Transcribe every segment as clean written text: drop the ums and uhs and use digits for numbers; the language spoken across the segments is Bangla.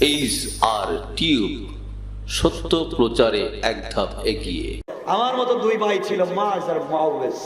এইচ আর টিউব, সত্য প্রচারে এক ধাপ এগিয়ে। আমার মতো দুই ভাই ছিল, মাজ আর মুআওয়াজ।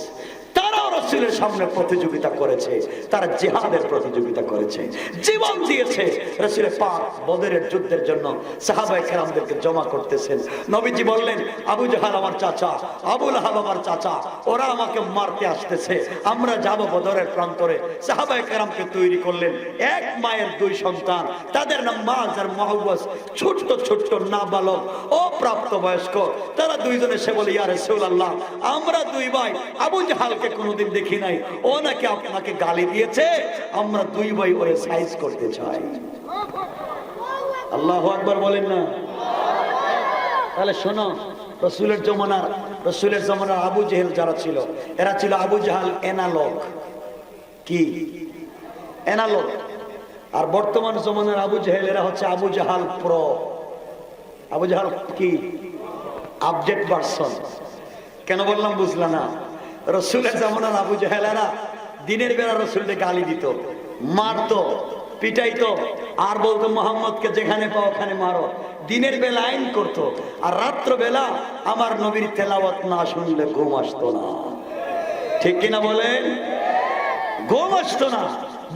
তারাও রাসূলের সামনে প্রতিযোগিতা করেছে, তারা জিহাদের প্রতিযোগিতা করেছে, জীবন দিয়েছে রাসূলের পাক বদরের যুদ্ধের জন্য। সাহাবায়ে কেরামদেরকে জমা করতেছেন। নবীজি বললেন, আবু জাহাল আমার চাচা, আবু লাহাব আমার চাচা, ওরা আমাকে মারতে আসতেছে, আমরা যাব বদরের প্রান্তরে। সাহাবায়ে কেরামকে তৈরি করলেন, এক মায়ের দুই সন্তান, তাদের নাম মাজ আর মুআওয়াজ। ছোট্ট ছোট্ট নাবালক, অপ্রাপ্ত বয়স্ক। তারা দুইজনে সে বলে, ইয়া রাসূলুল্লাহ, আমরা দুই ভাই আবু জাহালকে কোনোদিন দেখি নাই, ও নাকি আপনাকে গালি দিয়েছে, আমরা দুই ভাই ওরে সাইজ করতে চাই। আল্লাহু আকবার বলেন না? তাহলে শোনো, রাসূলের জমানার আবু জেহেল যারা ছিল, এরা ছিল আবু জাহাল এনালগ। কি এনালগ? আর বর্তমান জমানার আবু জেহেল, এরা হচ্ছে আবু জাহাল প্রো। আবু জাহাল কি? Update version. কেন বললাম বুঝলা না? রসুলের জামানার আবু জাহেলেরা দিনের বেলা রসুলকে গালি দিত, মারতো, পিটাইতো, আর বলতো মোহাম্মদকে যেখানে পাও ওখানে মারো। দিনের বেলা আইন করতো, আর রাত্র বেলা আমার নবীর তেলাওয়াত না শুনলে ঘুম আসতো না। ঠিক কিনা বলেন? ঘুম আসতো না।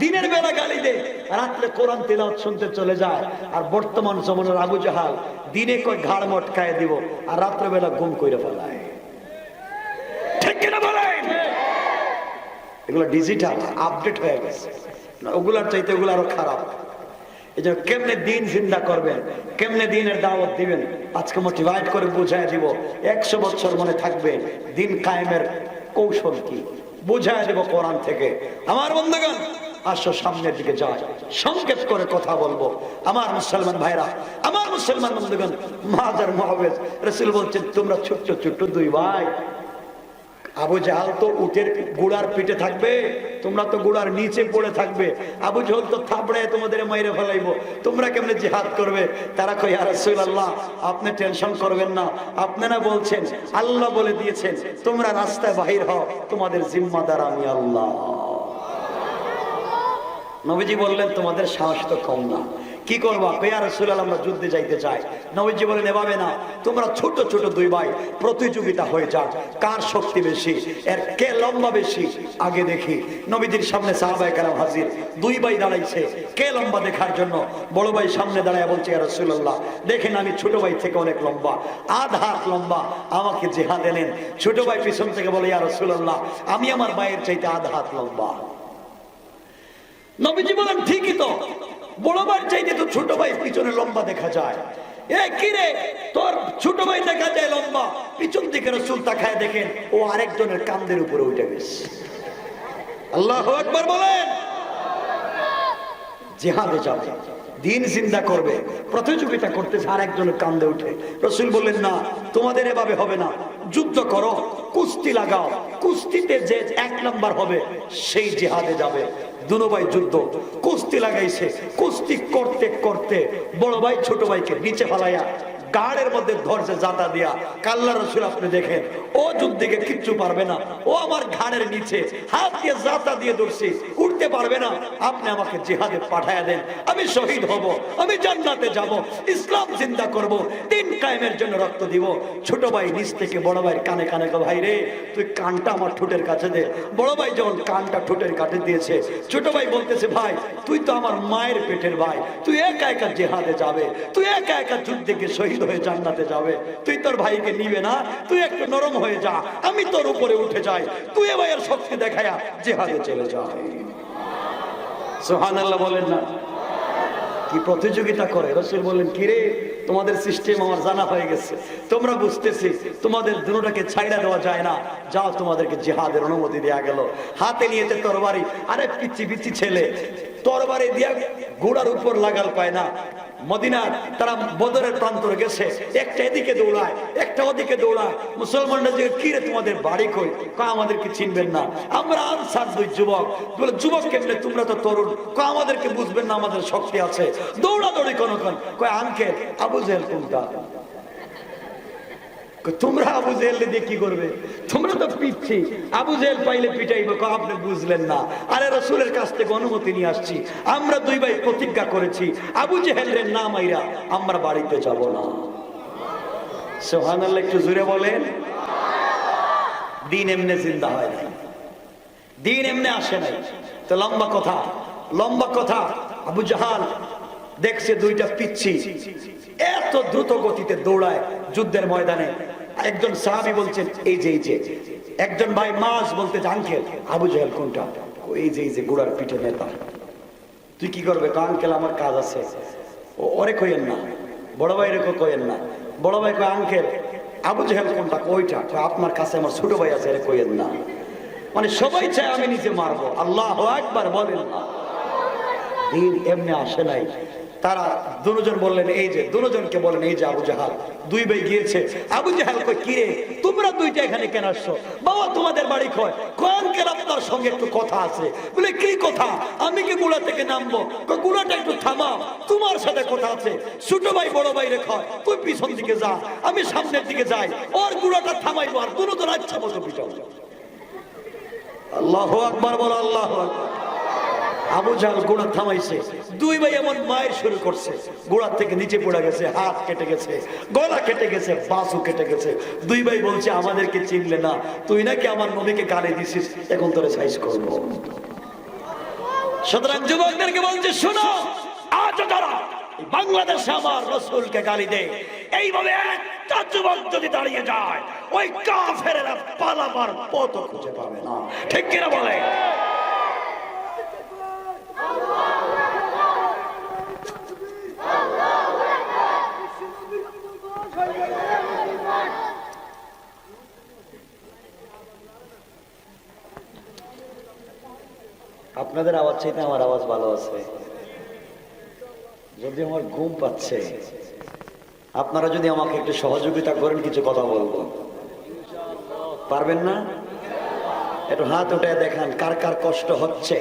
দিনের বেলা গালি দে, রাত্রে কোরআন তেলাওয়াত শুনতে চলে যায়। আর বর্তমান জমানার আবু জাহাল দিনে কয় ঘাড় মটকায় দিব, আর রাত্রবেলা ঘুম কইরা ফেলায়। ঠিক কিনা বলেন? এগুলো ডিজিটাল আপডেট হয়ে গেছে, ওগুলার চাইতে এগুলো আরো খারাপ। এই জন্য কেমনে দিন জিন্দা করবেন, কেমনে দিনের দাওয়াত দিবেন, আজকে মোটিভেট করে বুঝাই দিব। 100 বছর মনে থাকবে দিন কায়েমের কৌশল কি, বুঝাই দেব কোরআন থেকে। আমার বন্ধুগণ, আসো সামনের দিকে যাই, সংক্ষেপ করে কথা বলবো। আমার মুসলমান ভাইরা, আমার মুসলমান বন্ধুগণ, মাজ আর মুআওয়াজ, রাসূল বলছেন, তোমরা ছোট্ট ছোট্ট দুই ভাই। আবু জাহাল তো উটের গুড়ার পিঠে থাকবে, তোমরা তো গুড়ার নিচে পড়ে থাকবে। আবু জাহাল তো থাবড়ায় তোমাদের মাইরে ফেলাইবো, তোমরা কেমনে জিহাদ করবে? তারা কয়, ইয়া রাসূলুল্লাহ, আপনি টেনশন করবেন না, আপনারা বলছেন, আল্লাহ বলে দিয়েছেন তোমরা রাস্তায় বাহির হও, তোমাদের জিম্মাদার আমি আল্লাহ। নবীজি বললেন, তোমাদের সাহস তো কম না, কি করবা? ইয়া রাসূলুল্লাহ, আমরা যুদ্ধে যাইতে চাই। নবীজি বলেন, এভাবে না, তোমরা ছোট ছোট দুই ভাই প্রতিযোগিতা হয়ে যাক, কার শক্তি বেশি, এর কে লম্বা বেশি, আগে দেখি। নবীজির সামনে সাহাবায়ে কেরাম হাজির, দুই ভাই দাঁড়াইছে কে লম্বা দেখার জন্য। বড় ভাই সামনে দাঁড়ায় বলছে, ইয়া রাসূলুল্লাহ, দেখেন আমি ছোট ভাই থেকে অনেক লম্বা, আধ হাত লম্বা, আমাকে জিহাদে নেন। ছোট ভাই পিছন থেকে বলে, ইয়া রাসূলুল্লাহ, আমি আমার ভাইয়ের চাইতে আধ হাত লম্বা। নবীজি বলেন, ঠিকই তো, বড় ভাই চাইতে তো ছোট ভাই পিছনে লম্বা দেখা যায়। এ কি রে, তোর ছোট ভাই দেখা যায় লম্বা, পিছন থেকে রাসূল তাকায় দেখেন ও আরেকজনের কাঁধের উপরে উঠে গেছে। আল্লাহু আকবার বলেন। জিহাদে যাবে, দিন জিন্দা করবে, প্রতিযোগিতা করতেছে, আরেকজনের কাঁধে উঠে। রাসূল বললেন, না, তোমাদের এভাবে হবে না, যুদ্ধ করো, কুস্তি লাগাও, কুস্তিতে যে 1 নাম্বার হবে সেই জিহাদে যাবে। দুনো ভাই যুদ্ধ, কুস্তি লাগাইছে। কুস্তি করতে করতে বড় ভাই ছোট ভাইকে নিচে ফেলাইয়া গাড়ের মধ্যে ধরছে জাতা দিয়া। আল্লাহ রাসূল আপনি দেখেন, ও যুদ্ধে কিচ্ছু পারবে না, ও আমার ঘাড়ের নিচে হাত দিয়ে জাতা দিয়ে ধরছি, উঠতে পারবে না, আপনি আমাকে জিহাদে পাঠায়া দেন, আমি শহীদ হব, আমি জান্নাতে যাব, ইসলাম জিন্দা করব, দিন কায়েমের জন্য রক্ত দিব। ছোট ভাই নিচ থেকে বড় ভাইয়ের কানে কানে, ভাই রে, তুই কানটা আমার ঠোঁটের কাছে দে। বড় ভাই যখন কানটা ঠোঁটের কাছে দিয়েছে, ছোট ভাই বলতেছে, ভাই তুই তো আমার মায়ের পেটের ভাই, তুই একা একা জিহাদে যাবে, তুই একা একা যুদ্ধে গিয়ে শহীদ হয়ে জান্নাতে যাবে, তুই তোর ভাইকে নিবে না, তুই একটু নরম হয়ে যা, আমি তোর উপরে উঠে যাই, তুই এ ভাইয়ের শক্তি দেখায়া জিহাদে চলে যায়। সুবহানাল্লাহ বলেন না? কি প্রতিযোগিতা করে। রাসূল বললেন, কি রে, তোমাদের সিস্টেম আমার জানা হয়ে গেছে, তোমরা বুঝতেছি তোমাদের দুটোটাকে ছাইড়া দেওয়া যায় না, যাও তোমাদেরকে জিহাদের অনুমতি দেয়া গেল। হাতে নিয়েছে তরবারি, আরে পিচ্ছি পিচ্ছি ছেলে, তরবারি দিয়া ঘোড়ার উপর লাগাল পায় না। মদিনার তারা বদরের প্রান্তরে গেছে, একটা এদিকে দৌড়ায়, একটা ওদিকে দৌড়ায়। মুসলমানরা যে, কি রে তোমাদের বাড়ি কই? কয়, আমাদেরকে চিনবেন না, আমরা আনসার দুই যুবক। বলে, যুবক কেমনে, তোমরা তো তরুণ। কয়, আমাদেরকে বুঝবেন না, আমাদের শক্তি আছে। দৌড়াদৌড়ি কোন কয়, আঙ্কেল আবু জেহেল কোনটা? তোমরা আবু জেহেল দিয়ে কি করবে? তোমরা তো পিচ্ছি, আবু জেহেল পাইলে পিটাইবে। আপনি বুঝলেন না? আরে রাসূলের কাছ থেকে অনুমতি নিয়ে আসছি, আমরা দুই ভাই প্রতিজ্ঞা করেছি আবু জেহেলের নাম আইরা আমরা বাড়িতে যাব না। সুবহানাল্লাহ, একটু জোরে বলেন। দিন এমনি জিন্দা হয় নাই, দিন এমনি আসে নাই। তো লম্বা কথা, আবু জাহাল দেখছে দুইটা পিচ্ছি এত দ্রুত গতিতে দৌড়ায় যুদ্ধের ময়দানে। একজন সাহাবী বলছেন এই যে একজন ভাই মাস বলতে আঙ্কেল আবু জাহেল কোনটা? এই যে গোড়ার পিঠে নেতা। তুই কি করবে? আঙ্কেল আমার কাজ আছে। ওরে কইেন না, বড় ভাই রে কইেন না। বড় ভাই কয় আঙ্কেল আবু জাহেল কোনটা? ওইটা। আপনার কাছে আমার ছোট ভাই আছে, এরে কইেন না। মানে সবাই চায় আমি নিজে মারবো। আল্লাহু আকবার বলেন না। দিন এমনি আসে নাই। তারা দুজন বললেন এই যে দুজনকে বলেন এই যে আবু জাহাল। দুই ভাই গিয়েছে। আবু জাহাল কই কি রে তোমরা দুইটা এখানে কেন আসছো? বাবা তোমাদের বাড়ি কয়? কোন কেন আপনার সঙ্গে একটু কথা আছে। বলে কি কথা? আমি কি গুড়া থেকে নামবো? গুড়াটা একটু থামাও, তোমার সাথে কথা আছে। ছোট ভাই বড় ভাই রে কয় তুই পিছন দিকে যা, আমি সামনের দিকে যাই, ওর গুড়াটা থামাইবো আর দুজন আচ্ছা মতো পিটাও। আল্লাহু আকবার বলো, আল্লাহু আকবার। আবু জাহাল গোড়া থামাইছে। দুই ভাই এমন মায়ের শুরু করছে, গোড়ার থেকে নিচে পড়ে গেছে, হাত কেটে গেছে, গলা কেটে গেছে, বাসু কেটে গেছে। দুই ভাই বলছে আমাদেরকে চিনলে না, তুই নাকি আমার নবীকে গালি দিছিস, এখন তোরে সাইজ করবো। সুতরাং যুবকদেরকে বলছে শোনো, আজ যারা বাংলাদেশে আমার রাসূলকে গালি দেয়, এইভাবে একটা যুবক যদি দাঁড়িয়ে যায়, ওই কাফেরেরা পালাবার পথ খুঁজে পাবে না। ঠিক কিনা বলে? আপনাদের আওয়াজ চাইতে আমার আওয়াজ ভালো আছে। যদি আমার ঘুম পাচ্ছে, আপনারা যদি আমাকে একটু সহযোগিতা করেন, কিছু কথা বলবো। পারবেন না? একটু হাত উঠে দেখান কার কার কষ্ট হচ্ছে।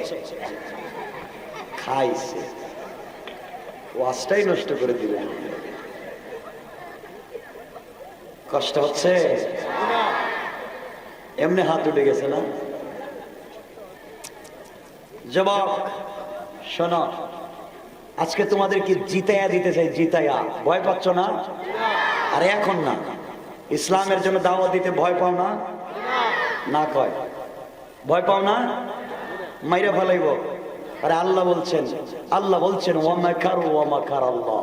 খাইছে, ওয়াজটাই নষ্ট করে দিলেন। কষ্ট হচ্ছে? এমনি হাত উঠে গেছে না? জবাব শোনো, আজকে তোমাদেরকে জিতাইয়া দিতে চাই, জিতাইয়া। ভয় পাচ্ছ না? আরে এখন না, ইসলামের জন্য দাওয়াত দিতে ভয় পাও না? না কয় ভয় পাও না? মাইরা ফেলাইব। আরে আল্লাহ বলছেন ওয়া মাকারু ওয়া মাকার আল্লাহ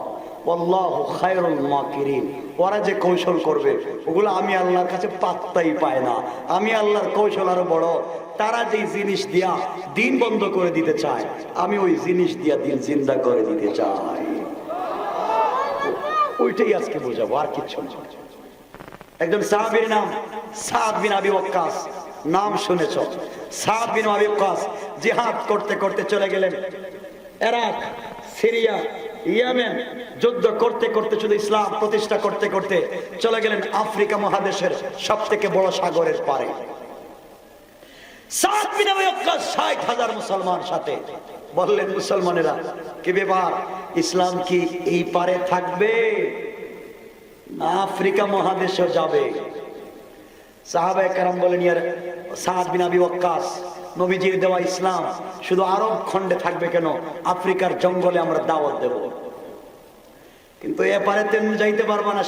ওয়াল্লাহু খায়রুল মাকিরিন। ওরা যে কৌশল করবে ওগুলো আমি আল্লাহর কাছে পাত্তাই পায় না। আমি আল্লাহর কৌশল আরো বড়। তারা যে জিনিস দিয়া দিন বন্ধ করে দিতে চায়, আমি ওই জিনিস দিয়া দিন জিন্দা করে দিতে চাই। ওইটাই আজকে বোঝাবো, আর কিচ্ছু না। একজন সাহাবীর নাম সাদ বিন আবি ওয়াক্কাস, নাম শুনেছ? সাদ বিন আবি ওয়াক্কাস জিহাদ করতে করতে চলে গেলেন ইরাক, সিরিয়া, ইয়েমেন। যুদ্ধ করতে করতে, শুধু ইসলাম প্রতিষ্ঠা করতে করতে চলে গেলেন আফ্রিকা মহাদেশের সবথেকে বড় সাগরের পারে। সাদ বিন আবি ওয়াক্কাস ৬০,০০০ মুসলমান সাথে। বললেন মুসলমানেরা কি ব্যাপার, ইসলাম কি এই পারে থাকবে না আফ্রিকা মহাদেশে যাবে? সাহাবায়ে কেরাম বলেন ইয়া সাদ বিন আবি ওয়াক্কাস, নবীজির দেওয়া ইসলাম শুধু আরব খণ্ডে থাকবে কেন, আফ্রিকার জঙ্গলে আমরা দাওয়াত দেব। কিন্তু এপারে তেমনি যাইতে পারবা না,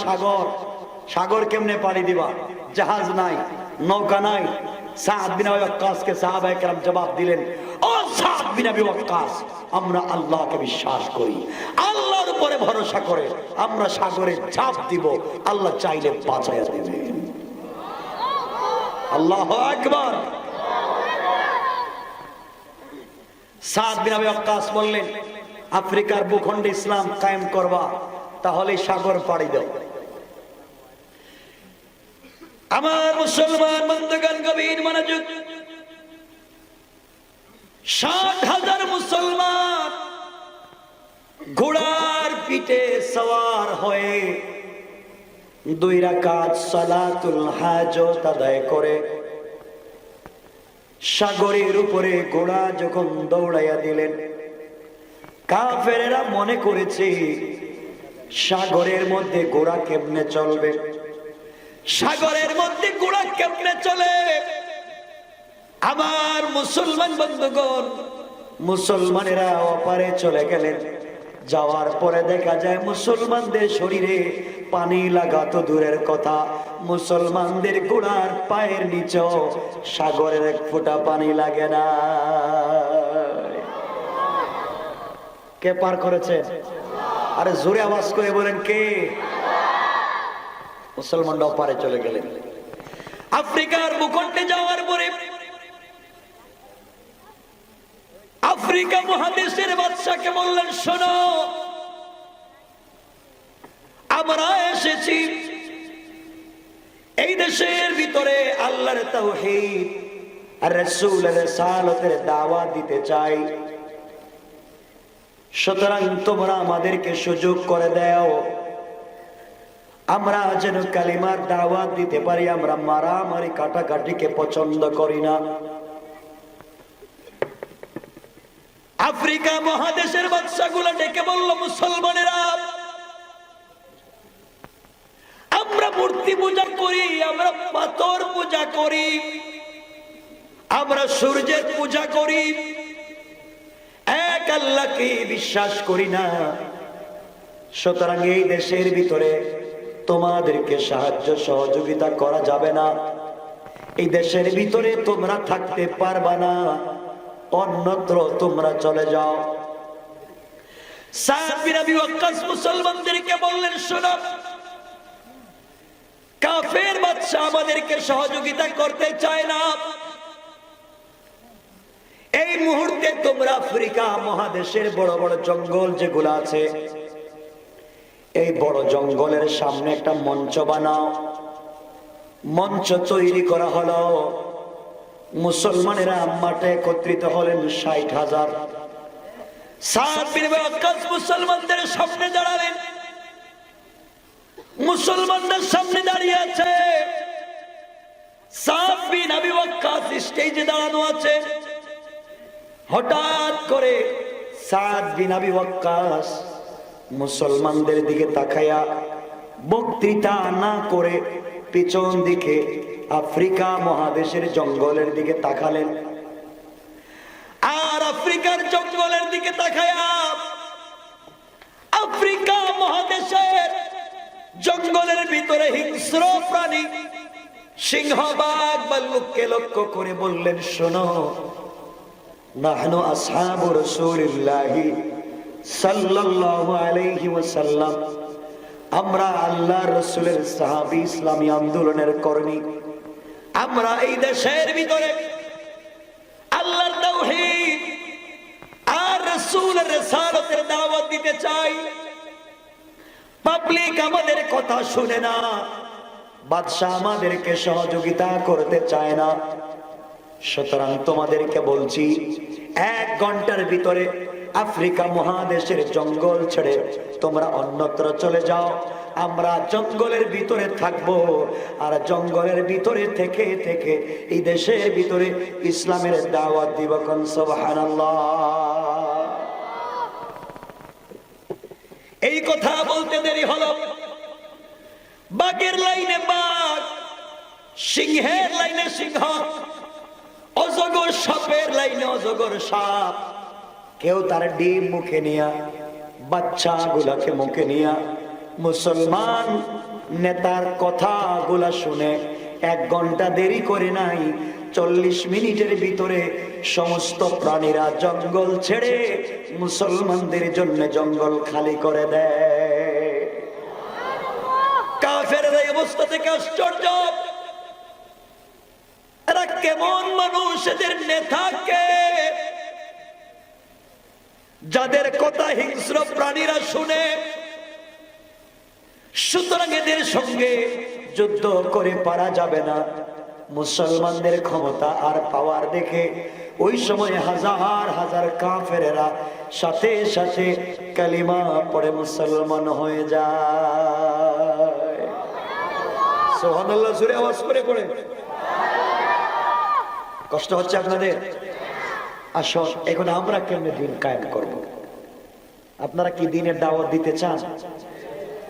সাগর কেমনে পাড়ি দিবা? জাহাজ নাই, নৌকা নাই। সাদ বিন আবি ওয়াক্কাসকে সাহাবায়ে কেরাম জবাব দিলেন, ও সাদ বিন আবি ওয়াক্কাস, আমরা আল্লাহকে বিশ্বাস করি, আল্লাহর উপরে ভরসা করে আমরা সাগরে ঝাঁপ দিব, আল্লাহ চাইলে বাঁচাইয়া দিবেন। আল্লাহু আকবার। সাদ বিন আবি ওয়াক্কাস বললেন, আফ্রিকার ভূখণ্ডে ইসলাম কায়েম করবা, তাহলে সাগর পাড়ি দাও। আমার মুসলমান বন্ধুগণ গভীর মনোযোগ। ৬০,০০০ মুসলমান ঘোড়ার পিঠে সওয়ার হয়ে ২ রাকাত সালাতুল হাজত আদায় করে সাগরের উপরে ঘোড়া যখন দৌড়াইয়া দিলেন, কাফেরেরা মনে করেছে সাগরের মধ্যে ঘোড়া কেমনে চলবে। সাগরের মধ্যে ঘোড়া কেমনে চলে। আমার মুসলমান বন্ধুগণ, মুসলমানেরা ওপারে চলে গেলেন। যাওয়ার পরে দেখা যায় মুসলমানদের শরীরে পানি লাগা তো দূরের কথা, মুসলমানদের ঘোড়ার পায়ের নিচেও সাগরের এক ফোঁটা পানি লাগে না। কে পার করেছে? আরে জোরে আওয়াজ করে বলেন কে? মুসলমানরা ওপারে চলে গেলেন। আফ্রিকার ভূখণ্ডে যাওয়ার পরে আফ্রিকা মহাদেশের বাদশাকে বললেন, শোনো, আমরা এসেছি এই দেশের ভিতরে আল্লাহর তাওহীদ আর রাসূলের রিসালাতের দাওয়াত দিতে চাই, সুতরাং তোমরা আমাদেরকে সুযোগ করে দাও, আমরা যেন কালিমার দাওয়াত দিতে পারি। আমরা মারামারি কাটাকাটিকে পছন্দ করি না। আফ্রিকা মহাদেশের বাদশাগুলো ডেকে বলল, মুসলমানেরা, আমরা মূর্তি পূজা করি, আমরা পাথর পূজা করি, আমরা সূর্যের পূজা করি, এক আল্লাহকে বিশ্বাস করি না। সুতরাং এই দেশের ভিতরে তোমাদেরকে সাহায্য সহযোগিতা করা যাবে না, এই দেশের ভিতরে তোমরা থাকতে পারবা না, অন্যত্র তোমরা চলে যাও। সাদ বিন আবি ওয়াক্কাস মুসলমানদেরকে বললেন, শোনো, কাফের বাদশা আমাদেরকে সহযোগিতা করতে চায় না, এই মুহূর্তে তোমরা আফ্রিকা মহাদেশের বড় বড় জঙ্গল যেগুলো আছে, এই বড় জঙ্গলের সামনে একটা মঞ্চ বানাও। মঞ্চ তৈরি করা হলো। মুসলমানেরা মাঠে একত্রিত হলেন ৬০,০০০। সাদ বিন আবি ওয়াক্কাস মুসলমানদের সামনে দাঁড়ালেন। মুসলমানদের সামনে দাঁড়িয়ে আছে, সাদ বিন আবি ওয়াক্কাস স্টেজে দাঁড়ানো আছে। হঠাৎ করে সাদ বিন আবি ওয়াক্কাস মুসলমানদের দিকে তাকায়া বক্তৃতা না করে পিছন দিকে আফ্রিকা মহাদেশের জঙ্গলের দিকে তাকালেন। আর আফ্রিকার জঙ্গলের দিকে তাকায়া আফ্রিকা মহাদেশের জঙ্গলের ভিতরে হিংস্র প্রাণী সিংহ, বাঘ, ভাল্লুককে লক্ষ্য করে বললেন, শোনো, নাহনু আসহাবু রাসূলিল্লাহি সাল্লাল্লাহু আলাইহি ওয়াসাল্লাম, আমরা আল্লাহর রাসূলের সাহাবী, ইসলামী আন্দোলনের কর্মী। আমরা এই দেশের ভিতরে আল্লাহর তাওহীদ আর রাসূলের রিসালাতের দাওয়াত দিতে চাই। পাবলিক আমাদের কথা শুনে না, বাদশা আমাদেরকে সহযোগিতা করতে চায় না। সুতরাং তোমাদেরকে বলছি, ১ ঘন্টার ভিতরে আফ্রিকা মহাদেশের জঙ্গল ছেড়ে তোমরা অন্যত্র চলে যাও। আমরা জঙ্গলের ভিতরে থাকবো, আর জঙ্গলের ভিতরে থেকে থেকে এই দেশের ভিতরে ইসলামের দাওয়াত দিব। কোন সুবহানাল্লাহ। এই কথা বলতে দেরি হলো, বাঘের লাইনে বাঘ, সিংহের লাইনে সিংহ, অজগর সাপের লাইনে অজগর সাপ, কেউ তার ডিম মুখে নিয়া, বাচ্চা গুলাকে মুখে নিয়া মুসলমান নেতার কথা গুলা শুনে 1 ঘন্টা দেরি করে নাই, 40 মিনিটের ভিতরে সমস্ত প্রাণীরা জঙ্গল ছেড়ে মুসলমানদের জন্য জঙ্গল খালি করে দেয়। কাফেররা এই অবস্থা থেকে আশ্চর্য, এরা কেমন মানুষ, এদের নেতাকে, যাদের কথা হিংস্র প্রাণীরা শুনে। সুতরাং এদের সঙ্গে যুদ্ধ করে পারা যাবে না। মুসলমানদের ক্ষমতা আর পাওয়ার দেখে ওই সময় হাজার হাজার কাফেরেরা সাথে সাথে কালিমা পড়ে মুসলমান হয়ে যায়। সুবহানাল্লাহ, জোরে আওয়াজ করে পড়ে। কষ্ট হচ্ছে আপনাদের? আসো, এখন আমরা কেমনে দিন কায়েম করব? আপনারা কি দিনের দাওয়াত দিতে চান?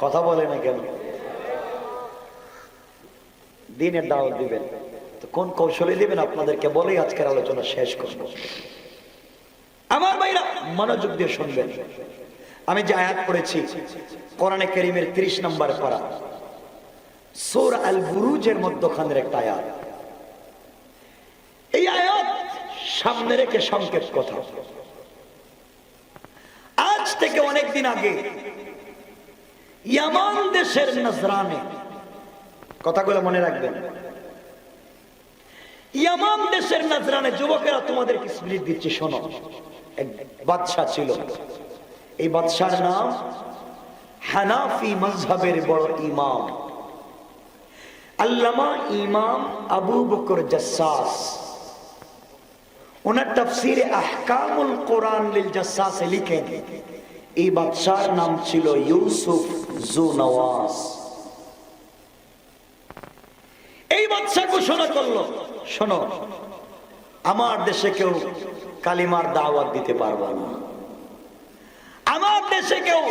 কথা বলে না কেন? দিনের দাওয়াত দিবেন, তো কোন কৌশলে দিবেন আপনাদেরকে বলেই আজকের আলোচনা শেষ করব। আমার ভাইরা মনোযোগ দিয়ে শুনবেন। আমি যে আয়াত পড়েছি কোরআনে কারীমের 30 নম্বর পারা সূরা আল বুরুজের মধ্যখানের একটা আয়াত। এই আয়াত সামনে রেখে সংকেত কথা। আজ থেকে অনেকদিন আগে ইয়ামান দেশের নজরানে, কথাগুলো মনে রাখবেন, ইয়ামান দেশের নজরানে যুবকেরা তোমাদেরকে স্মৃতি দিচ্ছি শোনো। এক বাদশা ছিল, এই বাদশার নাম হানাফি মাযহাবের বড় ইমাম আল্লামা ইমাম আবু বকর জাসসাস। ওনার তাফসীরে আহকামুল কোরআন লিল জাসসাসে লিখেন এই বাদশার নাম ছিল ইউসুফ জুনওয়াস। এই বাদশা ঘোষণা করলো, শোনো, আমার দেশে কেউ কালিমার দাওয়াত দিতে পারবে না, আমার দেশে কেউ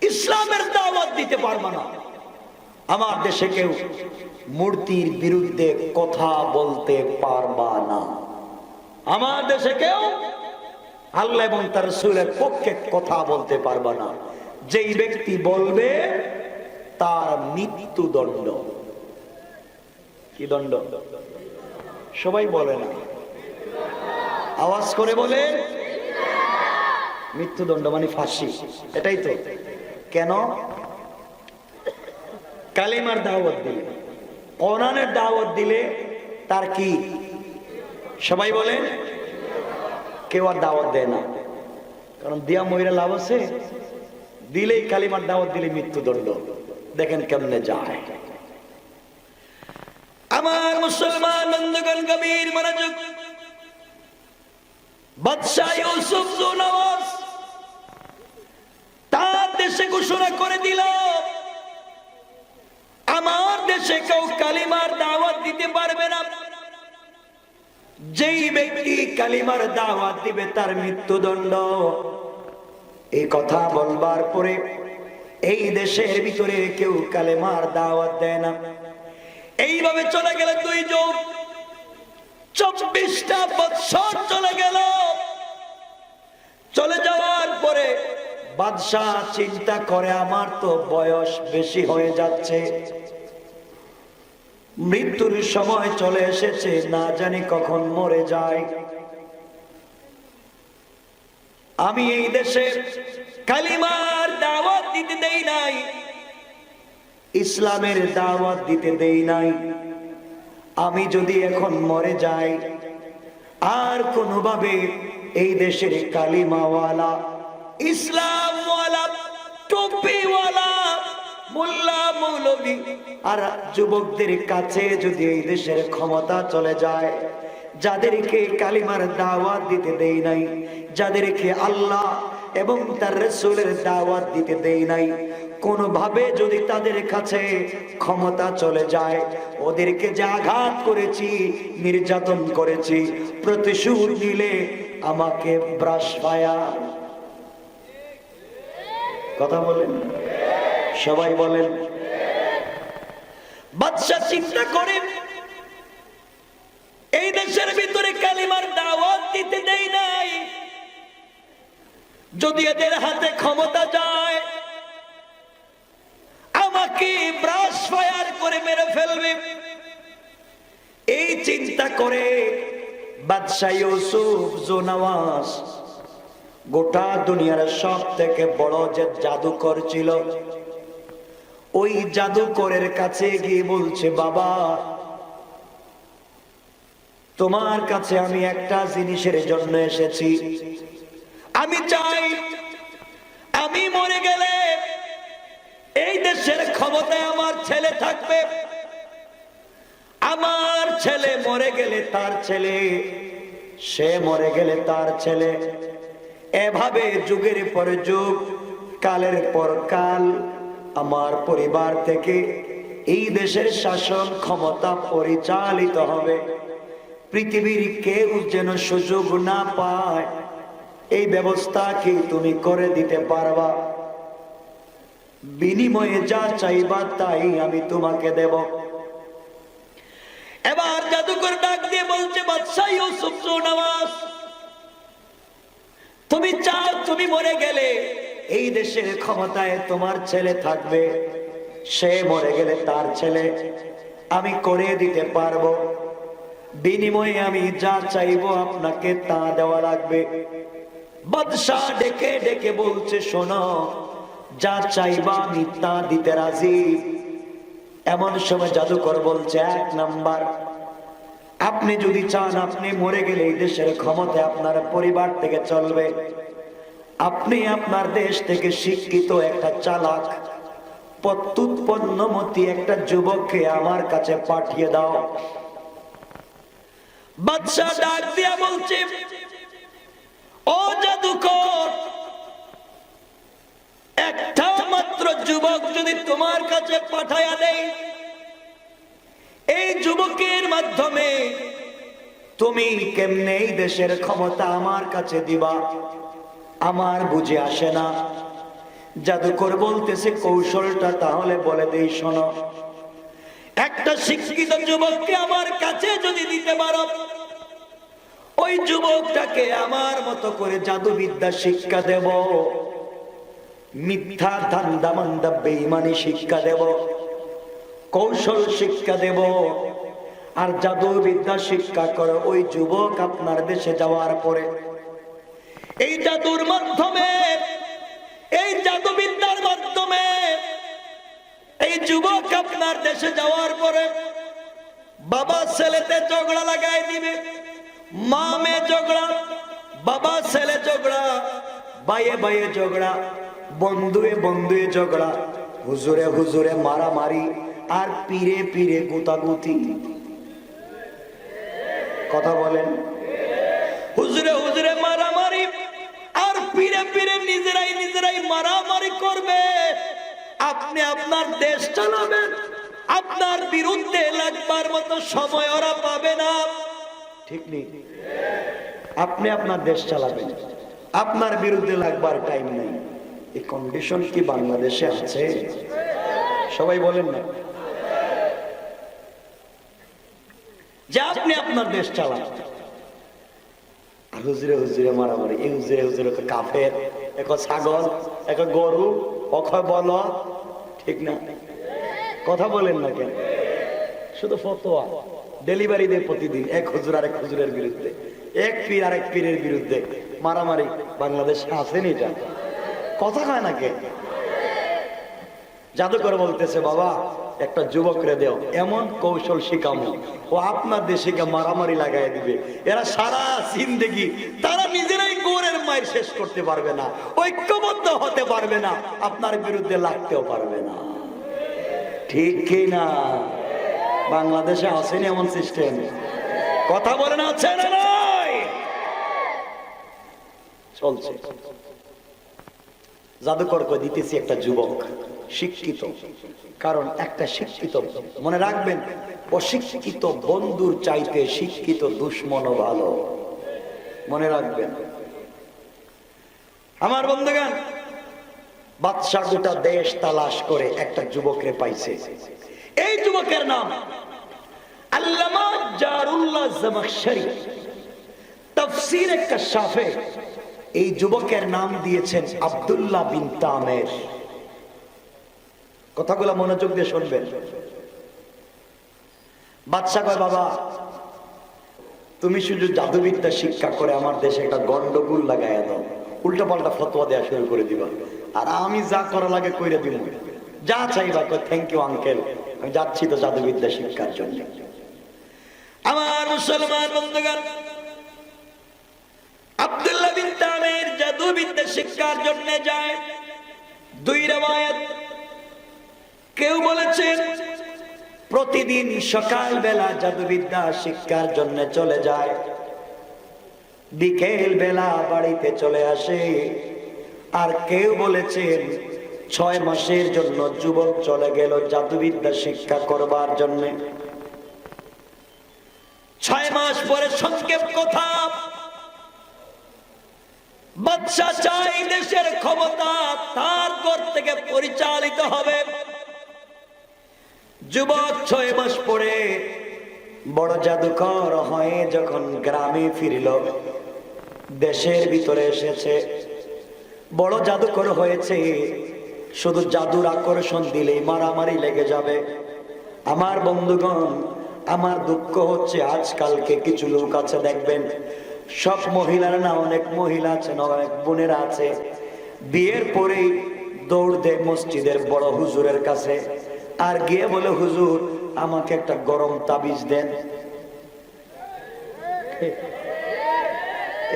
ইসলামের দাওয়াত দিতে পারবে না, আমার দেশে কেউ মূর্তির বিরুদ্ধে কথা বলতে পারবা না, আমার দেশে কেউ আল্লাহ এবং তার রাসূলের পক্ষে কথা বলতে পারবে না। যেই ব্যক্তি বলবে তার মৃত্যুদণ্ড। কি দণ্ড? সবাই বলে না, আওয়াজ করে বলে মৃত্যুদণ্ড মানে ফাঁসি। এটাই তো। কেন? কালিমার দাওয়াত দিলে, কোরআনের দাওয়াত দিলে তার কি? সবাই বলেন। কেউ আর দাওয়াত দেয় না, কারণ দিয়া মহিলা লাভ আছে? দিলেই কালিমার দাওয়াত দিলে মৃত্যুদণ্ড। দেখেন কেমনে যায়। আমার মুসলমান বন্ধুগণ গভীর মনোযোগ। বাদশা ইউসুফ জুনওয়াস তার দেশে ঘোষণা করে দিল, আমার দেশে কেউ কালিমার দাওয়াত দিতে পারবে না, যেই ব্যক্তি কালিমার দাওয়াত দিবে তার মৃত্যুদণ্ড। এই কথা বলবার পরে এই দেশের ভিতরে কেউ কালিমার দাওয়াত দেয় না। এইভাবে চলে গেল 2 যুগ, 24টা বছর চলে গেল। চলে যাওয়ার পরে বাদশা চিন্তা করে, আমার তো বয়স বেশি হয়ে যাচ্ছে, মৃত্যুর সময় চলে এসেছে, না জানি কখন মরে যায়। আমি এই দেশে কালিমার দাওয়াত দিতে দেই নাই, ইসলামের দাওয়াত দিতে দেই নাই। আমি যদি এখন মরে যাই, আর কোনোভাবে এই দেশের কালিমাওয়ালা, ইসলামওয়ালা, টুপিওয়ালা, মোল্লা মৌলবী আর যুবকদের কাছে যদি এই দেশের ক্ষমতা চলে যায়, যাদেরকে কালিমার দাওয়াত দিতে দেই নাই, যাদেরকে আল্লাহ এবং তার রাসূলের দাওয়াত দিতে দেই নাই, কোনোভাবে যদি তাদের কাছে ক্ষমতা চলে যায়, ওদেরকে যে আঘাত করেছি, নির্যাতন করেছি, প্রতিশোধ নিলে আমাকে ব্রাশফায়া। কথা বলেন, সবাই বলেন। বাদশা চিন্তা করে, এই দেশের ভিতরে কালিমার দাওয়াত দিতে দেই নাই, যদি এদের হাতে ক্ষমতা যায় আমাকে ব্রাশ ফায়ার করে মেরে ফেলবে। এই চিন্তা করে বাদশা ইউসুফ জুনওয়াস গোটা দুনিয়ার সব থেকে বড় যে জাদুকর ছিল, ওই জাদুকরের কাছে গিয়ে বলছে, বাবা, তোমার কাছে আমি একটা জিনিসের জন্য এসেছি। আমি চাই আমি মরে গেলে এই দেশের ক্ষমতায় আমার ছেলে থাকবে, আমার ছেলে মরে গেলে তার ছেলে, সে মরে গেলে তার ছেলে, এভাবে যুগের পর যুগ, কালের পর কাল আমার পরিবার থেকে এই দেশের শাসন ক্ষমতা পরিচালিত হবে। পৃথিবীর কেউ যেন সুযোগ না পায়, এই ব্যবস্থা কি তুমি করে দিতে পারবা? বিনিময়ে যা চাইবা তাই আমি তোমাকে দেব। এবার জাদুকর ডাক দিয়ে বলছে, বাদশাহ ইউসুফ নওয়াজ, তুমি চাও তুমি মরে গেলে এই দেশের ক্ষমতায় তোমার ছেলে থাকবে, সে মরে গেলে তার ছেলে আমি করে দিতে পারবো, বিনিময়ে আমি যা চাইবো আপনাকে তা দেওয়া লাগবে। বাদশাহ ডেকে ডেকে বলছে, শোনো, যা চাইবা আমি তা দিতে রাজি। এমন সময় জাদুকর বলছে, এক নাম্বার, আপনি যদি চান আপনি মরে গেলে এই দেশের ক্ষমতায় আপনার পরিবার থেকে চলবে, আপনি আপনার দেশ থেকে শিক্ষিত একটা চালাক প্রত্যুৎপন্নমতি একটা যুবককে আমার কাছে পাঠিয়ে দাও। বাদশা ডাক দিয়া বলছে, ও জাদুকর, একটা মাত্র যুবক যদি তোমার কাছে পাঠায়া দেয়, এই যুবকের মাধ্যমে তুমি কেমনে এই দেশের ক্ষমতা আমার কাছে দিবা আমার বুঝে আসে না। জাদুকর বলতেছে, কৌশলটা তাহলে বলে দেই, শোনো, একটা শিক্ষিত যুবককে আমার কাছে যদি দিতে পারো, ওই যুবকটাকে আমার মতো করে জাদুবিদ্যা শিক্ষা দেব, মিথ্যা ধান্দা মান্দা বেঈমানি শিক্ষা দেব, কৌশল শিক্ষা দেব, আর জাদুবিদ্যা শিক্ষা করে ওই যুবক আপনার দেশে যাওয়ার পরে এই জাদুর মাধ্যমে, এই জাদুবিদ্যার মাধ্যমে এই যুবক আপনার দেশে যাওয়ার পরে বাবা ছেলেতে ঝগড়া লাগাই দিবে, মা মেয়ে ঝগড়া, বাবা ছেলে ঝগড়া, ভাইয়ে ভাইয়ে ঝগড়া, বন্ধুয়ে বন্ধুয়ে ঝগড়া, হুজুরে হুজুরে মারামারি, আর পীরে পীরে গুতাগুতি। কথা বলেন, হুজুরে হুজুরে মারামারি আর পীরে পীরে নিজেরাই নিজেরাই মারামারি করবে। আপনি আপনার দেশ চালাবেন, আপনার বিরুদ্ধে লাগবার মতো সময় ওরা পাবে না, ঠিক নেই? আপনি আপনার দেশ চালাবেন, আপনার বিরুদ্ধে লাগবার টাইম নেই। এই কন্ডিশন কি বাংলাদেশে আছে? সবাই বলেন না যে আপনি আপনার দেশ চালান, হুজুরে হুজুরে মারামারি, এই হুজুরে হুজুরে কাফের, এক ছাগল, এক গরু, অক্ষয় বল, ঠিক না? কথা বলেন না কেন? শুধু ফতোয়া ডেলিভারি দেয় প্রতিদিন, এক হুজুর আর এক হুজুরের বিরুদ্ধে, এক পীর আর এক পীরের বিরুদ্ধে মারামারি। বাংলাদেশে আসেনি এটা? কথা কয় না কে? জাদুকর বলতেছে, বাবা একটা যুবকরে দেও, এমন কৌশল শিখামো ও আপনার দেশে মারামারি লাগাই দিবে, এরা সারা জিন্দেগি তারা নিজেরাই গোরের মায়ের শেষ করতে পারবে না, ঐক্যবদ্ধ হতে পারবে না, আপনার বিরুদ্ধে লাগতেও পারবে না, ঠিক কি না? বাংলাদেশে আসেনি এমন সিস্টেম? কথা বলেন, আছে না নয়? চলছে। জাদুকর কই দিতেছি একটা যুবক শিক্ষিত, কারণ একটা শিক্ষিত, মনে রাখবেন, অশিক্ষিত বন্ধুর চাইতে শিক্ষিত দুশ্মন ভালো, মনে রাখবেন আমার বন্ধুগণ। বাদশাহ গোটা দেশ তালাশ করে একটা যুবকরে পাইছে। এই যুবকের নাম আল্লামা জারুল্লাহ জামাখশরী, তাফসীরে কাশাফে এই যুবকের নাম দিয়েছেন আব্দুল্লাহ বিন তামের। কথাগুলো মনোযোগ দিয়ে শুনবেন। বাদশা কয়, বাবা তুমি শুধু জাদুবিদ্যা শিক্ষা করে আমার দেশে একটা গন্ডগোল লাগাইয়া দাও, উল্টা পাল্টা ফতোয়া দেওয়া শুরু করে দিবা, আর আমি যা করা লাগে কইরা দিব, যা চাইবা। থ্যাংক ইউ আঙ্কেল, আমি যাচ্ছি তো জাদুবিদ্যা শিক্ষার জন্য। আমার মুসলমান বন্ধুগণ, আব্দুল্লাহ বিন তামের জাদুবিদ্যা শিক্ষার জন্য যায়। দুই রওয়ায়াত, কেউ বলেছেন প্রতিদিন সকাল বেলা জাদুবিদ্যা শিক্ষার জন্য চলে যায়, বিকেল বেলা বাড়িতে চলে আসে। আর কেউ বলেছেন 6 মাসের জন্য যুবক চলে গেল জাদুবিদ্যা শিক্ষা করবার জন্য। 6 মাস পরে সংক্ষেপ কথা, বাদশা চাই দেশের ক্ষমতা তার ঘর থেকে পরিচালিত হবে। যুবক 6 মাস পরে বড় জাদুকর হয়ে যখন গ্রামে ফিরল, দেশের ভিতরে এসেছে, বড় জাদুকর হয়েছে, শুধু জাদুর আকর্ষণ দিলেই মারামারি লেগে যাবে। আমার বন্ধুগণ, আমার দুঃখ হচ্ছে আজকালকে কিছু লোক আছে দেখবেন, সব মহিলারা না, অনেক মহিলা আছে, অনেক বোনেরা আছে, বিয়ের পরেই দৌড় দেয় মসজিদের বড় হুজুরের কাছে, আর গিয়ে বলে, হুজুর আমাকে একটা গরম তাবিজ দেন।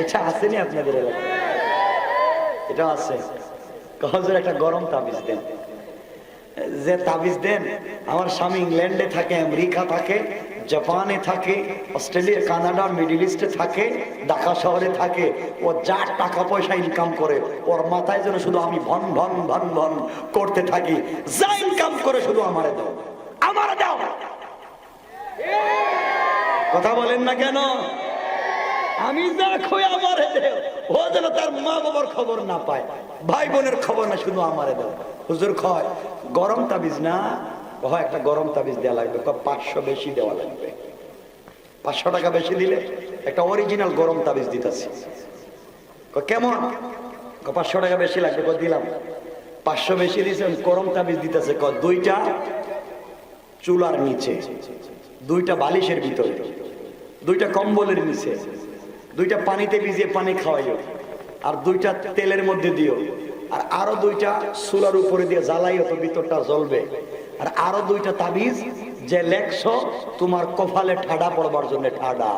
এটা আসেনি আপনাদের এলাকায়? এটা আছে, হুজুর একটা গরম তাবিজ দেন। যে তাবিজ দেন, আমার স্বামী ইংল্যান্ডে থাকে, আমেরিকা থাকে, জাপানে থাকে, অস্ট্রেলিয়া, কানাডা, মিডল ইস্টে থাকে, ঢাকা শহরে থাকে, ও যা টাকা পয়সা ইনকাম করে ওর মাথায় যেন শুধু আমি ভন ভন ভন ভন করতে থাকি, যা ইনকাম করে শুধু আমারে দাও, আমারে দাও। কথা বলেন না কেন? আমি যা খই আমারে দেও, ও যেন তার মা বাবার খবর না পায়, ভাই বোনের খবর না, শুধু আমারে দাও। হুজুর কয় গরম তাবিজ না, হয় একটা গরম তাবিজ দেওয়া লাগবে, 500 বেশি দেওয়া লাগবে, 500 টাকা বেশি দিলে একটা অরিজিনাল গরম তাবিজ দিতেছি। কেমন? 500 টাকা বেশি লাগবে। দিলাম। 500 বেশি দিয়েছে, গরম তাবিজ দিতেছে, দুইটা চুলার নিচে, দুইটা বালিশের ভিতরে, দুইটা কম্বলের নিচে, দুইটা পানিতে ভিজিয়ে পানি খাওয়াইও, আর দুইটা তেলের মধ্যে দিও, আর আরো দুইটা চুলার উপরে দিয়ে জ্বালাইও, তো ভিতরটা জ্বলবে, আর আরো দুইটা তাবিজ যে লেখছো তোমার কপালে ঠাডা পড়বার জন্য, ঠাডা।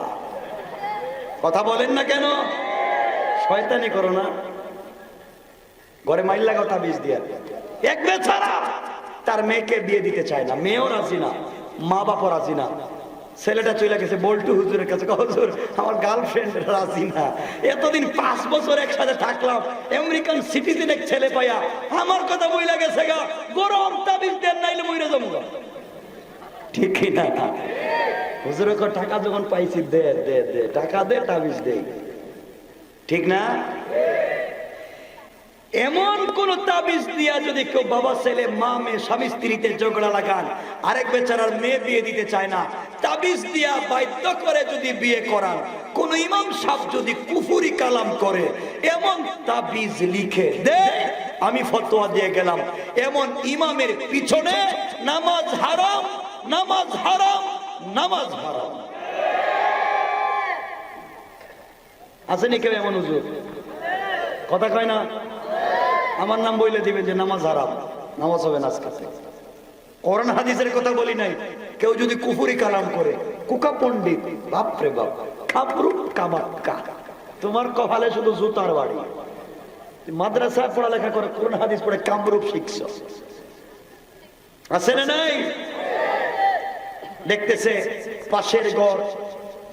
কথা বলেন না কেন? শয়তানি করো না, ঘরে মাইল লাগাও তাবিজ দিয়া। এক বেচারা তার মেয়েকে বিয়ে দিতে চায় না, মেয়েও রাজি না, মা বাপও রাজি না, ছেলেটা চলে গেছে বল্টু হুজুরের কাছে, হুজুর আমার গার্লফ্রেন্ড রাজি না, এতদিন 5 বছর একসাথে থাকলাম, আমেরিকান সিটিজেন এক ছেলে পাইয়া আমার কথা বইলা গেছে গা, গরম তাবিজ দেন নাইলে মইরা যাবো গা। ঠিক না? হুজুরের টাকা যখন পাইছি, দে দে দে টাকা দে, তাবিজ দে, ঠিক না? এমন কোন তাবিজ দিয়া যদি কেউ বাবা ছেলে, মা মেয়ে, স্বামী স্ত্রীতে ঝগড়া লাগান, আরেক বেচারার মেয়ে বিয়ে দিতে চায় না, তাবিজ দিয়া বাধ্য করে যদি বিয়ে করান, কোন ইমাম সাহেব যদি কুফরি কালাম করে, এমন তাবিজ লিখে দে, আমি ফতোয়া দিয়ে গেলাম, এমন ইমামের পিছনে নামাজ হারাম, নামাজ হারাম, নামাজ হারাম। আসেনি কেউ এমন হুজুর? কথা কয় না? আমার নাম বইলে দিবেন যে নামাজ হারাম, নামাজ হবে না আজকে। কোরআন হাদিসের কথা বলি নাই, কেউ যদি কুফরি কালাম করে, কুকা পণ্ডিত, বাপরে বাপ, খাবরু কামাক্কা, তোমার কপালে শুধু জুতার বাড়ি। মাদ্রাসায় পড়ালেখা করে, কোরআন হাদিস পড়ে কামরূপ শিখছ, আছে না নাই? দেখতেছে পাশের ঘর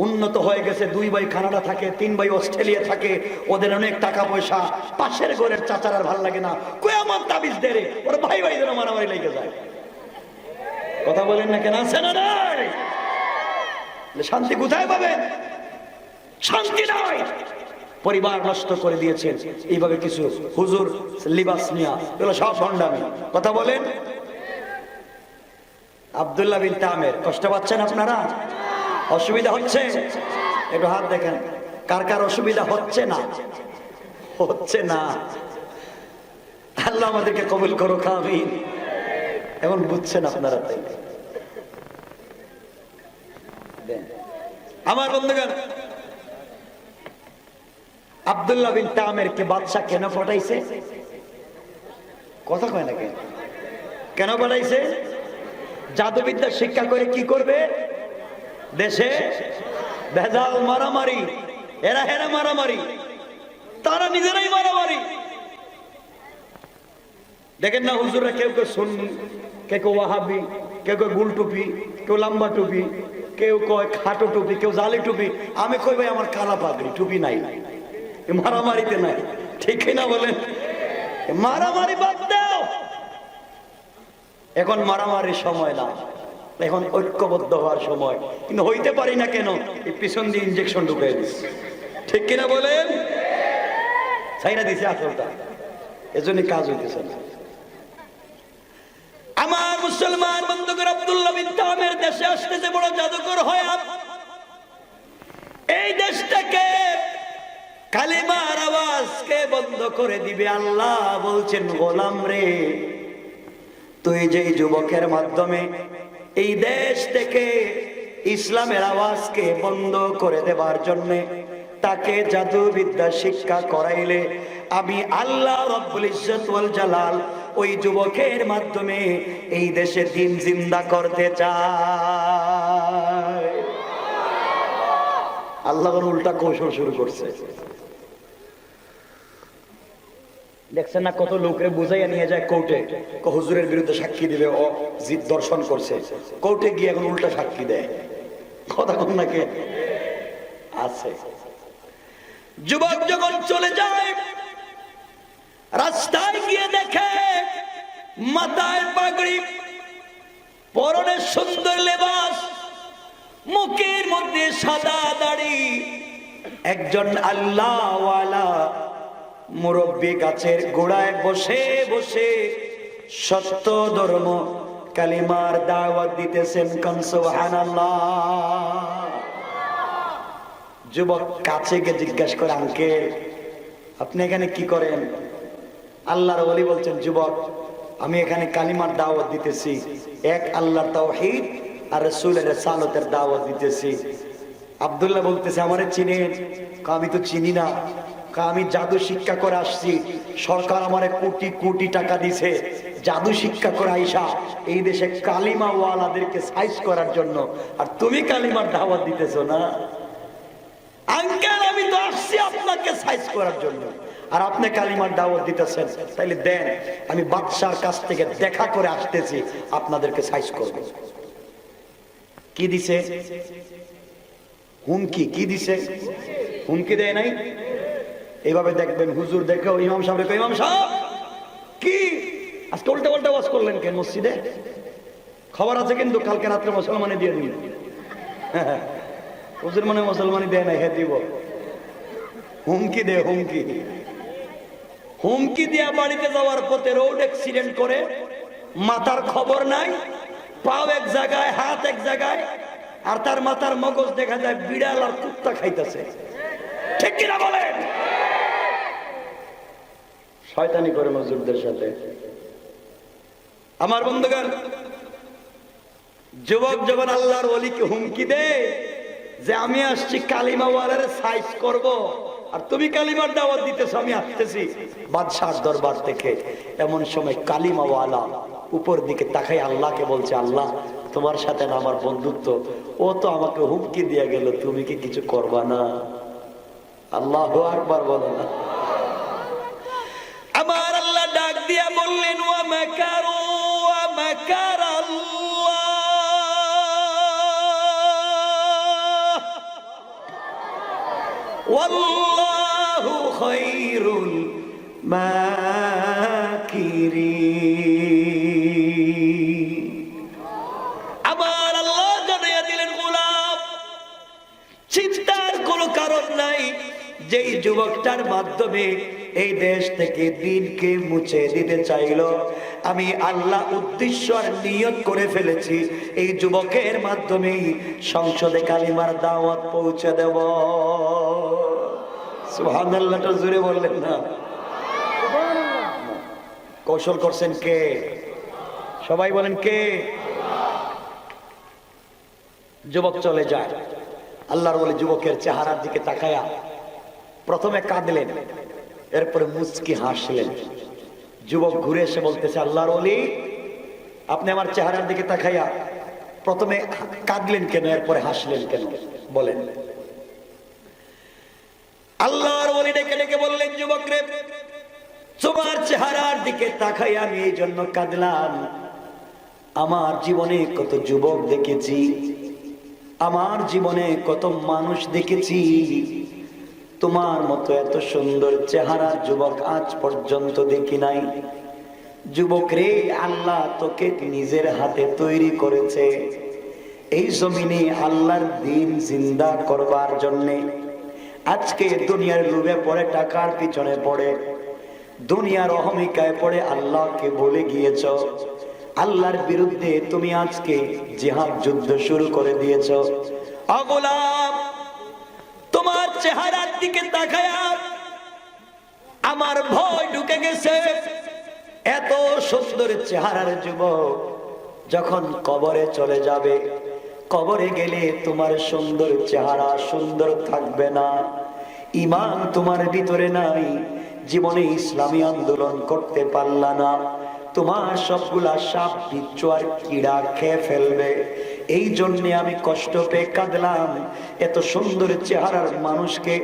উন্নত হয়ে গেছে, 2 ভাই কানাডা থাকে, 3 ভাই অস্ট্রেলিয়া থাকে, ওদের অনেক টাকা পয়সা, পাশের ঘরের চাচার আর ভাল লাগে না, কই আমার তাবিজ দে রে, ওর ভাই ভাই যেন মারামারি লেগে যায়। কথা বলেন না কেন? আছে না নাই? শান্তি কোথায় পাবেন? শান্তি নাই, পরিবার নষ্ট করে দিয়েছেন এইভাবে কিছু হুজুর লিবাস নিয়া, এগুলো সব ভণ্ডামি। কথা বলেন। আব্দুল্লাহ বিন তামের, কষ্ট পাচ্ছেন আপনারা? অসুবিধা হচ্ছে? একটু হাত দেখেন, কার কার অসুবিধা হচ্ছে না? হচ্ছে না। আল্লাহ আমাদেরকে কবুল করো, আমিন। এমন বুঝছেন আপনারা? তাই আমার বন্ধুগণ, আব্দুল্লাহ বিন তামের কে বাদশা কেন পাঠাইছে? কথা কয় না কেন? কেন পাঠাইছে? জাদুবিদ্যা শিক্ষা করে কি করবে? দেশে ভেজাল, মারামারি, এরা হেরা মারামারি, তারা নিজেরাই মারামারি। দেখেন না হুজুররা, কেউ কেউ সুন্নি, কেউ কেউ ওয়াহাবি, কেউ কেউ গুল টুপি, কেউ লম্বা টুপি, কেউ কয় খাটো টুপি, কেউ জালি টুপি। আমি কই ভাই আমার কালা পাগড়ি, টুপি নাই, মারামারিতে নাই, ঠিক না বলেন? মারামারি বাদ দাও, এখন মারামারির সময় না, এখন ঐক্যবদ্ধ হওয়ার সময়। কিন্তু হইতে পারি না কেন? এই পিছন দিয়ে ইনজেকশন ঢুকাই দিচ্ছে, ঠিক কিনা বলেন? ছাইরা দিছে আসলটা, এজন্য কাজ হইতেছে না। আমার মুসলমান বন্ধুগণ, আব্দুল্লাহ বিন তামের দেশে আসতেছে বড় জাদুকর হয়ে। এই দেশটাকে কালিমার আওয়াজকে বন্ধ করে দিবে। আল্লাহ বলছেন, গোলাম রে, তুই যেই যুবকের মাধ্যমে এই দেশ থেকে ইসলামের আওয়াজকে বন্ধ করে দেবার জন্য তাকে জাদুবিদ্যা শিক্ষা করাইলে, আমি আল্লাহ রব্বুল ইজ্জত ওয়াল জালাল ওই যুবকের মাধ্যমে এই দেশে দিন জিন্দা করতে চাই। আল্লাহ উল্টা কৌশল শুরু করছে। দেখছেন না, কত লোকরে বুঝাইয়া নিয়ে যায় কোর্টে, হুজুরের বিরুদ্ধে সাক্ষী দিবে, ও জিদ দর্শন করছে, কোর্টে গিয়ে এখন উল্টা সাক্ষী দেয়। কথা কোন নাকি আছে। যুবক যখন চলে যায়, রাস্তায় গিয়ে দেখে মাথায় পাগড়ি, পরনে সুন্দর লেবাস, মুখের মধ্যে সাদা দাড়ি, একজন আল্লাহওয়ালা মুরব্বী গাছের গোড়ায় বসে বসে সত্য ধর্ম কালিমার দাওয়াত দিতেছেন। কোন সুবহানাল্লাহ। যুবক কাছে গিয়ে জিজ্ঞাসা করে, আঙ্কেল আপনি এখানে কি করেন? আল্লাহর ওলি বলছেন, যুবক আমি এখানে কালিমার দাওয়াত দিতেছি, এক আল্লাহর তাওহীদ আর রাসূলের রিসালাতের দাওয়াত দিতেছি। আব্দুল্লাহ বলতেছে, আমারে চিনেন? আমি তো চিনি না। আমি জাদু শিক্ষা করে আসছি, সরকার আমারে কোটি কোটি টাকা দিছে জাদু শিক্ষা করে আইসা এই দেশে কালিমা ওয়ালাদেরকে সাইজ করার জন্য, আর তুমি কালিমার দাওয়াত দিতেছো না? আঙ্কেল আমি তো আসছি আপনাকে সাইজ করার জন্য, আর আপনি কালিমার দাওয়াত দিতেছেন, তাইলে দেন, আমি বাদশার কাছ থেকে দেখা করে আসতেছি, আপনাদেরকে সাইজ করব। কি দিছে? হুমকি। কি দিছে? হুমকি দেয় নাই? এইভাবে দেখবেন হুজুর দেখে ইমাম সাহেব, ইমাম সাহেব কি আজকে উল্টা পাল্টা ওয়াজ করলেন কেন মসজিদে? খবর আছে কিন্তু, কালকে রাত্রে মুসলমানে দিয়ে দিন। হুজুর মানে মুসলমানি দেয় না, হে দিব। হুমকি দে, হুমকি। হুমকি দিয়া বাড়িতে যাওয়ার পথে রোড অ্যাক্সিডেন্ট করে, মাথার খবর নাই, পাও এক জায়গায়, হাত এক জায়গায়, আর তার মাথার মগজ দেখা যায় বিড়াল আর কুত্তা খাইতেছে। ঠিক কিনা বলেন? শয়তানি করে মজুরদের সাথে। আমার বন্ধুগণ, যুবক যখন আল্লাহর ওলিকে হুমকি দেয় যে আমি আসছি কালিমা ওয়ালার সাইজ করব, আর তুমি কালিমার দাওয়াত দিতেছ, আমি আসতেছি বাদশার দরবার থেকে, এমন সময় কালিমা ওয়ালা উপর দিকে তাকাই আল্লাহকে বলছে, আল্লাহ তোমার সাথে না আমার বন্ধুত্ব, ও তো আমাকে হুমকি দিয়ে গেল, তুমি কি কিছু করবা না? আল্লাহু আকবার বলো না। আমার আল্লাহ ডাক দিয়া বললেন, ওয়া মাকারু ওয়া মাকারাল্লাহ ওয়াল্লাহু খায়রুল মাকিরিন। আমার আল্লাহ জানিয়ে দিলেন, গোলাম চিন্তার কোনো কারণ নাই, যেই যুবকটার মাধ্যমে এই দেশ থেকে দিনকে মুছে দিতে চাইল, আমি আল্লাহ উদ্দেশ্য আর নিয়ত করে ফেলেছি, এই যুবকের মাধ্যমে সংসদে কালিমার দাওয়াত পৌঁছে দেব। সুবহানাল্লাহটা জোরে বললেন না? কৌশল করছেন কে? সবাই বলেন কে? যুবক চলে যায়। আল্লাহর ওলি যুবকের চেহারার দিকে তাকায়া প্রথমে কাঁদলেন, এরপরে মুচকি হাসলেন। যুবক ঘুরে এসে বলতেছে, আল্লাহর ওলি আপনি আমার চেহারার দিকে তাকাইয়া প্রথমে কাঁদলেন কেন, এরপরে হাসলেন কেন বলেন? আল্লাহর ওলি ডেকে ডেকে বললেন, যুবক রে, তোমার চেহারার দিকে তাকাইয়া আমি এই জন্য কাঁদলাম, আমার জীবনে কত যুবক দেখেছি, আমার জীবনে কত মানুষ দেখেছি, তোমার মতো এত সুন্দর চেহারা যুবক আজ পর্যন্ত দেখি নাই। যুবক রে, আল্লাহ তোকে নিজের হাতে তৈরি করেছে এই জমিনে আল্লাহর দ্বীন জিন্দা করবার জন্যে। আজকে দুনিয়ার লোভে পড়ে, টাকার পিছনে পড়ে, দুনিয়ার অহমিকায় পড়ে আল্লাহকে ভুলে গিয়েছ। আল্লাহর বিরুদ্ধে তুমি আজকে জিহাদ যুদ্ধ শুরু করে দিয়েছো। ও গোলাম, তোমার চেহারার দিকে তাকায়া আমার ভয় ঢুকে গেছে। এত সুন্দর চেহারার যুবক যখন কবরে চলে যাবে, কবরে গেলে তোমার সুন্দর চেহারা সুন্দর থাকবে না। ঈমান তোমার ভিতরে নাই, জীবনে ইসলামী আন্দোলন করতে পারলা না, তোমার সবগুলা সাপ বিচ্ছু আর কীড়া খেয়ে ফেলবে। এই জন্যে আমি কষ্ট পেয়ে কাঁদলাম। এত সুন্দর চেহারার মানুষকে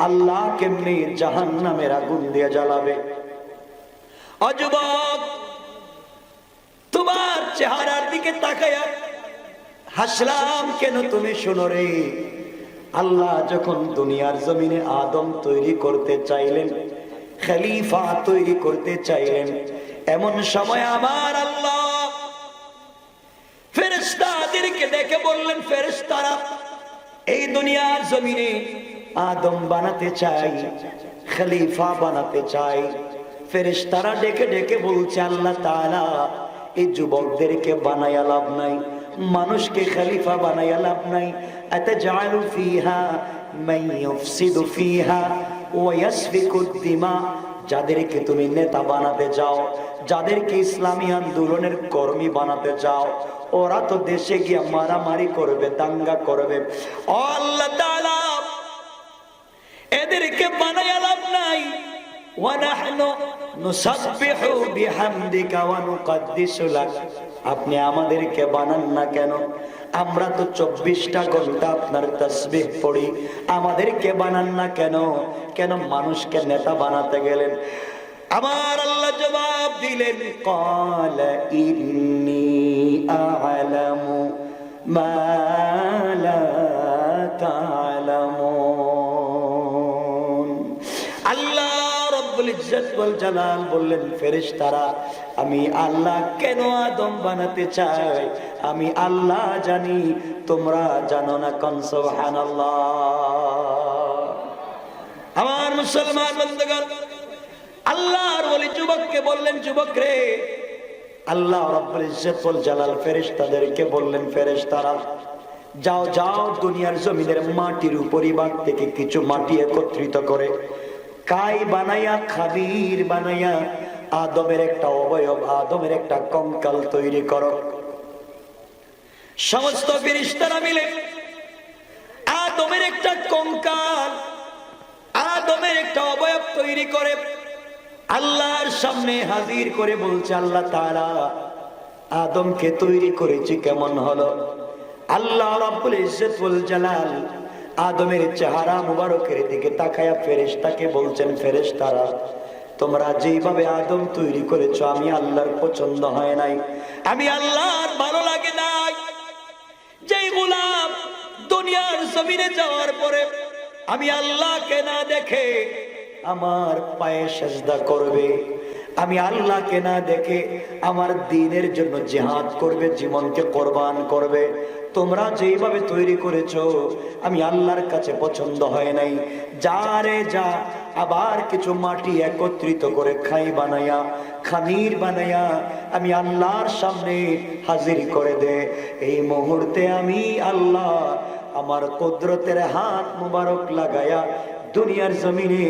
আল্লাহ কেমনি জাহান্নামের আগুন দিয়ে জ্বালাবে। ও যুবক, তোমার চেহারার দিকে তাকায়া হাসলাম কেন তুমি শোনো রে। আল্লাহ যখন দুনিয়ার জমিনে আদম তৈরি করতে চাইলেন, খলিফা তৈরি করতে চাইলেন, এমন সময় আমার আল্লাহ ফেরেশতাদেরকে ডেকে বললেন, ফেরেশতারা এই দুনিয়ার জমিনে আদম বানাতে চাই, খলিফা বানাতে চাই। ফেরেশতারা ডেকে ডেকে বলছে, আল্লাহ তাআলা এই যুবকদেরকে বানায়া লাভ নাই, মানুষকে খলিফা বানায়া লাভ নাই। আতাজআলু ফিহা মান ইউফসিদু ফিহা ওয়া ইয়াসফিকুদ দিমা, যাদেরকে তুমি নেতা বানাতে চাও, যাদেরকে ইসলামী আন্দোলনের কর্মী বানাতে চাও, ওরা তো দেশে গিয়ে মারামারি করবে, দাঙ্গা করবে। ও আল্লাহ তাআলা, এদেরকে বানায়া লাভ নাই। ওয়া নাহনু নুসাব্বিহু বিহামদিকা ওয়া নুকদ্দিসু লাক, আপনি আমাদেরকে বানান না কেন? আমরা তো 24টা ঘন্টা আপনার তাসবিহ পড়ি, আমাদেরকে বানান না কেন? কেন মানুষকে নেতা বানাতে গেলেন? আমার আল্লাহ জবাব দিলেন, ক্বালা ইন্নী আ'লামু মা লা তা'লামুন। আল্লাহ রব্বুল ইজ্জত ওয়াল জালাল বললেন, ফেরেশতারা আমি আল্লাহ কেন আদম বানাতে চাই আমি আল্লাহ জানি, তোমরা জানো না। কোন সুবহানাল্লাহ। আমার মুসলমান বন্ধুগণ, আল্লাহর ওলি যুবককে বললেন, যুবক রে, আল্লাহ রাব্বুল ইজ্জত ওয়াল জালাল ফেরেশতাদেরকে বললেন, ফেরেশতারা যাও যাও দুনিয়ার জমিনের মাটির উপরিভাগ থেকে কিছু মাটি একত্রিত করে কাই বানায়া, খাবির বানায়া আদমের একটা অবয়ব, আদমের একটা কঙ্কাল তৈরি করো। সমস্ত ফেরেশতারা মিলে আদমের একটা কঙ্কাল, আদমের একটা অবয়ব তৈরি করে আল্লাহর সামনে হাজির করে বলছে, আল্লাহ তাআলা আদমকে তৈরি করেছি, কেমন হলো? আল্লাহ রাব্বুল ইজ্জত ওয়াল জালাল আদমের চেহারা মুবারকের দিকে তাকায়া ফেরেশতাকে বলছেন, ফেরেশতারা তোমরা যেভাবে আদম তৈরি করেছো আমি আল্লাহর পছন্দ হয় নাই, আমি আল্লাহর ভালো লাগে নাই। যেই গোলাম দুনিয়ার জমিনে যাওয়ার পরে আমি আল্লাহকে না দেখে আমার পায়ে সেজদা করবে, আমি আল্লাহকে না দেখে আমার দ্বীনের জন্য জিহাদ করবে, জীবনকে কোরবান করবে, তোমরা যেভাবে তৈরি করেছো আমি আল্লাহর কাছে পছন্দ হয় নাই। যা রে যা, আবার কিছু মাটি একত্রিত করে খাই বানায়া, খামির বানায়া আমি আল্লাহর সামনে হাজির করে দে। এই মুহূর্তে আমি আল্লাহ আমার কুদরতের হাত মুবারক লাগায়া দুনিয়ার জমিনে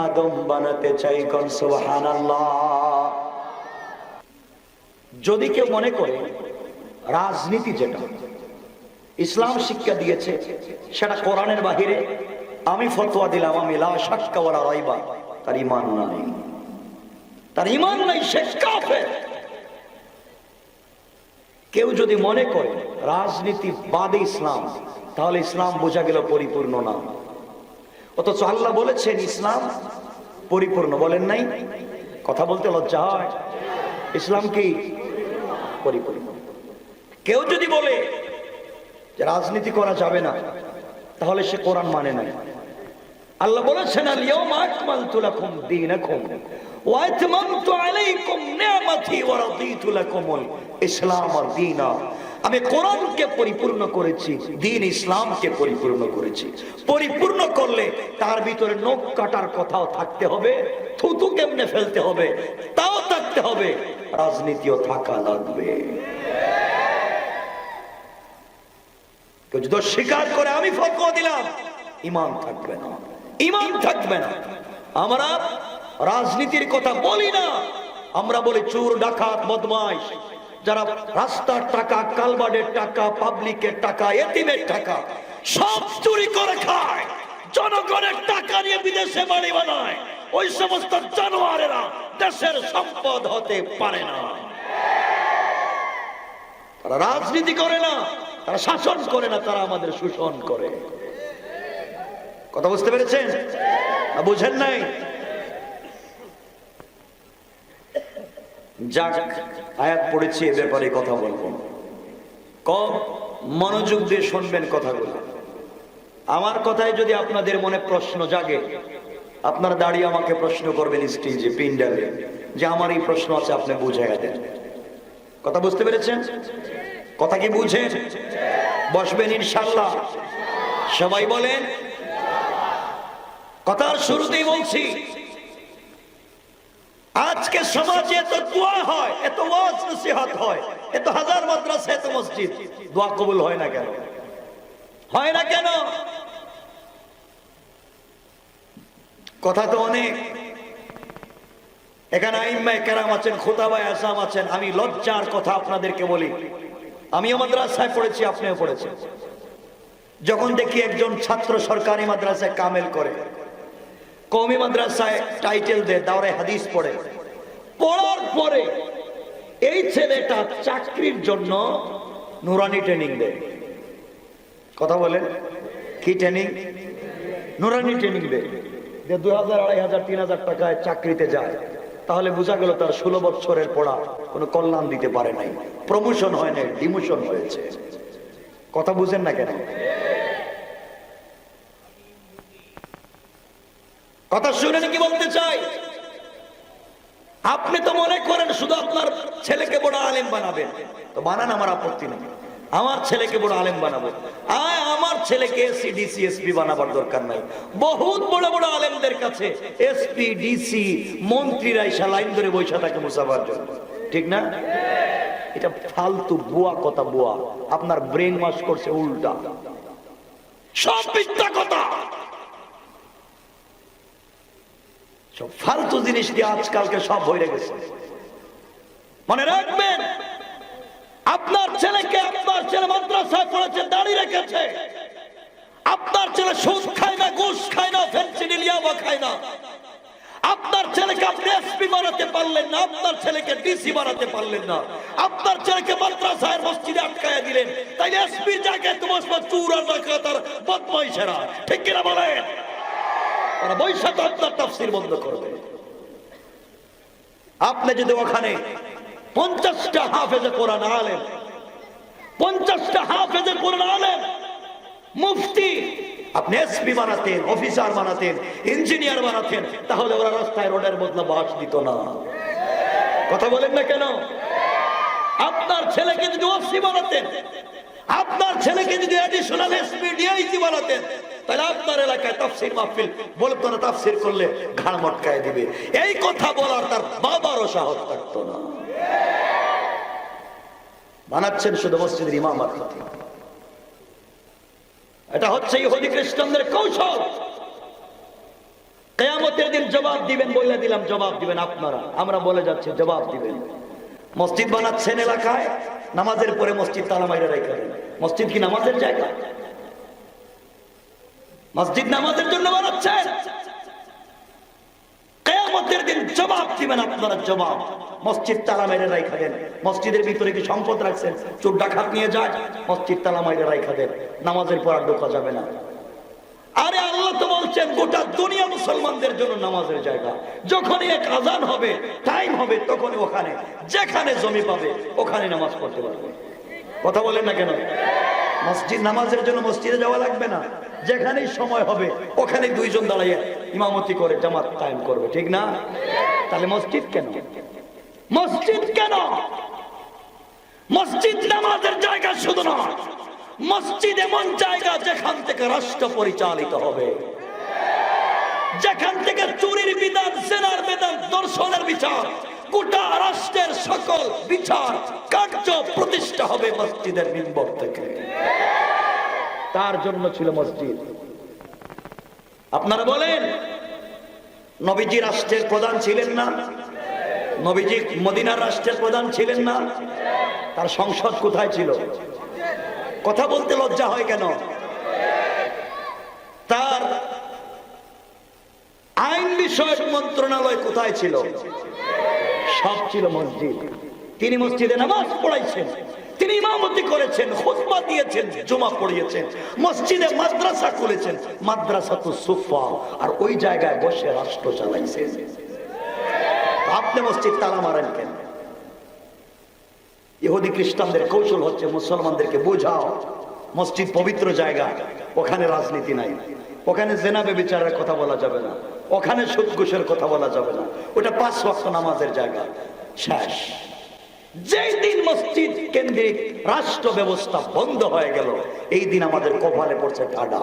আদম বানাতে চাই। কোন সুবহানাল্লাহ। যদি কেউ মনে করে রাজনীতি যেটা ইসলাম শিক্ষা দিয়েছে সেটা কোরআনের বাহিরে, আমি ফতোয়া দিলাম, আমি লা শাক্কা ওয়ালা রাইবা, তার ঈমান নাই, তার ঈমান নাই, সে কাফের। কেউ যদি মনে করে রাজনীতি বাদে ইসলাম, তাহলে ইসলাম বোঝা গেল পরিপূর্ণ না। অথচ আল্লাহ বলেছেন ইসলাম পরিপূর্ণ, বলেন নাই? কথা বলতে লজ্জা হয়। ইসলাম কি পরিপূর্ণ। কেউ যদি বলে যে রাজনীতি করা যাবে না, তাহলে সে কোরআন মানে নাই। আল্লাহ বলেছেন, আল ইয়াউমা আকমালতু লাকুম দীনাকুম ওয়া আতমামতু আলাইকুম নি'মাতি ওয়া রাদিতু লাকুমুল ইসলাম দীনা। আমি কোরআনকে পরিপূর্ণ করেছি, দ্বীন ইসলামকে পরিপূর্ণ করেছি। পরিপূর্ণ করলে তার ভিতরে নখ কাটার কথাও থাকতে হবে, থুতু কেমনে ফেলতে হবে তাও থাকতে হবে, রাজনীতিও থাকা লাগবে। কেউ যদি স্বীকার করে আমি ফতোয়া দিলাম, ঈমান থাকবে না, ঈমান থাকবে না। আমরা রাজনীতির কথা বলি না, আমরা বলি চোর ডাকাত বদমাইশ যারা রাস্তার টাকা, কালবাডের টাকা, পাবলিকের টাকা, এতিমের টাকা সব চুরি করে খায়, জনগণের টাকা নিয়ে বিদেশে বাড়ি বানায়, ওই সমস্ত জানোয়ারেরা দেশের সম্পদ হতে পারে না। তারা রাজনীতি করে না, তারা শাসন করে না, তারা আমাদের শোষণ করে। কথা বুঝতে পেরেছেন না বুঝেন নাই? যাক, আয়াত পড়েছি, এ ব্যাপারে কথা বলবো। কম মনোযোগ দিয়ে শুনবেন কথাগুলো। আমার কথায় যদি আপনাদের মনে প্রশ্ন জাগে, আপনারা দাঁড়িয়ে আমাকে প্রশ্ন করবেন স্টেজে, পিন্ডালে, যে আমার এই প্রশ্ন আছে, আপনি বুঝাইয়া দেন। কথা বুঝতে পেরেছেন? কথা কি বুঝেন? বসবেন ইনশাআল্লাহ। সবাই বলেন। কথার শুরুতেই বলছি, আজকে সমাজে এত দোয়া হয়, এত ওয়াজ নসিহত হয়, এত হাজার মাদ্রাসা, এত মসজিদ, দোয়া কবুল হয় না কেন? হয় না কেন? কথা তো অনেক। এখানে আইম্মায়ে কেরাম আছেন, খুতাবায়ে আযম আছেন। আমি লজ্জার কথা আপনাদেরকে বলি, আমিও মাদ্রাসায় পড়েছি, আপনিও পড়েছেন। যখন দেখি একজন ছাত্র সরকারি মাদ্রাসায় কামেল করে, কওমি মাদ্রাসায় টাইটেল দেয়, দাওরায়ে হাদিস পড়ে, পড়ার পরে এই ছেলেটা চাকরির জন্য নুরানি ট্রেনিং দেয়। কথা বলেন, কি ট্রেনিং? নুরানি ট্রেনিং দেয়। 2000, 2500, 3000 টাকায় চাকরিতে যায়। তাহলে বোঝা গেল তার 16 বছরের পড়া কোনো কল্যাণ দিতে পারে নাই, প্রমোশন হয় নাই, ডিমোশন হয়েছে। কথা বুঝেন না কেন? কথা শুনেন কি বলতে চাই? আপনি তো মনে করেন শুধু আপনার ছেলেকে বড় আলেম বানাবেন, তো বানান, আমার আপত্তি নেই। আমার ছেলেকে বড় আলেম বানাবো, আমার ছেলেকে এসপি, ডিসি, এসপি বানাবার দরকার নাই। বহুত বড় বড় আলেমদের কাছে এসপি, ডিসি, মন্ত্রীরা এসে লাইন ধরে বৈশা থাকে মুসাফার জন্য, ঠিক না? এটা ফালতু বুয়া কথা, বুয়া। আপনার ব্রেন ওয়াশ করছে উল্টা, সব মিথ্যা কথা। সব ফালতু জিনিস দিয়ে আজকালকে সব হয়ে গেছে। মনে রাখবেন, আপনার ছেলেকে, আপনার ছেলে মাদ্রাসায় পড়েছে, দাড়ি রেখেছে, আপনার ছেলে সুদ খায় না, ঘুষ খায় না, ফেন্সিডিল ইয়াবা খায় না, আপনার ছেলেকে আপনি এসপি বানাতে পারলেন না, আপনার ছেলেকে ডিসি বানাতে পারলেন না, আপনার ছেলেকে মাদ্রাসায় মসজিদে আটকায়া দিলেন, তাই এসপির জায়গায় তোমার চুর আর ডাকাত আর বদমাইশেরা, ঠিক কিনা বলেন? তারা বৈশাখ আপনার তাফসীর বন্ধ করবে। আপনি যদি ওখানে 50টা হাফেজে কোরআন আলেম, 50টা হাফেজে কোরআন আলেম, মুফতি আপনি এসপি বানাতেন, অফিসার বানাতেন, ইঞ্জিনিয়ার বানাতেন, তাহলে ওরা রাস্তায় রোডের বদলা বাস দিত না। কথা বলেন না কেন? আপনার ছেলেকে যদি ওসি বানাতেন, আপনার ছেলেকে যদি অ্যাডিশনাল এসপি, ডিআইজি বানাতেন, তাহলে আপনার এলাকায় তাফসীর মাহফিল বলতো না, তাফসীর করলে ঘাড় মটকায় দিবে। এই কথা বলার তার বাবারও সাহস থাকতো না। বানাচ্ছেন শুধু মসজিদের ইমাম আর খতিব। এটা হচ্ছে ইহুদি খ্রিস্টানদের কৌশল। কিয়ামতের দিন জবাব দিবেন, বলে দিলাম, জবাব দিবেন আপনারা। আমরা বলে যাচ্ছি, জবাব দিবেন। মসজিদ বানাচ্ছেন এলাকায়, নামাজের পরে মসজিদ তালা মাইরা রেখে দেন। মসজিদ কি নামাজের জায়গা? মসজিদ নামাজের জন্য বানাচ্ছেন। কিয়ামতের দিন জবাব দিবেন আপনারা, জবাব। মসজিদ তালা মেরে রাখা দেন। মসজিদের ভিতরে কি সম্পদ রাখছেন? চোর ডাকাত নিয়ে যায়, মসজিদ তালা মেরে রাখা দেন, নামাজের পর আর ঢোকা যাবে না। আরে আল্লাহ তো বলছেন গোটা দুনিয়া মুসলমানদের জন্য নামাজের জায়গা। যখনই এক আজান হবে, টাইম হবে, তখনই ওখানে যেখানে জমি পাবে ওখানে নামাজ পড়তে পারবে। কথা বলেন না কেন? মসজিদ নামাজের জন্য মসজিদে যাওয়া লাগবে না, যেখানেই সময় হবে ওখানে দুইজন দাঁড়াইয়া ইমামতি করে জামাত কায়েম করবে, ঠিক না? তাহলে মসজিদ কেন? মসজিদ কেন? মসজিদ নামাজের জায়গা শুধু নয়, মসজিদ এমন জায়গা যেখান থেকে রাষ্ট্র পরিচালিত হবে, যেখান থেকে চুরির বিধান, জেনার বিধান, দর্শনের বিচার, গোটা রাষ্ট্রের সকল বিচার কার্য প্রতিষ্ঠা হবে মসজিদের মিম্বর থেকে। তার জন্য ছিল মসজিদ। আপনারা বলেন, নবীজি রাষ্ট্রের প্রধান ছিলেন না? নবীজি মদিনার রাষ্ট্রের প্রধান ছিলেন না? তার সংসদ কোথায় ছিল? কথা বলতে লজ্জা হয় কেন? তার আইন বিষয়ক মন্ত্রণালয় কোথায় ছিল? সব ছিল মসজিদ। তিনি মসজিদে নামাজ পড়াইছেন, তিনি ইমামতি করেছেন, খুতবা দিয়েছেন, জুমা পড়িয়েছেন, মসজিদে মাদ্রাসা খুলেছেন, মাদ্রাসাতুস সুফা, আর ওই জায়গায় বসে রাষ্ট্র চালাইছেন। আপনি মসজিদ তালা মারেন কেন? ইহুদি খ্রিস্টানদের কৌশল হচ্ছে মুসলমানদেরকে বোঝাও মসজিদ পবিত্র জায়গা, ওখানে রাজনীতি নাই, ওখানে জেনা ব্যভিচারের কথা বলা যাবে না, ওখানে সুদ ঘুষের কথা বলা যাবে না, ওটা 5 ওয়াক্ত নামাজের জায়গা। শেষ। যেই দিন মসজিদ কেন্দ্রিক রাষ্ট্র ব্যবস্থা বন্ধ হয়ে গেল, এই দিন আমাদের কপালে পড়ছে টাডা।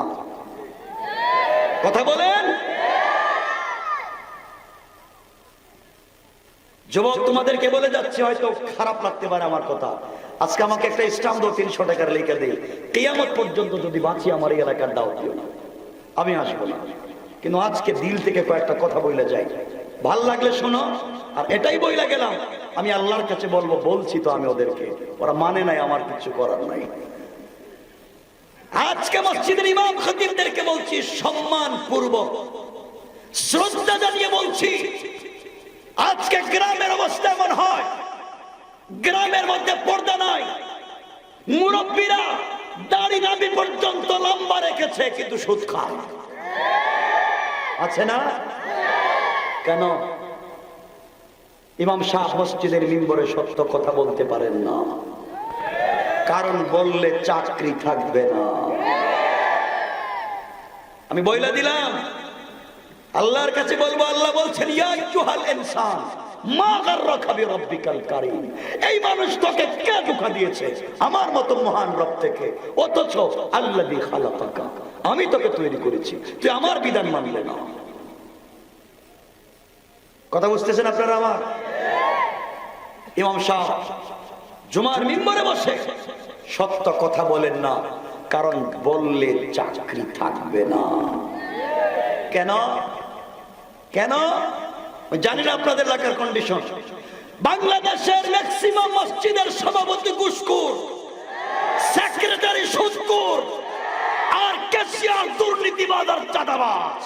কথা বলেন। যুবক, তোমাদেরকে বলে যাচ্ছে, হয়তো খারাপ লাগতে পারে আমার কথা, আজকে আমাকে একটা স্টাম্প দাও, 300 টাকার লিখে দিই, কিয়ামত পর্যন্ত যদি বাঁচি আমার এই এলাকার দাও দিও না, আমি আসবো না। কিন্তু আজকে দিল থেকে কয়েকটা কথা বলে যাই, ভাল লাগলে শোনো। আর এটাই বইলা গেলাম, আমি আল্লাহর কাছে বলবো, বলছি তো আমি ওদেরকে, ওরা মানে নাই, আমার কিছু করার নাই। আজকে মসজিদের ইমাম খতিবদেরকে বলছি, সম্মান পূর্বক শ্রদ্ধা জানিয়ে বলছি, আজকে গ্রামের অবস্থা এমন হয়, গ্রামের মধ্যে পর্দা নাই, মুরব্বীরা দাড়ি নাভি পর্যন্ত লম্বা রেখেছে, কিন্তু সুদ খায়। আছে না? কেন? ইমাম সাহেব মসজিদের মিম্বরে সত্য কথা বলতে পারেন না, কারণ বললে চাকরি থাকবে না। আমি বইলা দিলাম, আল্লাহর কাছে বলবো, আল্লাহ বলছেন, ইয়া আইয়ুহাল ইনসান মা গাররাকা বিরাব্বিকাল কারীম। এই মানুষ তোকে কে ধোঁকা দিয়েছে? আমার মতো মহান রব থেকে, অথচ আল্লাযী খালাকাকা, আমি তোকে তৈরি করেছি, তুই আমার বিধান মানলে না। কথা বুঝতেছেন আপনারা আমার? ইমাম সাহেব জুমার মিম্বরে বসে সত্য কথা বলেন না, কারণ বললে চাকরি থাকবে না। কেন? কেন জানি না আপনাদের এলাকার কন্ডিশন। বাংলাদেশের ম্যাক্সিমাম মসজিদের সভাপতি ঘুষখোর, সেক্রেটারি সুদখোর, আর ক্যাশিয়ার দুর্নীতিবাজ আর চাঁদাবাজ।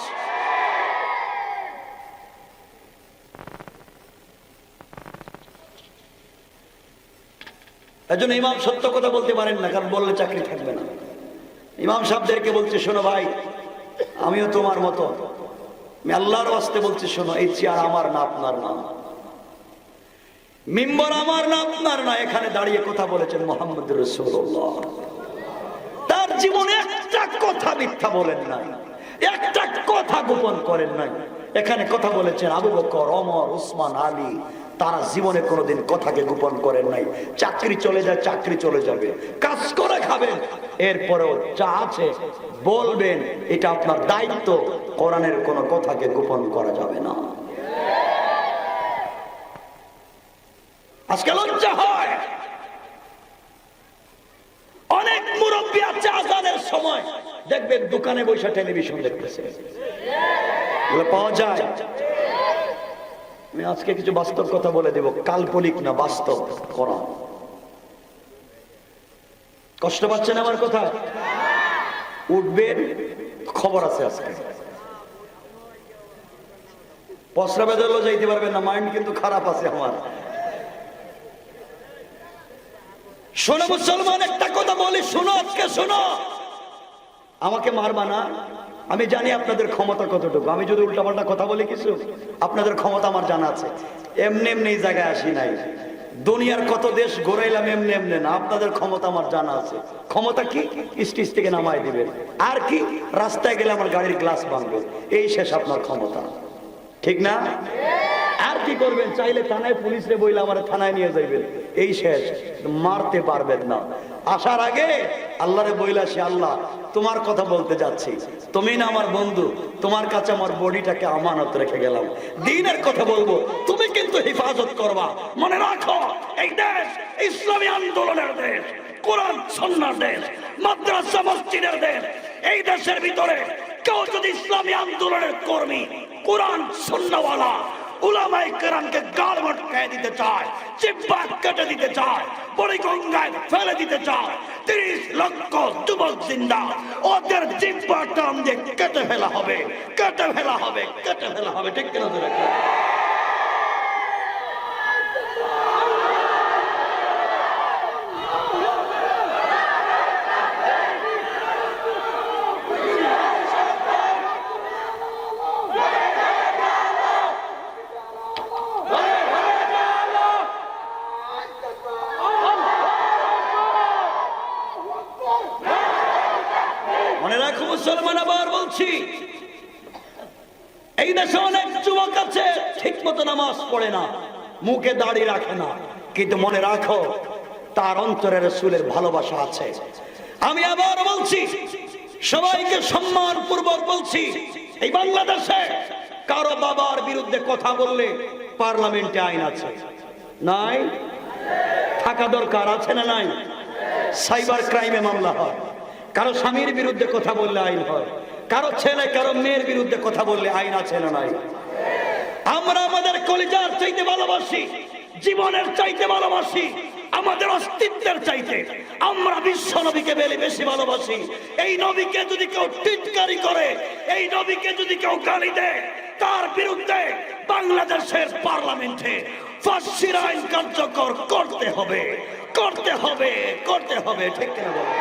এজন্য ইমাম সত্য কথা বলতে পারেন না, কারণ বললে চাকরি থাকবে না। ইমাম সাহেবদেরকে বলছে, শোনো ভাই, আমিও তোমার মতো, আমি আল্লাহর ওয়াস্তে বলছি, শোনো, এই চেয়ার আমার না আপনার না, মিম্বর আমার না আপনার না। এখানে দাঁড়িয়ে কথা বলেছেন মুহাম্মদ রাসূলুল্লাহ, তার জীবনে একটা কথা মিথ্যা বলেন নাই, একটা কথা গোপন করেন নাই। এখানে কথা বলেছেন আবু বকর, ওমর, উসমান, আলী, তারা জীবনে কোনোদিন কথাকে গোপন করেন নাই। চাকরি চলে যায়, চাকরি চলে যাবে, কাজ করে খাবেন, এরপরেও যা আছে বলবেন, এটা আপনার দায়িত্ব। কোরআনের কোনো কথাকে গোপন করা যাবে না। আজকে লজ্জা হয়, অনেক মুরব্বী আছে আজানের সময় দেখবেন দোকানে বসে টেলিভিশন দেখতেছে, পাওয়া যায়। আমি আজকে কিছু বাস্তব কথা বলে দেব, কাল্পনিক না, বাস্তব করা। কষ্ট পাচ্ছেন আমার কথা? উঠবেন, খবর আছে আজকে, পসরা বেদলও যাইতে পারবেন না, মাইন্ড কিন্তু খারাপ আছে আমার। শোনো মুসলমান, একটা কথা বলি, শোনো, আজকে শোনো, আমাকে মারবা না। আমি জানি আপনাদের ক্ষমতা কতটুকু, আমি যদি উল্টাপাল্টা কথা বলি কিছু, আপনাদের ক্ষমতা আমার জানা আছে। এমনি এমনি এই জায়গায় আসি নাই, দুনিয়ার কত দেশ ঘুরাইলাম, এমনি এমনি না। আপনাদের ক্ষমতা আমার জানা আছে। ক্ষমতা কি? স্টেজ থেকে নামাই দিবেন, আর কি রাস্তায় গেলে আমার গাড়ির গ্লাস ভাঙবে, এই শেষ আপনার ক্ষমতা, ঠিক না? আর কি করবেন? চাইলে থানায় পুলিশে বইলে আমার থানায় নিয়ে যাইবেন, এই শেষ। মারতে পারবেন না। আসার আগে আল্লাহরে বইলা সে, আল্লাহ তোমার কথা বলতে যাচ্ছি, তুমি না আমার বন্ধু, তোমার কাছে আমার বডিটাকে আমানত রেখে গেলাম, দ্বীনের কথা বলবো, তুমি কিন্তু হেফাজত করবা। মনে রাখো, এই দেশ ইসলামী আন্দোলনের দেশ, কোরআন সুন্নাহর দেশ, মাদ্রাসা মসজিদের দেশ। এই দেশের ভিতরে কেউ যদি ইসলামী আন্দোলনের কর্মী, কোরআন সুন্নাহওয়ালা উলামায়ে কেরামকে গাল মটকায় দিতে চায়, জিহ্বা কেটে দিতে চায়, বুড়িগঙ্গায় ফেলে দিতে চায়, 30 লক্ষ যুবক জিন্দা, ওদের জিহ্বা টান দিয়ে কেটে ফেলা হবে, কেটে ফেলা হবে, কেটে ফেলা হবে। ঠিক কিনা ধরে রাখো। মনে রাখো মুসলমান, আবার বলছি, এই দেশে অনেক যুবক আছে ঠিক মতো নামাজ পড়ে না, মুখে দাড়ি রাখে না, কিন্তু মনে রাখো তার অন্তরে রাসূলের ভালোবাসা আছে। আমি আবার বলছি, সবাইকে সম্মান পূর্বক বলছি, এই বাংলাদেশে কারো বাবার বিরুদ্ধে কথা বললে পার্লামেন্টে আইন আছে, নাই? থাকা দরকার, আছে না নাই? সাইবার ক্রাইমে মামলা হয়, কারো স্বামীর বিরুদ্ধে কথা বললে আইন হয়, কারো ছেলে কারো মেয়ের বিরুদ্ধে কথা বললে আইন আছে না নাই? আমরা আমাদের কলিজার চাইতে ভালোবাসি, জীবনের চাইতে ভালোবাসি, আমাদের অস্তিত্বের চাইতে আমরা বিশ্ব নবীকে বেশি ভালোবাসি। এই নবীকে যদি কেউ টিটকারি করে, এই নবীকে যদি কেউ গালি দেয়, তার বিরুদ্ধে বাংলাদেশের পার্লামেন্টে ফাঁসির আইন কার্যকর করতে হবে, করতে হবে, করতে হবে। ঠিক কিনা বলো?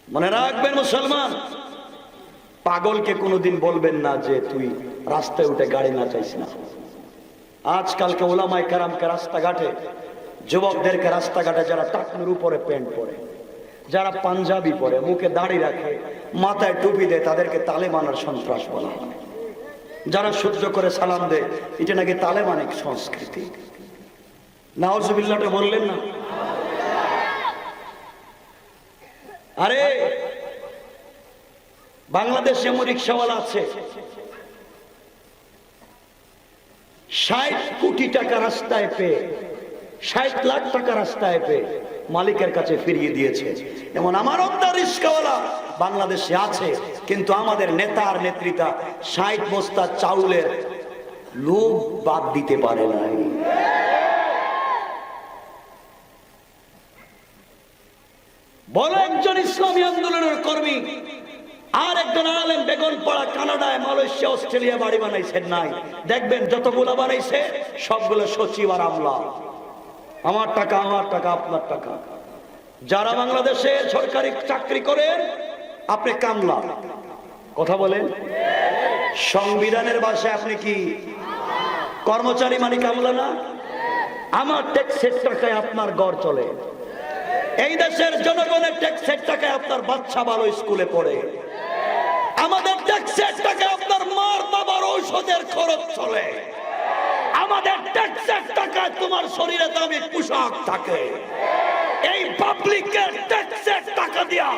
মনে রাখবেন মুসলমান, পাগলকে কোনোদিন বলবেন না যে তুই রাস্তায় উঠে গাড়ি না চাইস না। আজকালকে ওলামায়ে কেরামকে রাস্তাঘাটে, যুবকদেরকে রাস্তাঘাটে যারা টাকনুর উপরে প্যান্ট পরে, যারা পাঞ্জাবি পরে, মুখে দাড়ি রাখে, মাথায় টুপি দেয়, তাদেরকে তালেবান আর সন্ত্রাস বলা হয়। যারা সহ্য করে সালাম দেয়, এটা নাকি তালেবানিক সংস্কৃতি। নাউজুবিল্লাহটা বললেন না? আরে বাংলাদেশে এমন রিক্সাওয়ালা আছে 60 কোটি টাকা রাস্তায় পেয়ে, 60 লাখ টাকা রাস্তায় পেয়ে মালিকের কাছে ফিরিয়ে দিয়েছে। এমন আমার অন্তর রিক্সাওয়ালা বাংলাদেশে আছে, কিন্তু আমাদের নেতা আর নেত্রীরা 60 বস্তা চাউলের লোভ বাদ দিতে পারে নাই। বলো একজন ইসলামী আন্দোলনের কর্মী আর একজন আলেম বেগমপাড়া, কানাডায়, মালয়েশিয়া, অস্ট্রেলিয়া বাড়ি বানাইছেন নাই? দেখবেন যতগুলো বানাইছে সবগুলো সচিব আর আমলা। আমার টাকা, আমার টাকা, আপনার টাকা। যারা বাংলাদেশে সরকারি চাকরি করেন, আপনি কামলা। কথা বলেন, সংবিধানের ভাষায় আপনি কি কর্মচারী, মানে কামলা না? আমার ট্যাক্সের টাকায় আপনার ঘর চলে, এই দেশের জনগণের ট্যাক্সের টাকায় আপনার বাচ্চা ভালো স্কুলে পড়ে, আমাদের ট্যাক্সের টাকায় আপনার মার বাবার ঔষধের খরচ চলে, আমাদের ট্যাক্সের টাকায় তোমার শরীরে দামি পোশাক থাকে। এই পাবলিকের ট্যাক্সের টাকা দিয়া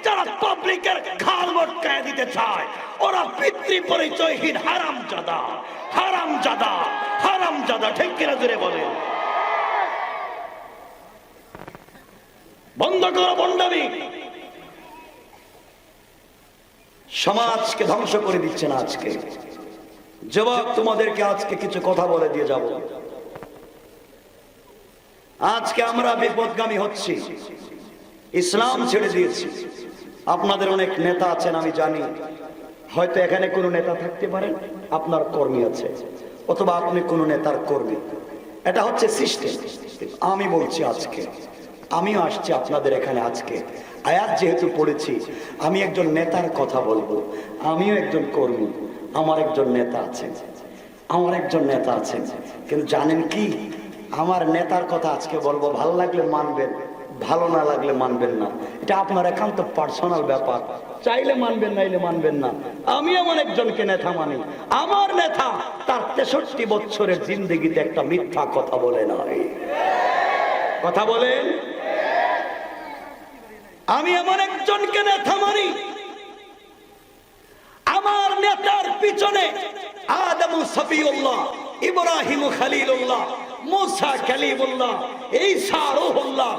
যারা পাবলিকের ঘাড় মটকায় দিতে চায়, ওরা পিতৃ পরিচয়হীন হারামজাদা, হারামজাদা, হারামজাদা। ঠিক কিনা জোরে বলে? বন্ধ করো বন্ডামি। সমাজকে ধ্বংস করে দিচ্ছে না আজকে। যুবক, তোমাদেরকে আজকে কিছু কথা বলে দিয়ে যাব। আজকে আমরা বিপদগামী হচ্ছি, ইসলাম ছেড়ে দিয়েছি। আপনাদের অনেক নেতা আছেন, আমি জানি। হয়তো এখানে কোনো নেতা থাকতে পারেন, আপনার কর্মী আছে, অথবা আপনি কোনো নেতার কর্মী। এটা হচ্ছে সিস্টেম। আমি বলছি, আজকে আমিও আসছি আপনাদের এখানে। আজকে আয়াত যেহেতু পড়েছি, আমি একজন নেতার কথা বলবো। আমিও একজন কর্মী, আমার একজন নেতা আছেন, আমার একজন নেতা আছেন। কিন্তু জানেন কি, আমার নেতার কথা আজকে বলবো, ভালো লাগলে মানবেন, ভালো না লাগলে মানবেন না, এটা আপনার একান্ত পার্সোনাল ব্যাপার, চাইলে মানবেন নাইলে মানবেন না। আমি এমন একজনকে নেতা মানি, আমার নেতা তার 63 বছরের জিন্দগিতে একটা মিথ্যা কথা বলে নাই। কথা বলেন। আমি এমন একজনকে নেতা মানি, আমার নেতার পিছনে আদম সফিউল্লাহ, ইব্রাহিম খলিলুল্লাহ, মুসা কালিমুল্লাহ, ঈসা রূহুল্লাহ,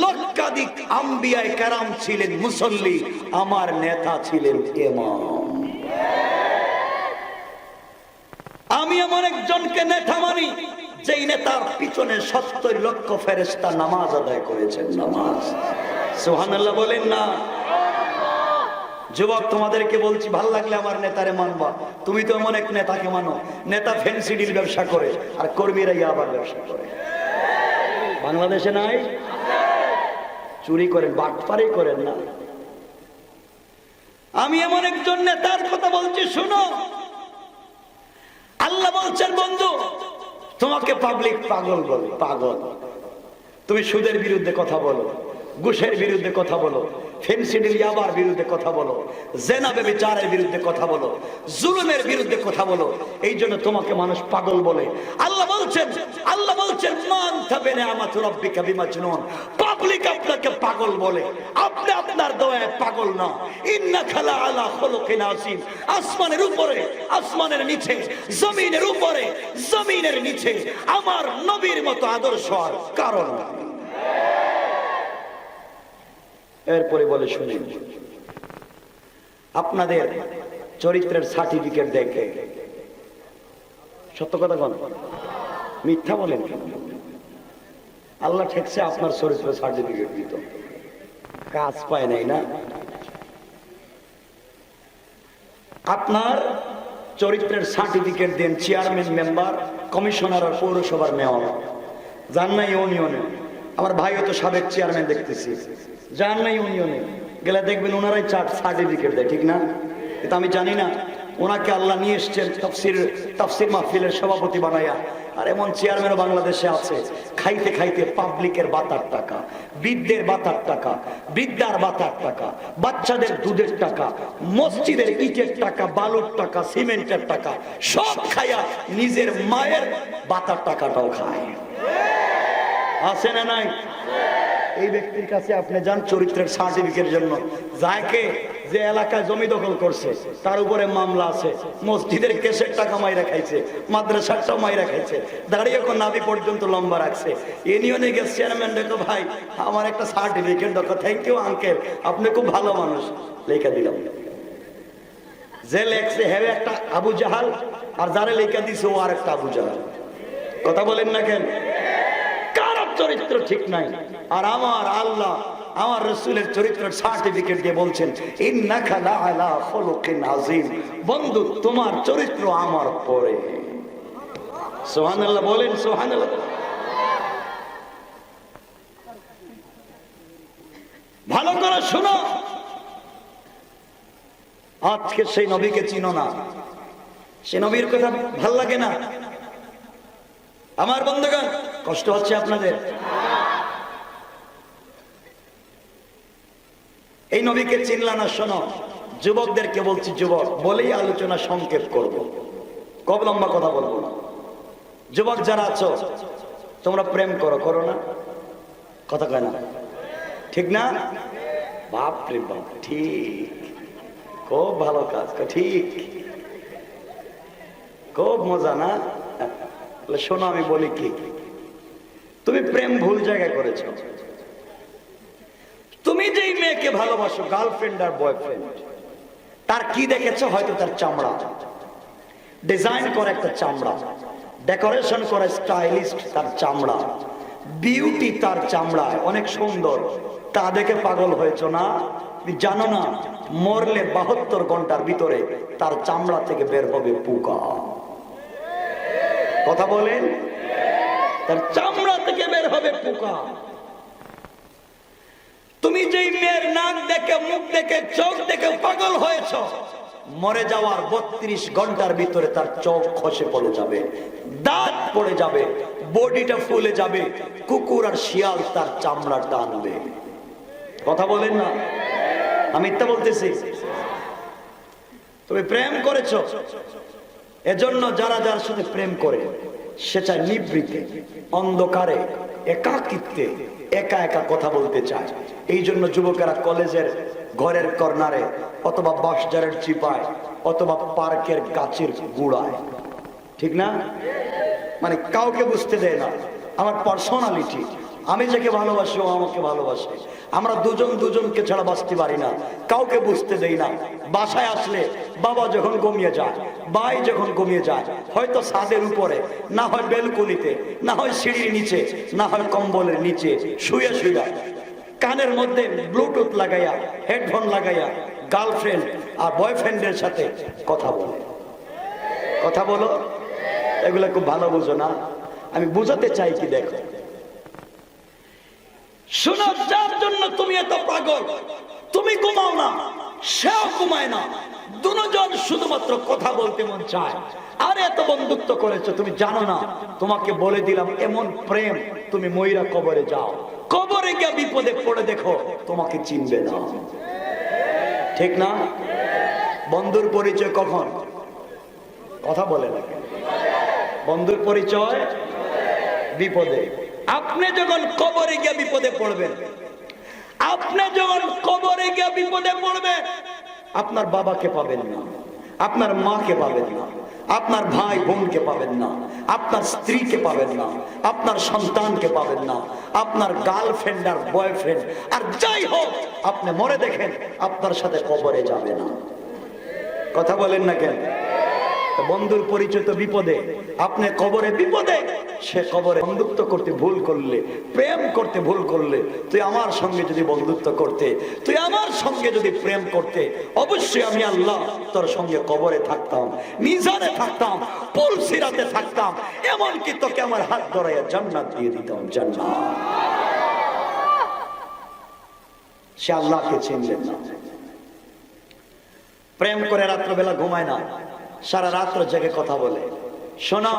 লক্ষাধিক আম্বিয়ায়ে কেরাম ছিলেন মুসল্লি, আমার নেতা ছিলেন ইমাম। আমি এমন একজনকে নেতা মানি যেই নেতার পিছনে 70 লক্ষ ফেরেশতা নামাজ আদায় করেছেন। নামাজ, সুবহানাল্লাহ বলেন না। যুবক তোমাদেরকে বলছি, ভাল লাগলে আমার নেতারে মানবা। তুমি তো এমন এক নেতাকে মানো, নেতা ফ্যান্সি ডিল ব্যবসা করে আর কর্মীরা আবার ব্যবসা করে। বাংলাদেশে নাই? চুরি করেন, বাটপারি করেন না। আমি এমন একজন নেতার কথা বলছি, শুনো। আল্লাহ বলছেন, বন্ধু তোমাকে পাবলিক পাগল বলে, পাগল। তুমি সুদের বিরুদ্ধে কথা বলো, ঘুষের বিরুদ্ধে কথা বলো, ফেন্সিডিল ইয়াবার বিরুদ্ধে কথা বলো, জেনা ব্যভিচারের বিরুদ্ধে কথা বলো, জুলুমের বিরুদ্ধে কথা বলো, এই জন্য তোমাকে মানুষ পাগল বলে। আল্লাহ বলছেন মান তাবে নিয়ামাতু রাব্বিকা বিমাজনুন। পাবলিক আপনাকে পাগল বলে, আপনি আপনার দয়ায় পাগল না। ইন্নাকা লাআলা খুলুকিন আযীম। আসমানের উপরে, আসমানের নিচে, জমিনের উপরে, জমিনের নিচে আমার নবীর মতো আদর্শ আর কারণ নাই। এরপরে বলে, শুনি, আপনাদের চরিত্রের সার্টিফিকেট দেখে, সত্য কথা বলেন, মিথ্যা বলেন, আল্লাহ ঠেকছে আপনার চরিত্রের সার্টিফিকেট দিত, কাজ পায় নাই না। আপনার চরিত্রের সার্টিফিকেট দেন চেয়ারম্যান, মেম্বার, কমিশনার আর পৌরসভার মেয়র। যান না ইউনিয়নে, আমার ভাইও তো সাবেক চেয়ারম্যান দেখতেছি, যান না ইউনিয়নে, গেলে দেখবেন ওনারাই সার্টিফিকেট দেয়, ঠিক না? কিন্তু আমি জানি না, ওনাকে আল্লাহ নিয়ে এসছেন তাফসির মাহফিলের সভাপতি বানাইয়া। আর এমন চেয়ারম্যানও বাংলাদেশে আছে, খাইতে খাইতে পাবলিকের বাতার টাকা, বৃদ্ধের বাতার টাকা, বৃদ্ধার বাতার টাকা, বাচ্চাদের দুধের টাকা, মসজিদের ইটের টাকা, বালুর টাকা, সিমেন্টের টাকা সব খাইয়া নিজের মায়ের বাতার টাকাটাও খায়। আছে না নাই? এই ব্যক্তির কাছে আপনি যান চরিত্রের সার্টিফিকেটের জন্য, যাকে যে এলাকায় জমি দখল করছে তার উপরে মামলা আছে, মসজিদের কেসের টাকা মাইরা খাইছে, মাদ্রাসাটাও মাইরা খাইছে, দাঁড়িয়ে নাভি পর্যন্ত লম্বা রাখছে। ইউনিয়নে গেছে, চেয়ারম্যান দেখো ভাই আমার একটা সার্টিফিকেট দেখো। থ্যাংক ইউ আঙ্কেল, আপনি খুব ভালো মানুষ, লেখা দিলাম। যে লেখছে হ্যাঁ একটা আবু জাহাল, আর যারা লেখা দিছে ও আর একটা আবু জাহাল। কথা বলেন না কেন? চরিত্র ঠিক নাই। আর আমার আল্লাহ আমার রাসূলের চরিত্রের সার্টিফিকেট দিয়ে বলছেন, ইন্নাকা লাআলা খুলুকিন আযীম। বন্ধু তোমার চরিত্র আমার পরে। সুবহানাল্লাহ বলেন, সুবহানাল্লাহ। ভালো করে শোনো, আজকে সেই নবীকে চিনো না, সে নবীর কথা ভাল লাগে না। আমার বন্ধুগণ, কষ্ট হচ্ছে আপনাদের? এই নবীকে চিনলা না? শোনো, যুবকদেরকে বলছি, যুবক বলেই আলোচনা সংক্ষেপ করব, কব লম্বা কথা বলবো না। যুবক যারা আছো তোমরা প্রেম করো, করো না? কথা কয় না, ঠিক না? বাপ রে বাপ, ঠিক, খুব ভালো কাজ, ঠিক, খুব মজা না? শোনো আমি বলি কি, তুমি প্রেম ভুল জায়গায় করেছো। তুমি যেই মেয়েকে ভালোবাসো, গার্লফ্রেন্ড আর বয়ফ্রেন্ড, তার কি দেখেছো? হয়তো তার চামড়া, ডিজাইন করে একটা চামড়া, ডেকোরেশন করে স্টাইলিস্ট তার চামড়া, বিউটি তার চামড়ায় অনেক সুন্দর, তা দেখে পাগল হয়েছো না? জানো না মরলে 72 ঘন্টার ভিতরে তার চামড়া থেকে বের হবে পোকা। কথা বলেন, তার চামড়া থেকে বের হবে পোকা। তুমি যেই মেয়ের নাক দেখে, মুখ দেখে, চোখ দেখে পাগল হয়েছ, মরে যাওয়ার 32 ঘন্টার ভিতরে তার চোখ খসে পড়ে যাবে, দাঁত পড়ে যাবে, বডিটা ফুলে যাবে, কুকুর আর শিয়াল তার চামড়া টানবে। কথা বলেন না, আমি মিথ্যা বলতেছি? তুমি প্রেম করেছো, এজন্য যারা যার সাথে প্রেম করে সে চায় নিবৃতে, অন্ধকারে, একাকিত্বে, একা একা কথা বলতে চায়। এই জন্য যুবকেরা কলেজের ঘরের কর্নারে অথবা বাঁশঝাড়ের চিপায় অথবা পার্কের গাছের গুড়ায়, ঠিক না? মানে কাউকে বুঝতে দেয় না আমার পার্সোনালিটি, আমি যাকে ভালোবাসি ও আমাকে ভালোবাসে, আমরা দুজন দুজনকে ছাড়া বাঁচতে পারি না, কাউকে বুঝতে দেই না। বাসায় আসলে বাবা যখন ঘুমিয়ে যায়, ভাই যখন ঘুমিয়ে যায়, হয়তো ছাদের উপরে, না হয় বেলকনিতে, না হয় সিঁড়ির নিচে, না হয় কম্বলের নিচে শুয়ে শুয়ে কানের মধ্যে ব্লুটুথ লাগাইয়া, হেডফোন লাগাইয়া গার্লফ্রেন্ড আর বয়ফ্রেন্ডের সাথে কথা বলে। কথা বলো, এগুলো খুব ভালো বুঝো না, আমি বুঝাতে চাই কি দেখো। শোনো, যার জন্য তুমি এত পাগল, তুমি ঘুমাও না, সেও ঘুমায় না, দুজন শুধুমাত্র কথা বলতে মন চায়, আর এত বন্ধুত্ব করেছো, তুমি জানো না? তোমাকে বলে দিলাম, এমন প্রেম তুমি ময়রা কবরে যাও, কবরে গিয়ে বিপদে পড়ে দেখো, তোমাকে চিনবে না। ঠিক না? বন্ধুর পরিচয় কখন? কথা বলে না, বন্ধুর পরিচয় বিপদে। আপনি যখন কবরে গিয়ে বিপদে পড়বেন, আপনি যখন কবরে গিয়ে বিপদে পড়বেন, আপনার বাবাকে পাবেন না, আপনার মাকে পাবেন না, আপনার ভাই বোনকে পাবেন না, আপনার স্ত্রীকে পাবেন না, আপনার সন্তানকে পাবেন না, আপনার গার্লফ্রেন্ড আর বয়ফ্রেন্ড আর যাই হোক, আপনি মরে দেখেন আপনার সাথে কবরে যাবে না। কথা বলেন না কেন? বন্ধুর পরিচয় তো বিপদে, আপনি কবরে বিপদে, সে কবরে বন্ধুত্ব করতে ভুল করলে, প্রেম করতে ভুল করলে, তুই আমার সঙ্গে যদি বন্ধুত্ব করতে, তুই আমার সঙ্গে যদি প্রেম করতে, অবশ্যই আমি আল্লাহ তোর সঙ্গে কবরে থাকতাম, মিজানে থাকতাম, পুল সিরাতে থাকতাম, এমনকি তোকে আমার হাত ধরাইয়া জান্নাত দিয়ে দিতাম। জান্নাত। সে আল্লাহকে চিনলেন না, প্রেম করে রাত্রবেলা ঘুমায় না, সারা রাত্র জেগে কথা বলে। শোনা,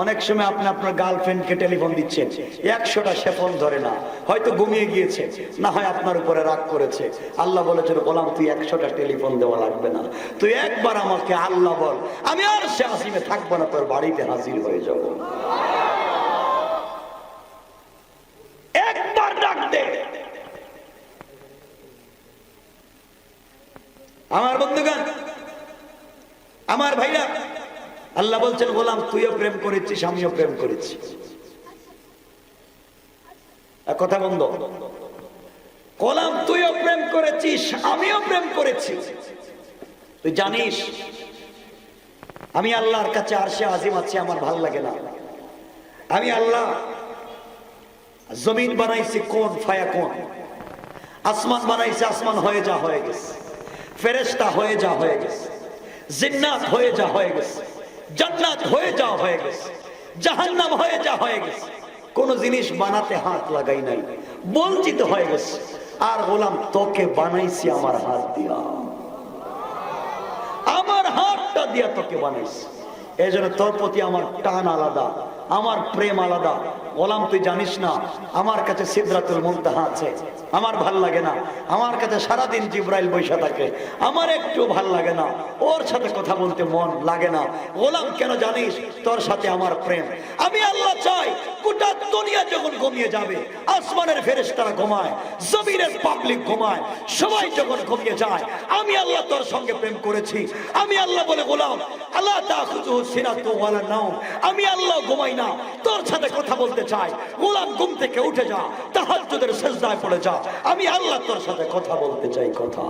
অনেক সময় আপনি আপনার গার্লফ্রেন্ডকে টেলিফোন দিচ্ছেন, 100টা সে ফোন ধরে না, হয়তো ঘুমিয়ে গিয়েছে, না হয় আপনার উপরে রাগ করেছে। আল্লাহ বলেছেন, গোলাম তুই 100টা টেলিফোন দেওয়া লাগবে না, তুই একবার আমাকে আল্লাহ বল, আমি আর সে আসিমে থাকবো না, তোর বাড়িতে হাজির হয়ে যাব। একবার ডাক দে। আমার বন্ধুগণ, আমার ভাইরা, আল্লাহ বলছেন, গোলাম তুইও প্রেম করেছিস, আমিও প্রেম করেছি। কথা বন্ধ। গোলাম তুইও প্রেম করেছিস, আমিও প্রেম করেছি। তুই জানিস আমি আল্লাহর কাছে আরশে আজিম আছে, আমার ভাল লাগে না। আমি আল্লাহ জমিন বানাইছি কোন ফায়া কোন, আসমান বানাইছি, আসমান হয়ে যা হয়ে গেছে, ফেরেশতা হয়ে যা হয়ে গেছে, জিন্নাত হয়ে যা হয়ে গেছে, জান্নাত হয়ে যা হয়ে গেছে, জাহান্নাম হয়ে যা হয়ে গেছে, কোন জিনিস বানাতে হাত লাগাই নাই, বঞ্চিত হয়ে গেছে। আর গোলাম তোকে বানাইছি আমার হাত দিয়া, আমার হাতটা দিয়া তোকে বানাইছি। এই জন্য তোর প্রতি আমার টান আলাদা, আমার প্রেম আলাদা। গোলাম তুই জানিস না, আমার কাছে সিদরাতুল মুনতাহা আছে, আমার ভাল লাগে না। আমার কাছে সারাদিন জিবরাইল বৈশা থাকে, আমার একটু ভাল লাগে না, ওর সাথে কথা বলতে মন লাগে না। গোলাম কেন জানিস? তোর সাথে আমার প্রেম। আমি আল্লাহ চাই গোটা দুনিয়া যখন ঘুমিয়ে যাবে, আসমানের ফেরেশতারা ঘুমায়, জমিনের পাবলিক ঘুমায়, সবাই যখন ঘুমিয়ে যায়, আমি আল্লাহ তোর সঙ্গে প্রেম করেছি। আমি আল্লাহ বলে, গোলাম আল্লাহ তাখুযুহু সিনাতুন ওয়ালা নাওম, আমি আল্লাহ ঘুমাই না, তোর সাথে কথা বলতে চাই। গোলাম ঘুম থেকে উঠে যা, তাহাজ্জুদের সিজদায় পড়ে যা, আমি আল্লাহ তোর সাথে কথা বলতে চাই। কথা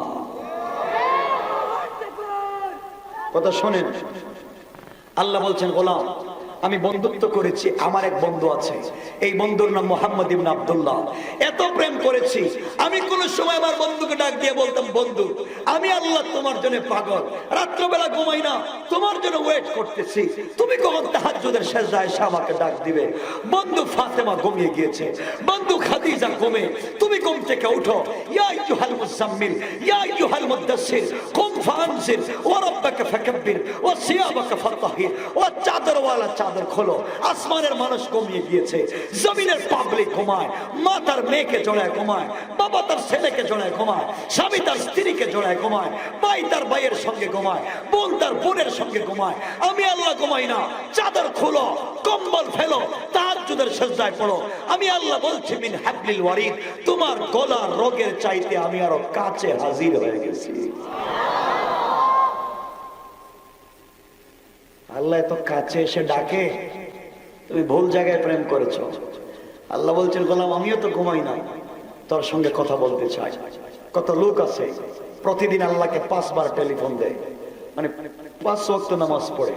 কথা শোনেন, আল্লাহ বলছেন, গোলাম আমি বন্ধুত্ব করেছি, আমার এক বন্ধু আছে, এই বন্ধুর নাম মোহাম্মদ ইবনে আব্দুল্লাহ। এত প্রেম করেছি, আমি কোন সময় আমার বন্ধুকে ডাক দিয়ে বলতাম, বন্ধু আমি আল্লাহ তোমার জন্য পাগল, রাত্রবেলা ঘুমাই না, তোমার জন্য ওয়েট করতেছি, তুমি কখন তাহাজ্জুদের সেজদায় এসে আমাকে ডাক দিবে। বন্ধু ফাতেমা ঘুমিয়ে গিয়েছে, বন্ধু খাদিজা ঘুমে, তুমি ঘুম থেকে উঠো, ইয়া আইয়ুহাল মুজাম্মিল ইয়া আইয়ুহাল মুদাসসির কুম ফানজির ওয়া রাব্বাকা ফাকাব্বির ওয়া সিয়াবাকা ফাতাহির, ও চাদরওয়ালা চাদর খোলো। আসমানের মানুষ ঘুমিয়ে গিয়েছে, জমিনের পাবলিক ঘুমায়, মা তার মেয়েকে জড়ায় ঘুমায়, বাবা তার ছেলেকে জড়ায় ঘুমায়, স্বামী তার স্ত্রীকে জড়ায় ঘুমায়, ভাই তার ভাইয়ের সঙ্গে ঘুমায়, বোন তার বোনের সঙ্গে ঘুমায়। আমি আল্লাহ ঘুমাই না, চাদর খোলো, কম্বল ফেলো, তাহাজ্জুদের সেজদায় পড়ো। আমি আল্লাহ বলছি মিন হাবলিল ওয়ারিদ, তোমার গলার রোগের চাইতে আমি আরো কাছে হাজির হয়ে গেছি। আল্লাহ এত কাছে এসে ডাকে, তুমি ভুল জায়গায় প্রেম করেছো। আল্লাহ বলছেন, গোলাম আমিও তো ঘুমাই না, তোর সঙ্গে কথা বলতে চাই। কত লোক আছে প্রতিদিন আল্লাহকে 5 বার টেলিফোন দেয়, মানে 5 ওয়াক্ত নামাজ পড়ে,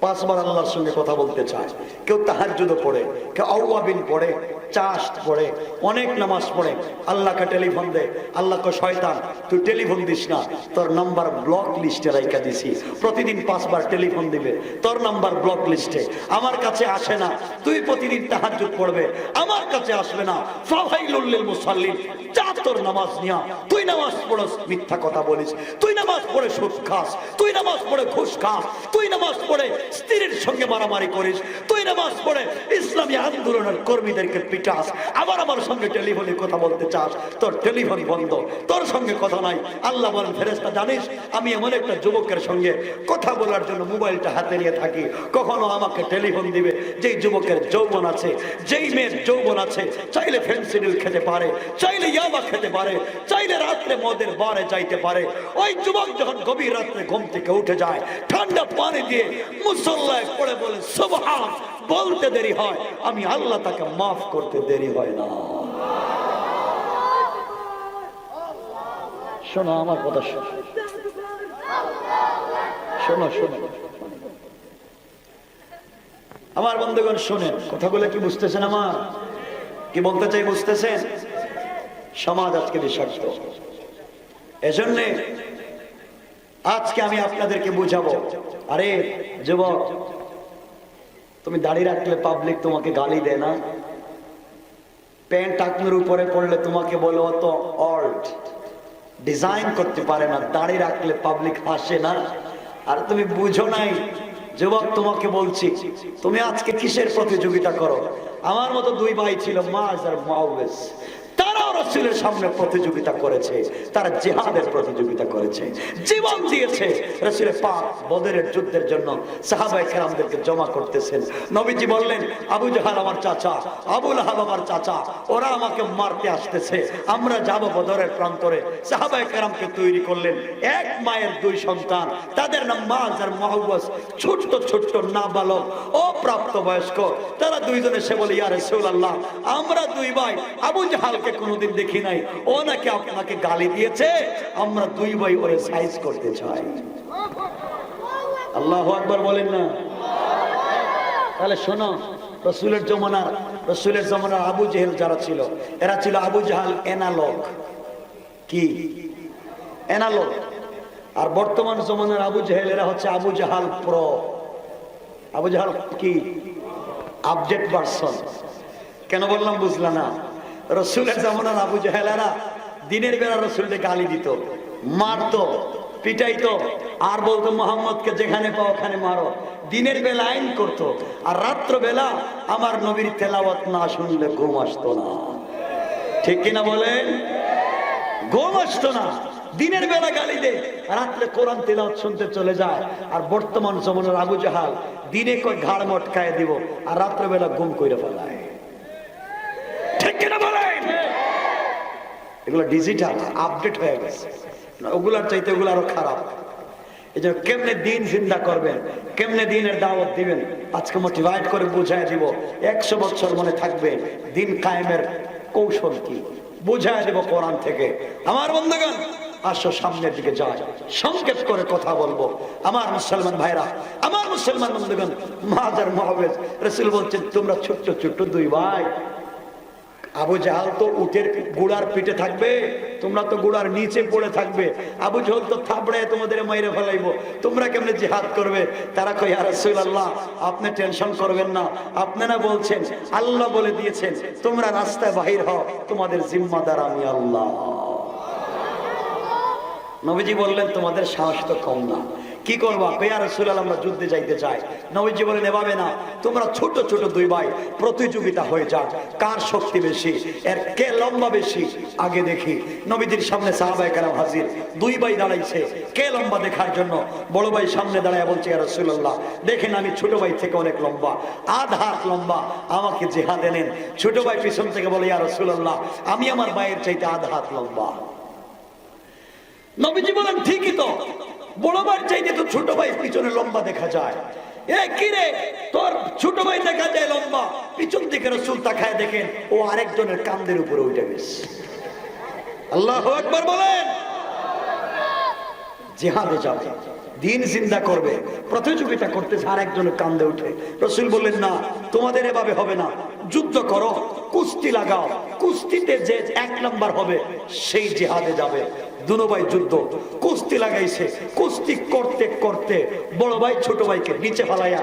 5 বার আল্লাহর সঙ্গে কথা বলতে চায়। কেউ তাহাজ্জুদ পড়ে, কেউ আওয়াবিন পড়ে, চাষ পড়ে, অনেক নামাজ পড়ে, আল্লাহকে টেলিফোন দে। আল্লাহকে শয়তান তুই টেলিফোন দিস না, তোর নাম্বার ব্লক লিস্টে রাইখা দিছি। প্রতিদিন 5 বার টেলিফোন দিবে, তোর নাম্বার ব্লক লিস্টে। আমার কাছে আসে না, তুই প্রতিদিন তাহাজ্জুদ পড়বে, আমার কাছে আসবে না। ফাওয়াইলুল লিল মুসাল্লিন, যা তোর নামাজ নিয়া, তুই নামাজ পড়স মিথ্যা কথা বলিস, তুই নামাজ পড়ে সুদ খাস, তুই নামাজ পড়ে ঘুষ খাস, তুই নামাজ পড়ে স্ত্রীর সঙ্গে মারামারি করিস, তুই নামাজ পড়ে ইসলামী আন্দোলনের কর্মীদেরকে পিটাস, আবার আমার সঙ্গে টেলিফোনে কথা বলতে চাস, তোর টেলিফোন বন্ধ, তোর সঙ্গে কথা নাই। আল্লাহ বলেন, ফেরেশতা জানিস আমি এমন একটা যুবকের সঙ্গে কথা বলার জন্য মোবাইলটা হাতে নিয়ে থাকি, কখনো আমাকে টেলিফোন দিবে যেই যুবকের যৌবন আছে, যেই মেয়ের যৌবন আছে, চাইলে ফেন্সিডিল খেতে পারে, চাইলে ইয়াবা খেতে পারে, চাইলে রাত্রে মদের বারে যাইতে পারে। ওই যুবক যখন গভীর রাত্রে ঘুম থেকে উঠে যায়, ঠান্ডা পানি দিয়ে মুসল্লায় পড়ে বলে সুবহান, বলতে দেরি হয়, আমি আল্লাহ তাকে মাফ করতে দেরি হয় না। শোনো আমার কথা, শোনো শোনো আমার বন্ধুগণ, শোনেন কথাগুলো কি বুঝতেছেন? আমার কি বলতে চাই বুঝতেছেন? সমাজ আজকে বিষাক্ত, এজন্যে আজকে আমি আপনাদেরকে বুঝাবো। আরে যুবক, তুমি দাড়ি রাখলে পাবলিক তোমাকে গালি দেয় না? প্যান্ট টাকনুর উপরে পড়লে তোমাকে বলে অত অল্ট ডিজাইন করতে পারে না, দাড়ি রাখলে পাবলিক হাসে না? আর তুমি বুঝো নাই যুবক, তোমাকে বলছি, তুমি আজকে কিসের প্রতিযোগিতা করো? আমার মতো 2 ভাই ছিল, মাজ আর মুআওয়াজ, তারাও রাসূলের সামনে প্রতিযোগিতা করেছে, তারা জিহাদের প্রতিযোগিতা করেছে, জীবন দিয়েছে। রাসূলের পাক বদরের যুদ্ধের জন্য সাহাবায়ে কেরামদেরকে জমা করতেছেন। নবীজি বললেন, আবু জাহাল আমার চাচা, আবু লাহাব আমার চাচা, ওরা আমাকে মারতে আসতেছে, আমরা যাব বদরের প্রান্তরে। সাহাবায়ে কেরামকে তৈরি করলেন, এক মায়ের 2 সন্তান, তাদের নাম মাজ আর মুআওয়াজ, ছোট্ট ছোট্ট নাবালক, অপ্রাপ্ত বয়স্ক। তারা 2 জনে এসে বলে, ইয়া রাসূলুল্লাহ, আমরা 2 ভাই আবু জাহালকে কোনোদিন দেখি নাই, ও নাকি আপনাকে গালি দিয়েছে, আমরা 2 ভাই ওরে সাইজ করতে চাই। আল্লাহু আকবার বলেন না? তাহলে শোনো, রাসূলের জমানার আবু জেহেল যারা ছিল, এরা ছিল আবু জাহাল এনালগ। কি এনালগ? আর বর্তমান জমানার আবু জেহেল, এরা হচ্ছে আবু জাহাল প্রো। আবু জাহাল কি? Update version. কেন বললাম বুঝলা না? রাসূলের জামানার আবু জাহেলেরা দিনের বেলা রাসূলকে গালি দিত, মারতো, পিটাইতো, আর বলতো মুহাম্মদকে যেখানে পাও ওখানে মারো। দিনের বেলা আইন করতো, আর রাত্র বেলা আমার নবীর তেলাওয়াত না শুনলে ঘুম আসতো না। ঠিক কিনা বলেন? ঘুম আসতো না। দিনের বেলা গালি দে, রাত্রে কোরআন তেলাওয়াত শুনতে চলে যায়। আর বর্তমান জমানার আবু জাহাল দিনে কই ঘাড় মটকায় দিব, আর রাত্রে বেলা ঘুম কইরা ফেলায়। ঠিক কিনা বলেন? এগুলো ডিজিটাল আপডেট হয়ে গেছে, ওগুলার চাইতে ওগুলো আরো খারাপ। এই জন্য কেমনে দিন জিন্দা করবেন, কেমনে দিনের দাওয়াত দিবেন, আজকে মোটিভেট করে বুঝায় দিব। 100 বছর মনে থাকবে দিন কায়েমের কৌশল কি, বুঝায় দিব কোরআন থেকে। আমার বন্ধুগণ, আসো সামনের দিকে যাই, সংক্ষেপ করে কথা বলবো। আমার মুসলমান ভাইরা, আমার মুসলমান বন্ধুগণ, মাজার মহাবেজ রাসূল বলছেন তোমরা ছোট্ট ছোট্ট দুই ভাই। আবু জাহাল তো উটের গুড়ার পিঠে থাকবে, তোমরা তো গুড়ার নিচে পড়ে থাকবে। আবু জাহাল তো থাবড়ে তোমাদের মাইরে ফেলাইবো, তোমরা কেমনে জিহাদ করবে? তারা কই ইয়া রাসূলুল্লাহ আপনি টেনশন করবেন না, আপনি না বলছেন আল্লাহ বলে দিয়েছেন তোমরা রাস্তায় বাহির হও, তোমাদের জিম্মাদার আমি আল্লাহ। নবীজি বললেন তোমাদের সাহস তো কম না, কি করবা? ইয়া রাসূলুল্লাহ আমরা যুদ্ধে যাইতে চাই। নবীজি বলেন এভাবে না, তোমরা ছোট ছোট দুই ভাই প্রতিযোগিতা হয়ে যাক, কার শক্তি বেশি, এর কে লম্বা বেশি আগে দেখি। নবীজির সামনে সাহাবায়ে কেরাম হাজির, দুই ভাই দাঁড়াইছে কে লম্বা দেখার জন্য। বড় ভাই সামনে দাঁড়ায় বলছে ইয়া রাসূলুল্লাহ দেখেন আমি ছোট ভাই থেকে অনেক লম্বা, আধ হাত লম্বা, আমাকে জিহাদে নেন। ছোট ভাই পিছন থেকে বলে ইয়া রাসূলুল্লাহ আমি আমার ভাইয়ের চাইতে আধ হাত লম্বা। নবীজি বলেন ঠিকই তো, বড় ভাই চাইতে তো ছোট ভাই পিছনে লম্বা দেখা যায়। এ কি রে তোর ছোট ভাই দেখা যায় লম্বা, পিছন দিকে রাসূল তাকায় দেখেন ও আরেকজনের কাঁধের উপরে উঠে গেছে। আল্লাহু আকবার বলেন। জিহাদে যাবে, দিন জিন্দা করবে, প্রতিযোগিতা করতেছে আরেকজনের কাঁধে উঠে। রাসূল বললেন না তোমাদের এভাবে হবে না, যুদ্ধ করো, কুস্তি লাগাও, কুস্তিতে যে এক নাম্বার হবে সেই জিহাদে যাবে। দুনো ভাই যুদ্ধ, কুস্তি লাগাইছে, কুস্তি করতে করতে বড় ভাই ছোট ভাইকে নিচে ফেলাইয়া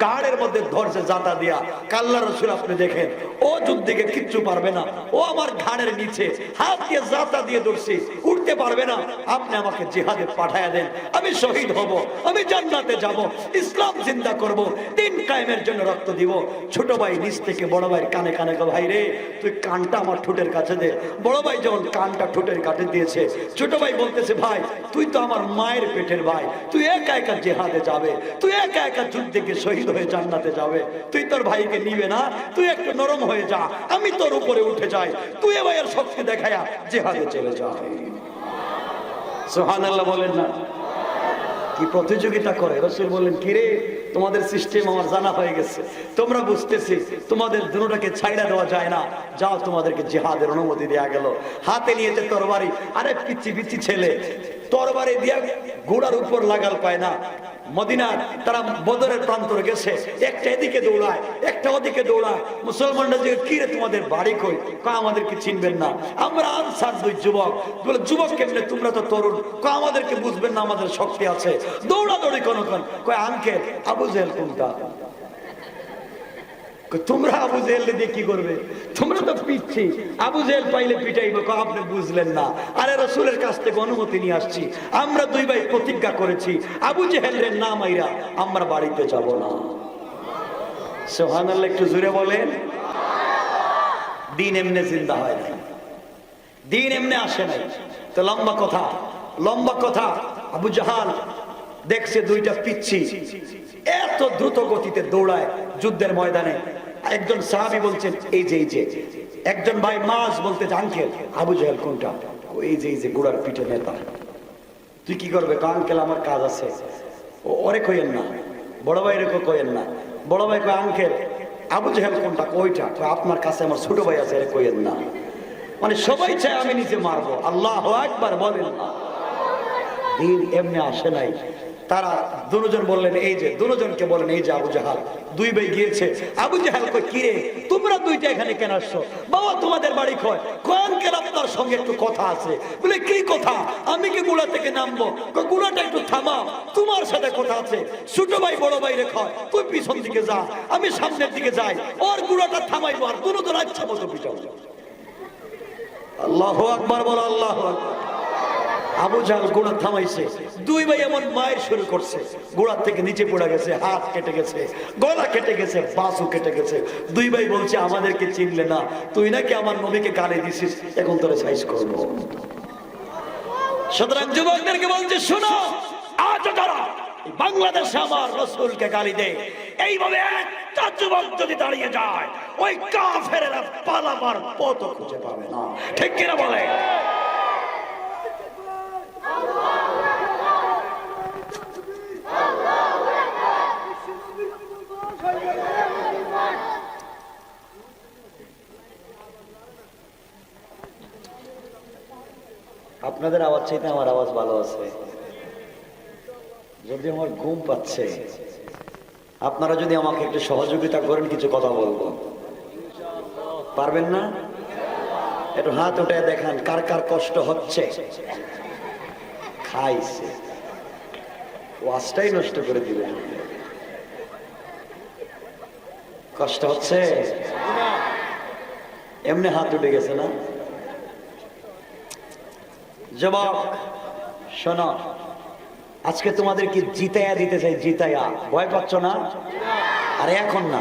গাড়ের মধ্যে ধরছে জাতা দিয়া। আল্লাহর রাসূল আপনি দেখেন ও যুদ্ধে কিচ্ছু পারবে না, ও আমার ঘাড়ের নিচে হাত দিয়ে জাতা দিয়ে ধরছি, উঠতে পারবে না, আপনি আমাকে জিহাদে পাঠায়া দেন, আমি শহীদ হব, আমি জান্নাতে যাব, ইসলাম জিন্দা করব, দিন কায়েমের জন্য রক্ত দিব। ছোট ভাই নিচ থেকে বড় ভাইয়ের কানে কানে কয় ভাই রে তুই কানটা আমার ঠোঁটের কাছে দে। বড় ভাই যখন কানটা ঠোঁটের কাছে দিয়েছে, ছোট ভাই বলতেছে ভাই তুই তো আমার মায়ের পেটের ভাই, তুই একা একা জিহাদে যাবে, তুই একা একা যুদ্ধে গিয়ে শহীদ হয়ে জান্নাতে যাবে, তুই তোর ভাইকে নিবে না, তুই একটু নরম হয়ে যা, আমি তোর উপরে উঠে যাই, তুই এ ভাইয়ের শক্তি দেখায়া জিহাদে চলে যা। সুবহানাল্লাহ বলেন না? কি প্রতিযোগিতা করে। রাসূল বলেন কি রে তোমাদের সিস্টেম আমার জানা হয়ে গেছে, তোমরা বুঝতেছি তোমাদের দুটোটাকে ছাইড়া দেওয়া যায় না, যাও তোমাদেরকে জিহাদের অনুমতি দেয়া গেল। হাতে নিয়েছে তরবারি, আরে পিচ্ছি পিচ্ছি ছেলে তরবারি দিয়া ঘোড়ার উপর লাগাল পায় না। মদিনা তারা বদরের প্রান্তরে গেছে, একটা এদিকে দৌড়ায় একটা ওদিকে দৌড়ায়। মুসলমানরা যে কি রে তোমাদের বাড়ি কই? আমাদেরকে চিনবেন না, আমরা আনসার দুই যুবক। বলে যুবক কেমনে, তোমরা তো তরুণ। আমাদেরকে বুঝবেন না, আমাদের শক্তি আছে। দৌড়াদৌড়ি কোন কয় আঙ্কেল আবু জেহেল কোনটা? তোমরা আবু জেহেল দিয়ে কি করবে? তোমরা তো পিচ্ছি, আবু জেহেল পাইলে পিটাইবে। আপনি বুঝলেন না, আরে রাসূলের কাছ থেকে অনুমতি নিয়ে আসছি, আমরা দুই ভাই প্রতিজ্ঞা করেছি আবু জেহেলের না মাইরা আমরা বাড়িতে যাব না। সুবহানাল্লাহ একটু জোরে বলেন। দিন এমনি জিন্দা হয় নাই, দিন এমনি আসে নাই। তো লম্বা কথা, লম্বা কথা, আবু জাহাল দেখছে দুইটা পিচ্ছি এত দ্রুত গতিতে দৌড়ায় যুদ্ধের ময়দানে। একজন সাহাবী বলছেন এই যে একজন ভাই মাস বলতে আঙ্কেল আবু জাহেল কোনটা? এই যে গোড়ার পিঠে নেতা। তুই কি করবে? আঙ্কেল আমার কাজ আছে। ওরে কইেন না, বড় ভাই রেখো কইেন না। বড় ভাই কয় আঙ্কেল আবু জাহেল কোনটা? ওইটা। আপনার কাছে আমার ছোট ভাই আছে, এরে কইেন না। মানে সবাই চায় আমি নিজে মারবো। আল্লাহু আকবার বলেন না। দিন এমনি আসে নাই। তারা দুজন বললেন এই যে, দুজনকে বলেন এই যে আবু জাহাল। দুই ভাই গিয়েছে। আবু জাহাল কয় কি রে তোমরা দুইটা এখানে কেন আসছো? বাবা তোমাদের বাড়ি কয়? কয় আঙ্কেল আপনার সঙ্গে একটু কথা আছে। বলে কি কথা? আমি কি গুড়া থেকে নামবো? গুড়াটা একটু থামাও, তোমার সাথে কথা আছে। ছোট ভাই বড় ভাই রে কয় তুই পিছন দিকে যা, আমি সামনের দিকে যাই, ওর গুড়াটা থামাইবো, আর দুজন আচ্ছা মতো পিছন। আল্লাহু আকবার বলো, আল্লাহু আকবার। আবু জাহাল গোড়া থামাইছে। দুই ভাই এমন মায়ের শুরু করছে, গোড়ার থেকে নিচে পড়ে গেছে, হাত কেটে গেছে, গলা কেটে গেছে, বাসু কেটে গেছে। দুই ভাই বলছে আমাদেরকে চিনলে না, তুই নাকি আমার নবীকে গালি দিছিস, এখন তোরে সাইজ করবো। সুতরাং যুবকদেরকে বলছে শোনো, আজ যারা বাংলাদেশে আমার রাসূলকে গালি দেয়, এইভাবে একটা যুবক যদি দাঁড়িয়ে যায়, ওই কাফেরেরা পালাবার পথ খুঁজে পাবে না। ঠিক কিনা বলে? আপনাদের আওয়াজ চাইতে আমার আওয়াজ ভালো আছে, যদি আমার ঘুম পাচ্ছে। আপনারা যদি আমাকে একটু সহযোগিতা করেন, কিছু কথা বলবো, পারবেন না? একটু হাত উঠে দেখান কার কার কষ্ট হচ্ছে। খাইছে, ওয়াজটাই নষ্ট করে দিবে। কষ্ট হচ্ছে? এমনি হাত উঠে গেছে না? যুবক শোনো, আজকে তোমাদেরকে জিতাইয়া দিতে চাই, জিতাইয়া। ভয় পাচ্ছ না? আরে এখন না,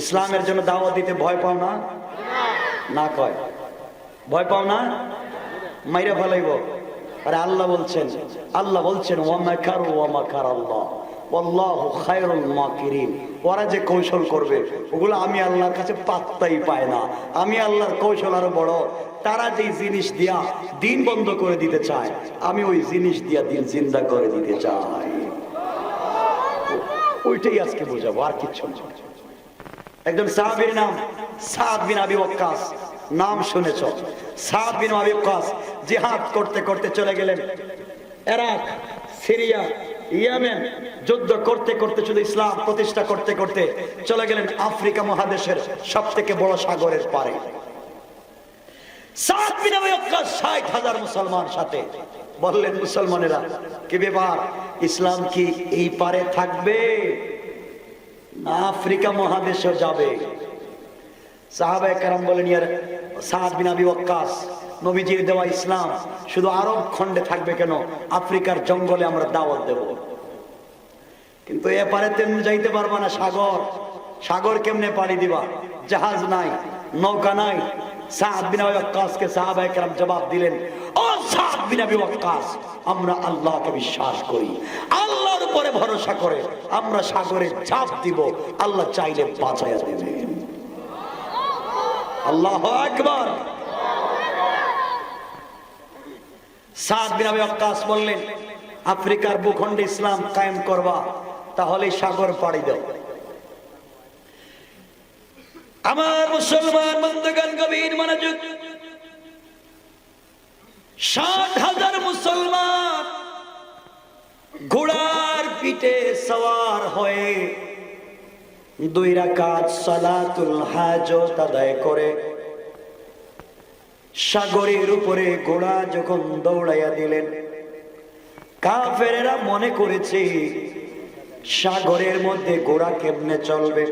ইসলামের জন্য দাওয়াত দিতে ভয় পাও না? না কয় ভয় পাও না? মাইরা ফেলাইব। আরে আল্লাহ বলছেন, ওয়া মাকারু ওয়া মাকার আল্লাহ ওয়াল্লাহু খায়রুল মাকিরিন। ওরা যে কৌশল করবে ওগুলো আমি আল্লাহর কাছে পাত্তাই পায় না। আমি আল্লাহর কৌশল আরো বড়। তারা যে জিনিস দিয়া দিন বন্ধ করে দিতে চায়, আমি ওই জিনিস দিয়া দিন জিন্দা করে দিতে চাই। ওইটাই আজকে বোঝাবো, আর কিচ্ছু না। একজন সাহাবীর নাম সাদ বিন আবি ওয়াক্কাস, নাম শুনেছ? সাদ বিন আবি ওয়াক্কাস জিহাদ করতে করতে চলে গেলেন ইরাক, সিরিয়া, ইয়েমেন। যুদ্ধ করতে করতে, শুধু ইসলাম প্রতিষ্ঠা করতে করতে চলে গেলেন আফ্রিকা মহাদেশের সব থেকে বড় সাগরের পারে। সাদ বিন আবি ওয়াক্কাস ৬০,০০০ মুসলমান সাথে। বললেন, মুসলমানেরা কি ব্যাপার, ইসলাম কি এই পারে থাকবে না আফ্রিকা মহাদেশে যাবে? সাহাবায়ে কেরাম বলেন, ইয়া সাদ বিন আবি ওয়াক্কাস, নবীজির দেওয়া ইসলাম শুধু আরব খণ্ডে থাকবে কেন? আফ্রিকার জঙ্গলে আমরা দাওয়াত দেব। কিন্তু এপারে তেমনি যাইতে পারবা না, সাগর। সাগর কেমনে পাড়ি দিবা? জাহাজ নাই, নৌকা নাই। সাদ বিন আবি ওয়াক্কাসকে সাহাবায়ে কেরাম জবাব দিলেন, ও সাদ বিন আবি ওয়াক্কাস, আমরা আল্লাহকে বিশ্বাস করি, আল্লাহর উপরে ভরসা করে আমরা সাগরে ঝাঁপ দিব, আল্লাহ চাইলে বাঁচাইয়া দেবেন। আল্লাহু আকবার। সাদ বিন আবি ওয়াক্কাস বললেন, আফ্রিকার ভূখণ্ডে ইসলাম কায়েম করবা, তাহলে সাগর পাড়ি দাও। আমার মুসলমান বন্ধুগণ, গভীর মনোযোগ। ৬০,০০০ মুসলমান ঘোড়ার পিঠে সওয়ার হয়ে ২ রাকাত সালাতুল হাজত আদায় করে সাগরের উপরে ঘোড়া যখন দৌড়াইয়া দিলেন, কাফেরেরা মনে করেছে সাগরের মধ্যে ঘোড়া কেমনে চলবে,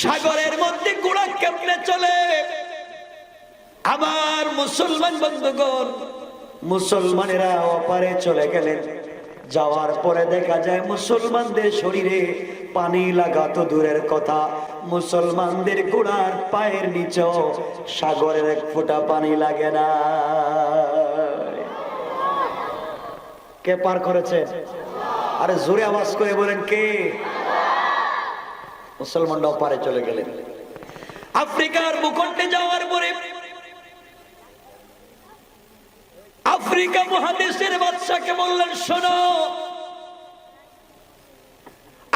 সাগরের মধ্যে ঘোড়া কেমনে চলে। আমার মুসলমান বন্ধুগণ, মুসলমানেরা ওপারে চলে গেলেন। যাওয়ার পরে দেখা যায় মুসলমানদের শরীরে পানি লাগা তো দূরের কথা, মুসলমানদের ঘোড়ার পায়ের নিচেও সাগরের এক ফোঁটা পানি লাগে না। কে পার করেছে? আরে জোরে আওয়াজ করে বলেন, কে? মুসলমানরা ওপারে চলে গেলেন। আফ্রিকার ভূখণ্ডে যাওয়ার পরে আফ্রিকা মহাদেশের বাদশাকে বললেন, শোনো,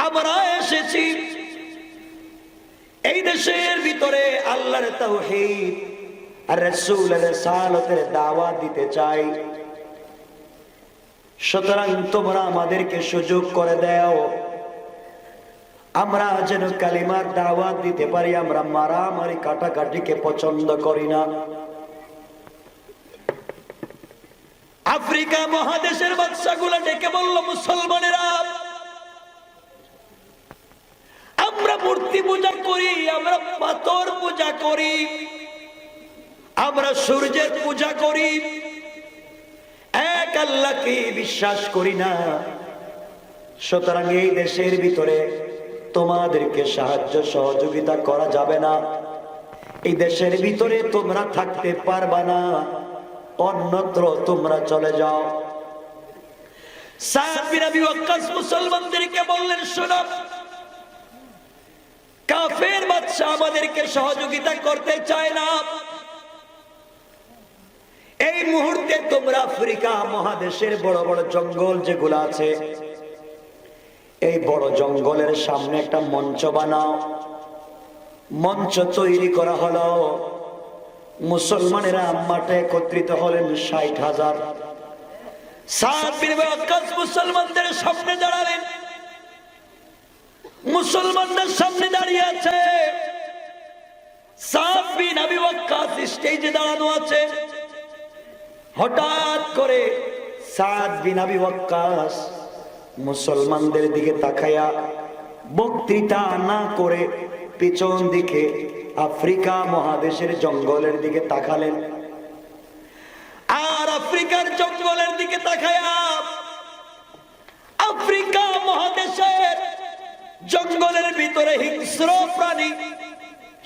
আমরা এসেছি এই দেশের ভিতরে আল্লাহর তাওহীদ আর রাসূলের রিসালাতের দাওয়াত দিতে চাই, সুতরাং তোমরা আমাদেরকে সুযোগ করে দাও, আমরা যেন কালিমার দাওয়াত দিতে পারি। আমরা মারামারি কাটাকাটিকে পছন্দ করি না। আফ্রিকা মহাদেশের বাদশাগুলো ডেকে বলল, মুসলমানেরা, আমরা মূর্তি পূজা করি, আমরা পাথর পূজা করি, আমরা সূর্যের পূজা করি, এক আল্লাহকে বিশ্বাস করি না। সুতরাং এই দেশের ভিতরে তোমাদেরকে সাহায্য সহযোগিতা করা যাবে না, এই দেশের ভিতরে তোমরা থাকতে পারবা না, অন্যত্র তোমরা চলে যাও। সাদ বিন আবি ওয়াক্কাস মুসলমানদেরকে বললেন, শোনো, কাফের বাদশা আমাদেরকে সহযোগিতা করতে চায় না, এই মুহূর্তে তোমরা আফ্রিকা মহাদেশের বড় বড় জঙ্গল যেগুলো আছে, এই বড় জঙ্গলের সামনে একটা মঞ্চ বানাও। মঞ্চ তৈরি করা হলো, মুসলমানেরা মাঠে একত্রিত হলেন ৬০,০০০। সাদ বিন আবি ওয়াক্কাস মুসলমানদের সামনে দাঁড়ালেন। মুসলমানদের সামনে দাঁড়িয়ে আছে, সাদ বিন আবি ওয়াক্কাস স্টেজে দাঁড়ানো আছে। হঠাৎ করে সাদ বিন আবি ওয়াক্কাস মুসলমানদের দিকে তাকায়া বক্তৃতা না করে পিছন দিকে আফ্রিকা মহাদেশের জঙ্গলের দিকে তাকালেন। আর আফ্রিকার জঙ্গলের দিকে তাকায়া আফ্রিকা মহাদেশের জঙ্গলের ভিতরে হিংস্র প্রাণী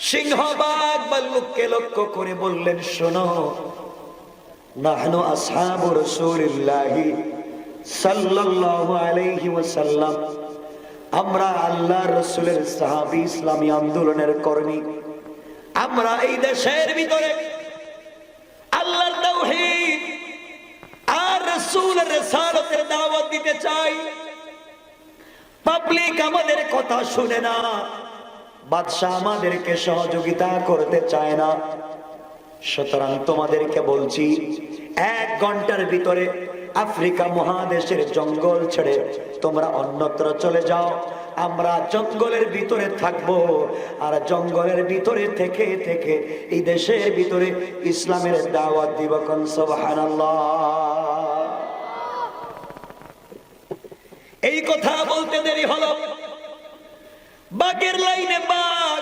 সিংহবাগ ভাল্লুককে লক্ষ্য করে বললেন, শোনো, নাহনু আসহাবু রাসূলিল্লাহি সাল্লাল্লাহু আলাইহি ওয়াসাল্লাম, আমরা আল্লাহর রাসূলের সাহাবী, ইসলামী আন্দোলনের কর্মী। আমরা এই দেশের ভিতরে আল্লাহর তাওহীদ আর রাসূলের রিসালাতের দাওয়াত দিতে চাই। পাবলিক আমাদের কথা শুনে না, বাদশা আমাদেরকে সহযোগিতা করতে চায় না। সুতরাং তোমাদেরকে বলছি, 1 ঘন্টার ভিতরে আফ্রিকা মহাদেশের জঙ্গল ছেড়ে তোমরা অন্যত্র চলে যাও। আমরা জঙ্গলের ভিতরে থাকবো, আর জঙ্গলের ভিতরে থেকে থেকে এই দেশের ভিতরে ইসলামের দাওয়াত দিব। কোন সুবহানাল্লাহ। এই কথা বলতে দেরি হলো, বাঘের লাইনে বাঘ,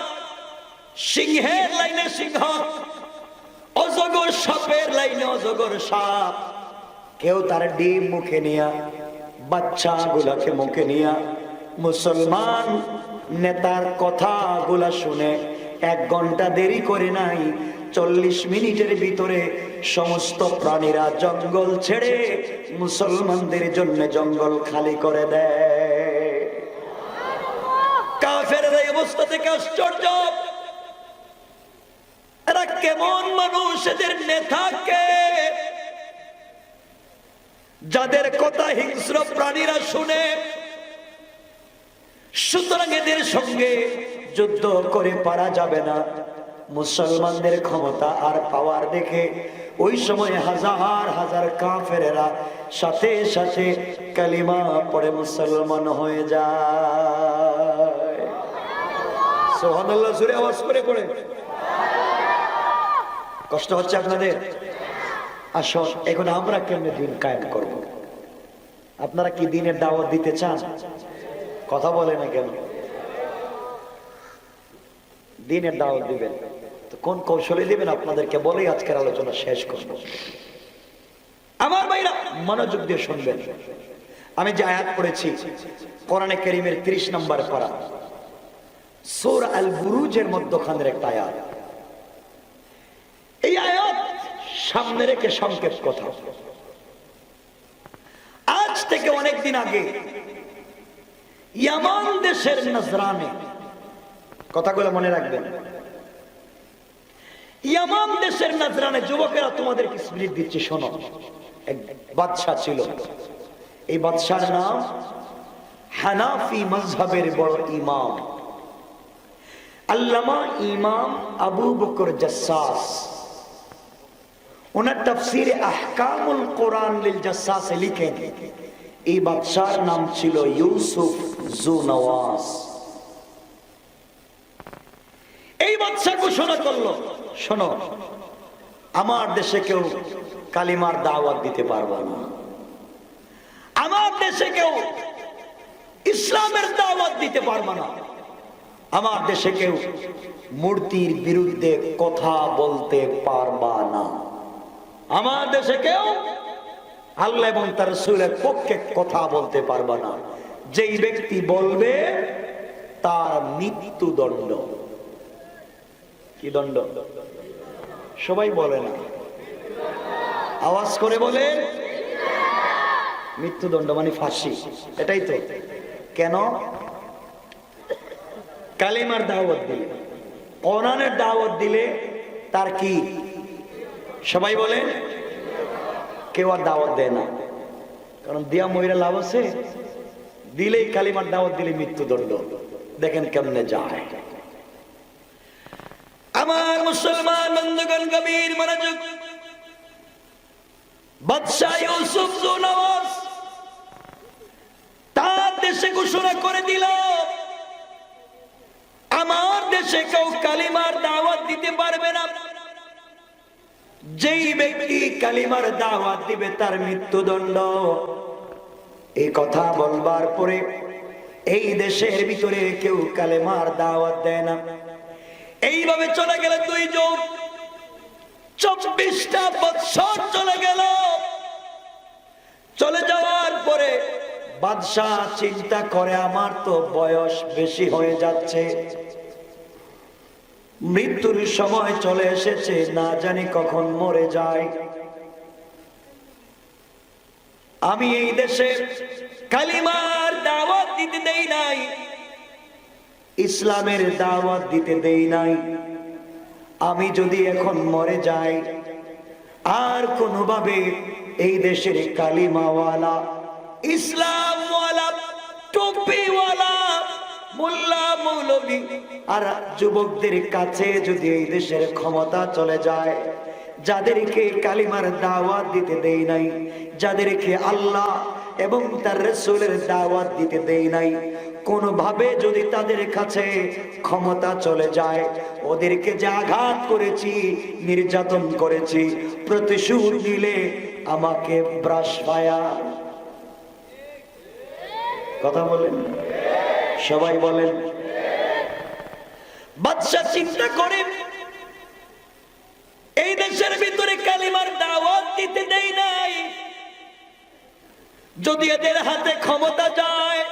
সিংহের লাইনে সিংহ, অজগর সাপের লাইনে অজগর সাপ। কেউ তার ডিম মুখে নিয়া, বাচ্চা গুলাকে মুখে নিয়া মুসলমান নেতার কথা গুলা শুনে 1 ঘন্টা দেরি করে নাই, 40 মিনিটের ভিতরে সমস্ত প্রাণীরা জঙ্গল ছেড়ে মুসলমানদের জন্য জঙ্গল খালি করে দেয়। কাফেররা এই অবস্থা থেকে আশ্চর্য, এরা কেমন মানুষ, এদের নেতাকে যাদের কথা হিংস্র প্রাণীরা শুনে। সুতরাং এদের সঙ্গে যুদ্ধ করে পারা যাবে না। মুসলমানদের ক্ষমতা আর পাওয়ার দেখে ওই সময় হাজার হাজার কাফেরেরা সাথে সাথে কালিমা পড়ে মুসলমান হয়ে যায়। সুবহানাল্লাহ জোরে আওয়াজ করে পড়ে। কষ্ট হচ্ছে আপনাদের? আসুন, এখন আমরা কেমনে দিন কায়েম করব? আপনারা কি দিনের দাওয়াত দিতে চান? কথা বলে না কেন? দিনের দাওয়াত দিবেন তো কোন কৌশলে দিবেন আপনাদেরকে বলেই আজকের আলোচনা শেষ করব। আমার ভাইরা মনোযোগ দিয়ে শুনবেন। আমি যে আয়াত পড়েছি কোরআনে কারীমের 30 নম্বর পারা সূরা আল বুরুজের মধ্যখানের একটা আয়াত। এই আয়াত সামনে রেখে সংক্ষেপ কথা। আজ থেকে অনেকদিন আগে ইয়ামান দেশের নজরানে, কথাগুলো মনে রাখবেন, ইয়ামান দেশের নজরানে যুবকেরা তোমাদেরকে স্মৃতি দিচ্ছি, শোনো। এক বাদশা ছিল, এই বাদশার নাম হানাফি মাযহাবের বড় ইমাম আল্লামা ইমাম আবু বকর জাসসাস। ওনার তাফসীরে আহকামুল কোরআন লিল জাসসাসে লিখেন, এই বাদশার নাম ছিল ইউসুফ জুনওয়াস। এই বাদশা ঘোষণা করলো, শোনো, আমার দেশে কেউ কালিমার দাওয়াত দিতে পারবে না, আমার দেশে কেউ ইসলামের দাওয়াত দিতে পারবে না, আমার দেশে কেউ মূর্তির বিরুদ্ধে কথা বলতে পারবা না, আমার দেশে কেউ আল্লাহ এবং তার রাসূলের পক্ষে কথা বলতে পারবে না। যেই ব্যক্তি বলবে তার মৃত্যুদণ্ড। কি দণ্ড? সবাই বলে না, আওয়াজ করে বলে মৃত্যুদণ্ড, মানে ফাঁসি। এটাই তো। কেন? কালিমার দাওয়াত দিলে, কোরআনের দাওয়াত দিলে তার কি? সবাই বলে, কেউ আর দাওয়াত দেয় না, কারণ দিয়া মহিলা লাভ আছে? দিলেই কালিমার দাওয়াত দিলে মৃত্যুদণ্ড। দেখেন কেমনে যায়। আমার মুসলমান বন্ধুগণ গভীর মনোযোগ। বাদশাহ ইউসুফ জুনওয়াজ তার দেশে ঘোষণা করে দিল, আমার দেশে কেউ কালিমার দাওয়াত দিতে পারবে না। যেই ব্যক্তি কালিমার দাওয়াত দিবে তার মৃত্যুদণ্ড। এই কথা বলবার পরে এই দেশের ভিতরে কেউ কালিমার দাওয়াত দেয় না। এইভাবে চলে গেল 2 যুগ, 24টা বছর চলে গেল। চলে যাওয়ার পরে বাদশাহ চিন্তা করে, আমার তো বয়স বেশি হয়ে যাচ্ছে, মৃত্যুর সময় চলে এসেছে, না জানি কখন মরে যায়। আমি এই দেশে কালিমার দাওয়াত দিতে দেই নাই, ইসলামের দাওয়াত দিতে দেই নাই। আমি যদি এখন মরে যাই, আর কোনোভাবে এই দেশের কালিমাওয়ালা, ইসলামওয়ালা, টুপিওয়ালা, মোল্লা মৌলবী আর যুবকদের কাছে যদি এই দেশের ক্ষমতা চলে যায়, যাদেরকে কালিমার দাওয়াত দিতে দেই নাই, যাদেরকে আল্লাহ এবং তার রাসূলের দাওয়াত দিতে দেই নাই, কোনোভাবে যদি তাদের কাছে ক্ষমতা চলে যায়, ওদেরকে যে আঘাত করেছি, নির্যাতন করেছি, প্রতিশোধ নিলে আমাকে ব্রাশ ফায়ার। কথা বলেন, সবাই বলেন। বাদশা চিন্তা করে, এই দেশের ভিতরে কালিমার দাওয়াত দিতে দেই নাই, যদি এদের হাতে ক্ষমতা যায়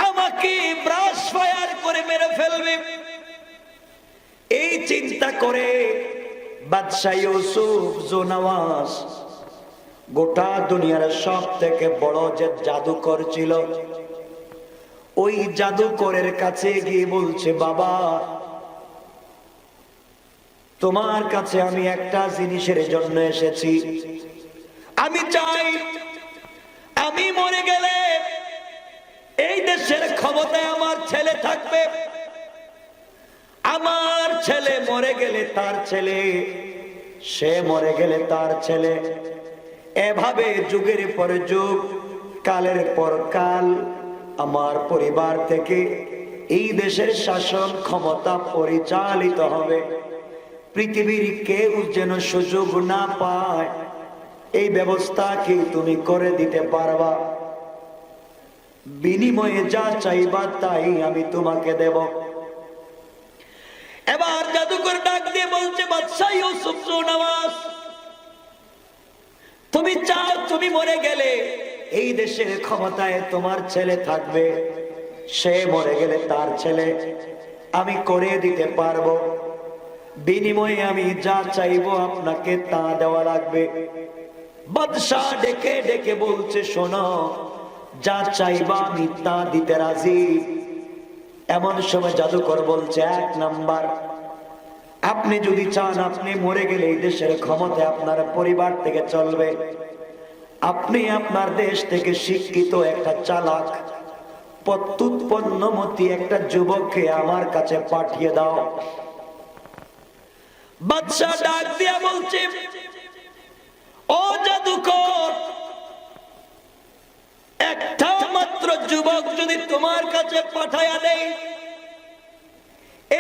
আমাকে ব্রাশ ফায়ার করে মেরে ফেলবে। এই চিন্তা করে বাদশা ইউসুফ জুনওয়াজ গোটা দুনিয়ার সব থেকে বড় যে জাদুকর ছিল, ওই জাদুকরের কাছে গিয়ে বলছে, বাবা তোমার কাছে আমি একটা জিনিসের জন্য এসেছি। আমি চাই আমি মরে গেলে এই দেশের ক্ষমতায় আমার ছেলে থাকবে, আমার ছেলে মরে গেলে তার ছেলে, সে মরে গেলে তার ছেলে, এভাবে যুগের পর যুগ, কালের পর কাল আমার পরিবার থেকে এই দেশের শাসন ক্ষমতা পরিচালিত হবে। পৃথিবীর কেউ যেন সুযোগ না পায়, এই ব্যবস্থা কি তুমি করে দিতে পারবা? বিনিময়ে যা চাইবা তাই আমি তোমাকে দেব। এবার জাদুকর ডাক দিয়ে বলছে, বাদশাহ ইউসুফ জুনওয়াজ, তুমি চাও তুমি মরে গেলে এই দেশের ক্ষমতায় তোমার ছেলে থাকবে, সে মরে গেলে তার ছেলে, আমি করে দিতে পারবো। বিনিময়ে আমি যা চাইবো আপনাকে তা দেওয়া লাগবে। বাদশাহ ডেকে ডেকে বলছে, শোনো, যা চাইবা আমি তা দিতে রাজি। এমন সময় জাদুকর বলছে, 1 নাম্বার, আপনি যদি চান আপনি মরে গেলে এই দেশের ক্ষমতা আপনার পরিবার থেকে চলবে, আপনি আপনার দেশ থেকে শিক্ষিত একটা চালাক প্রত্যুৎপন্নমতি একটা যুবককে আমার কাছে পাঠিয়ে দাও। বাদশা ডাক দিয়া বলছে, ও জাদুকর, একটা মাত্র যুবক যদি তোমার কাছে পাঠায়া দেয়,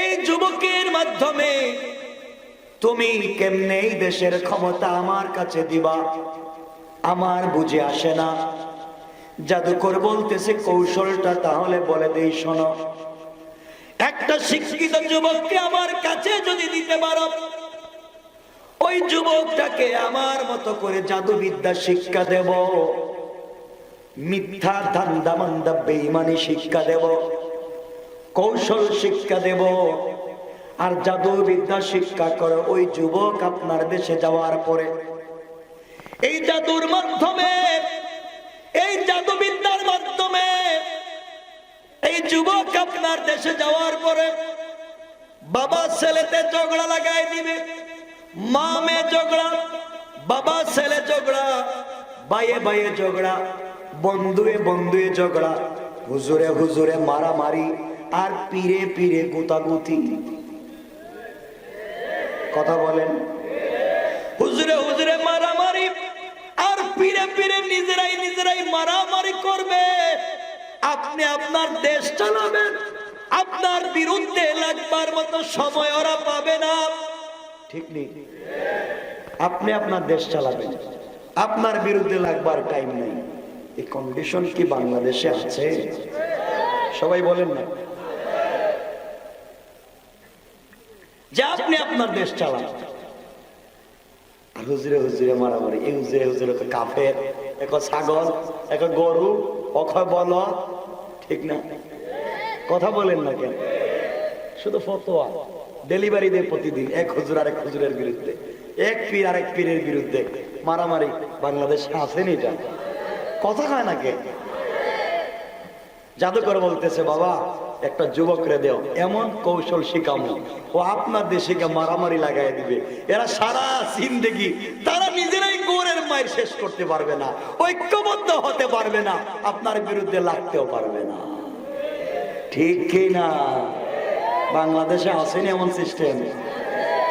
এই যুবকের মাধ্যমে তুমি কেমনে এই দেশের ক্ষমতা আমার কাছে দিবা, আমার বুঝে আসে না। জাদুকর বলতেছে, কৌশলটা তাহলে বলে দেই, শোনো, একটা শিক্ষিত যুবককে আমার কাছে যদি দিতে পারো, ওই যুবকটাকে আমার মতো করে জাদুবিদ্যা শিক্ষা দেব, মিথ্যা ধান্দা মান্দা বেঈমানি শিক্ষা দেব, কৌশল শিক্ষা দেব, আর জাদুবিদ্যা শিক্ষা করে ওই যুবক আপনার দেশে যাওয়ার পরে এই জাদুর মাধ্যমে, এই জাদুবিদ্যার মাধ্যমে এই যুবক আপনার দেশে যাওয়ার পরে বাবা ছেলেতে ঝগড়া লাগাই দিবে, মা মেয়ে ঝগড়া, বাবা ছেলে ঝগড়া, ভাইয়ে ভাইয়ে ঝগড়া, বন্ধুয়ে বন্ধুয়ে ঝগড়া, হুজুরে হুজুরে মারামারি, আর পীরে পীরে গুতাগুতি। কথা বলেন। হুজুরে হুজুরে মারামারি আর পীরে পীরে নিজেরাই মারামারি করবে। আপনি আপনার দেশ চালাবেন, আপনার বিরুদ্ধে লাগবার মতো সময় ওরা পাবে না। ঠিক নেই? আপনি আপনার দেশ চালাবেন, আপনার বিরুদ্ধে লাগবার টাইম নেই। এই কন্ডিশন কি বাংলাদেশে আছে? সবাই বলেন না যে আপনি আপনার দেশ চালান। আর হুজুরে হুজুরে মারামারি, এই হুজুরে হুজুরে তো কাফের, এক ছাগল, এক গরু, অক্ষয় বল, ঠিক না? কথা বলেন না কেন? শুধু ফতোয়া ডেলিভারি দেয় প্রতিদিন, এক হুজুর আরেক হুজুরের বিরুদ্ধে, এক পীর আরেক পীরের বিরুদ্ধে মারামারি। বাংলাদেশে আসেনি এটা? কথা হয় না কে? জাদুকর বলতেছে বাবা একটা যুবকরে দেও, এমন কৌশল শিখামো ও আপনার দেশে মারামারি লাগাই দিবে। এরা সারা জিন্দেগি তারা নিজেরাই গোরের মায়ের শেষ করতে পারবে না, ঐক্যবদ্ধ হতে পারবে না, আপনার বিরুদ্ধে লাগতেও পারবে না। ঠিক কি না? বাংলাদেশে আসেনি এমন সিস্টেম?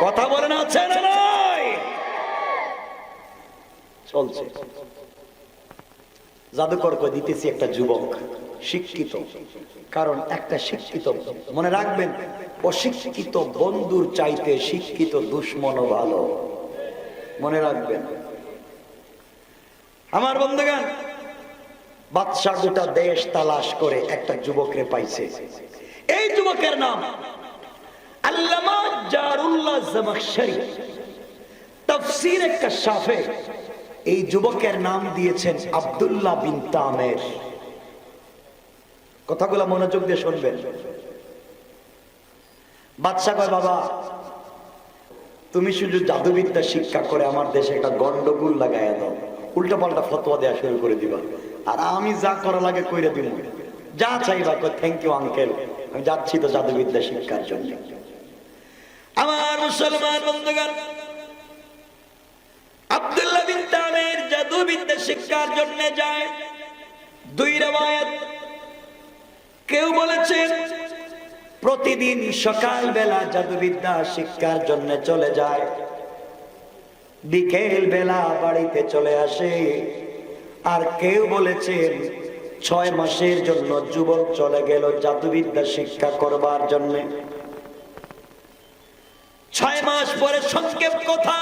কথা বলেন আছে না নাই? চলছে। জাদুকর কই দিতেছি একটা যুবক শিক্ষিত, কারণ একটা শিক্ষিত, মনে রাখবেন অশিক্ষিত বন্ধুর চাইতে শিক্ষিত দুশ্মনও ভালো, মনে রাখবেন। আমার বন্ধুগণ, বাদশা গোটা দেশ তালাশ করে একটা যুবকরে পাইছে। এই যুবকের নাম আল্লামা জারুল্লাহ জামাখশরী, তাফসীরে কাশাফে এই যুবকের নাম দিয়েছেন আব্দুল্লাহ বিন তামের। কথাগুলো মনোযোগ দিয়ে শুনবেন। বাদশা কয় বাবা তুমি শুধু জাদুবিদ্যা শিক্ষা করে আমার দেশে একটা গন্ডগোল লাগাইয়া দাও, উল্টা পাল্টা ফতোয়া দেওয়া শুরু করে দিবা, আর আমি যা করা লাগে কইরা দিব, যা চাইবা। থ্যাংক ইউ আঙ্কেল, আমি যাচ্ছি তো জাদুবিদ্যা শিক্ষার জন্য। আমার মুসলমান বন্ধুগণ, আব্দুল্লাহ বিন তামের জাদুবিদ্যা শিক্ষার জন্য যায়। দুই রওয়ায়াত, কেউ বলেছেন প্রতিদিন সকাল বেলা জাদুবিদ্যা শিক্ষার জন্য চলে যায়, বিকেল বেলা বাড়িতে চলে আসে। আর কেউ বলেছেন 6 মাসের জন্য যুবক চলে গেল জাদুবিদ্যা শিক্ষা করবার জন্য। 6 মাস পরে সংক্ষেপ কথা,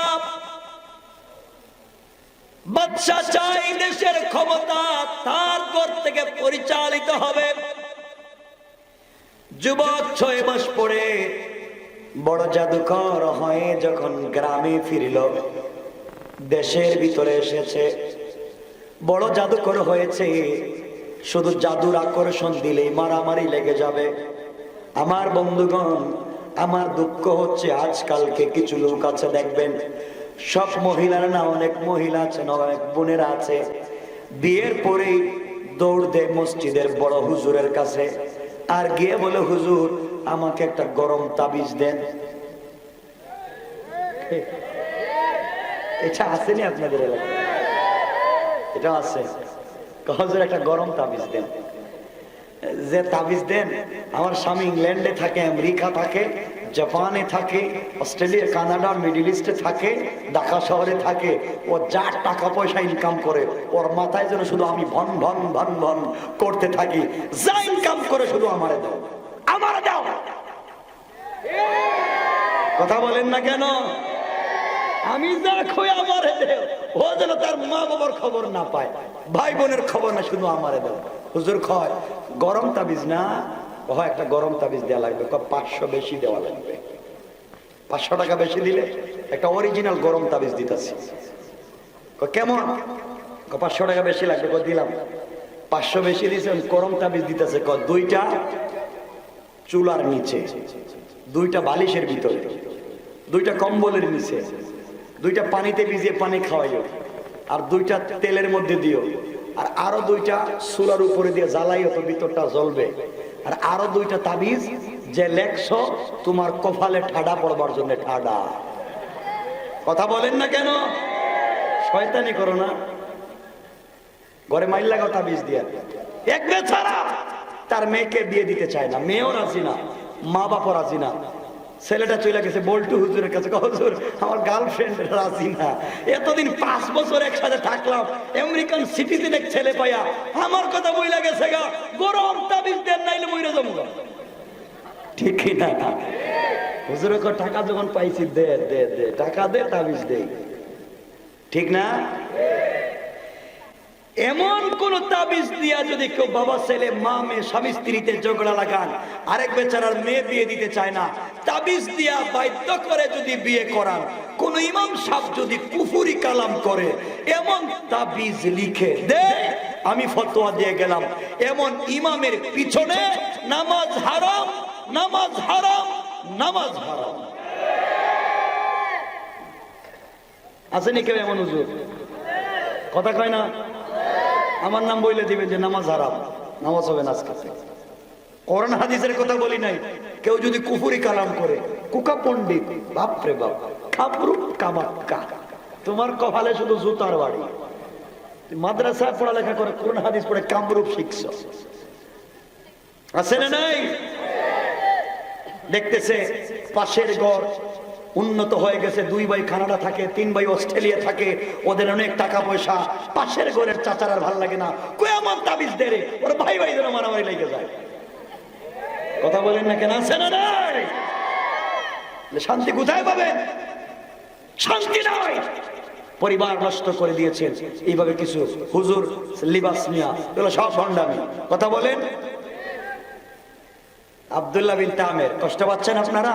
বাদশা চাই দেশের ক্ষমতা তার ঘর থেকে পরিচালিত হবে। যুবক 6 মাস পরে বড় জাদুকর হয়ে যখন গ্রামে ফিরল, দেশের ভিতরে এসেছে, বড় জাদুকর হয়েছে। শুধু জাদুর আকর্ষণ দিলেই মারামারি লেগে যাবে। আমার বন্ধুগণ, আমার দুঃখ হচ্ছে আজকালকে কিছু লোক আছে দেখবেন, সব মহিলারা না, অনেক মহিলা আছে, অনেক বোনেরা আছে, বিয়ের পরেই দৌড় দেয় মসজিদের বড় হুজুরের কাছে, আর গিয়ে বলে হুজুর আমাকে একটা গরম তাবিজ দেন। এটা আসেনি আপনাদের এলাকায়? এটা আছে, হুজুর একটা গরম তাবিজ দেন। যে তাবিজ দেন, আমার স্বামী ইংল্যান্ডে থাকে, আমেরিকা থাকে, জাপানে থাকে, অস্ট্রেলিয়া, কানাডা, মিডল ইস্টে থাকে, ঢাকা শহরে থাকে। ও যা টাকা পয়সা ইনকাম করে ওর মাথায় যেন শুধু আমি ভন ভন ভন ভন করতে থাকি, যা ইনকাম করে শুধু আমারে দাও, আমারে দাও। কথা বলেন না কেন? আমি যা খই আমারে দেও, ও যেন তার মা বাবার খবর না পায়, ভাই বোনের খবর না, শুধু আমারে দাও। হুজুর কয় গরম তাবিজ না, হয় একটা গরম তাবিজ দেওয়া লাগবে, 500 বেশি দেওয়া লাগবে, 500 টাকা বেশি দিলে একটা অরিজিনাল গরম তাবিজ দিতেছি। কেমন? 500 টাকা বেশি লাগবে। দিলাম। 500 বেশি দিয়েছেন, গরম তাবিজ দিতেছে 2টা চুলার নিচে, 2টা বালিশের ভিতরে, 2টা কম্বলের নিচে, 2টা পানিতে ভিজিয়ে পানি খাওয়াইও, আর 2টা তেলের মধ্যে দিও, আর আরো 2টা চুলার উপরে দিয়ে জ্বালাইও, তো ভিতরটা জ্বলবে। আর আরো 2টা তাবিজ যে লেখছ তোমার কপালে ঠাডা পড়বার জন্য, ঠাডা। কথা বলেন না কেন? শয়তানি করো না। ঘরে মাইল লাগাও তাবিজ দিয়া। এক বেচারা তার মেয়েকে বিয়ে দিতে চায় না, মেয়েও রাজি না, মা বাপও রাজি না। ছেলেটা চলে গেছে বল্টু হুজুরের কাছে, হুজুর আমার গার্লফ্রেন্ড রাজি না, এতদিন 5 বছর একসাথে থাকলাম, আমেরিকান সিটিজেন এক ছেলে পাইয়া আমার কথা বইলা গেছে গা, গরম তাবিজ দেন নাইলে মইরা যাবো। ঠিক কি না? হুজুরের টাকা যখন পাইছি দে দে দে, টাকা দে তাবিজ দে, ঠিক না? এমন কোন তাবিজ দিয়া যদি কেউ বাবা ছেলে মা মেয়ে স্বামী স্ত্রীতে ঝগড়া লাগান, আরেক বেচারার মেয়ে বিয়ে দিতে চায় না, তাবিজ দিয়া বাধ্য করে যদি বিয়ে করান, কোন ইমাম সাহেব যদি কুফরি কালাম করে, এমন তাবিজ লিখে দে, আমি ফতোয়া দিয়ে গেলাম, এমন ইমামের পিছনে নামাজ হারাম, নামাজ হারাম, নামাজ হারাম। আসেনি কেউ এমন হুজুর? কথা কয় না? আমার নাম বইলে দিবেন যে নামাজ হারাম, নামাজ হবে না আজকে। কোরআন হাদিসের কথা বলি নাই, কেউ যদি কুফরি কালাম করে, কুকা পণ্ডিত, বাপরে বাপ, খাবরুপ কামাক্কা, তোমার কপালে শুধু জুতার বাড়ি। মাদ্রাসায় পড়ালেখা করে কোরআন হাদিস পড়ে কামরূপ শিখছ, আছে না নাই? দেখতেছে পাশের ঘর উন্নত হয়ে গেছে, 2 ভাই কানাডা থাকে, 3 ভাই অস্ট্রেলিয়া থাকে, ওদের অনেক টাকা পয়সা, পাশের ঘরের চাচার আর ভালো লাগে না, কই আমার তাবিজ দে রে, ওর ভাই ভাই যেন মারামারি লেগে যায়। কথা বলেন না কেন? আছে না নাই? শান্তি কোথায় পাবেন? শান্তি নাই, পরিবার নষ্ট করে দিয়েছেন এইভাবে কিছু হুজুর লিবাস মিয়া, এগুলো সব ভণ্ডামি। কথা বলেন। আব্দুল্লাহ বিন তামের, কষ্ট পাচ্ছেন আপনারা?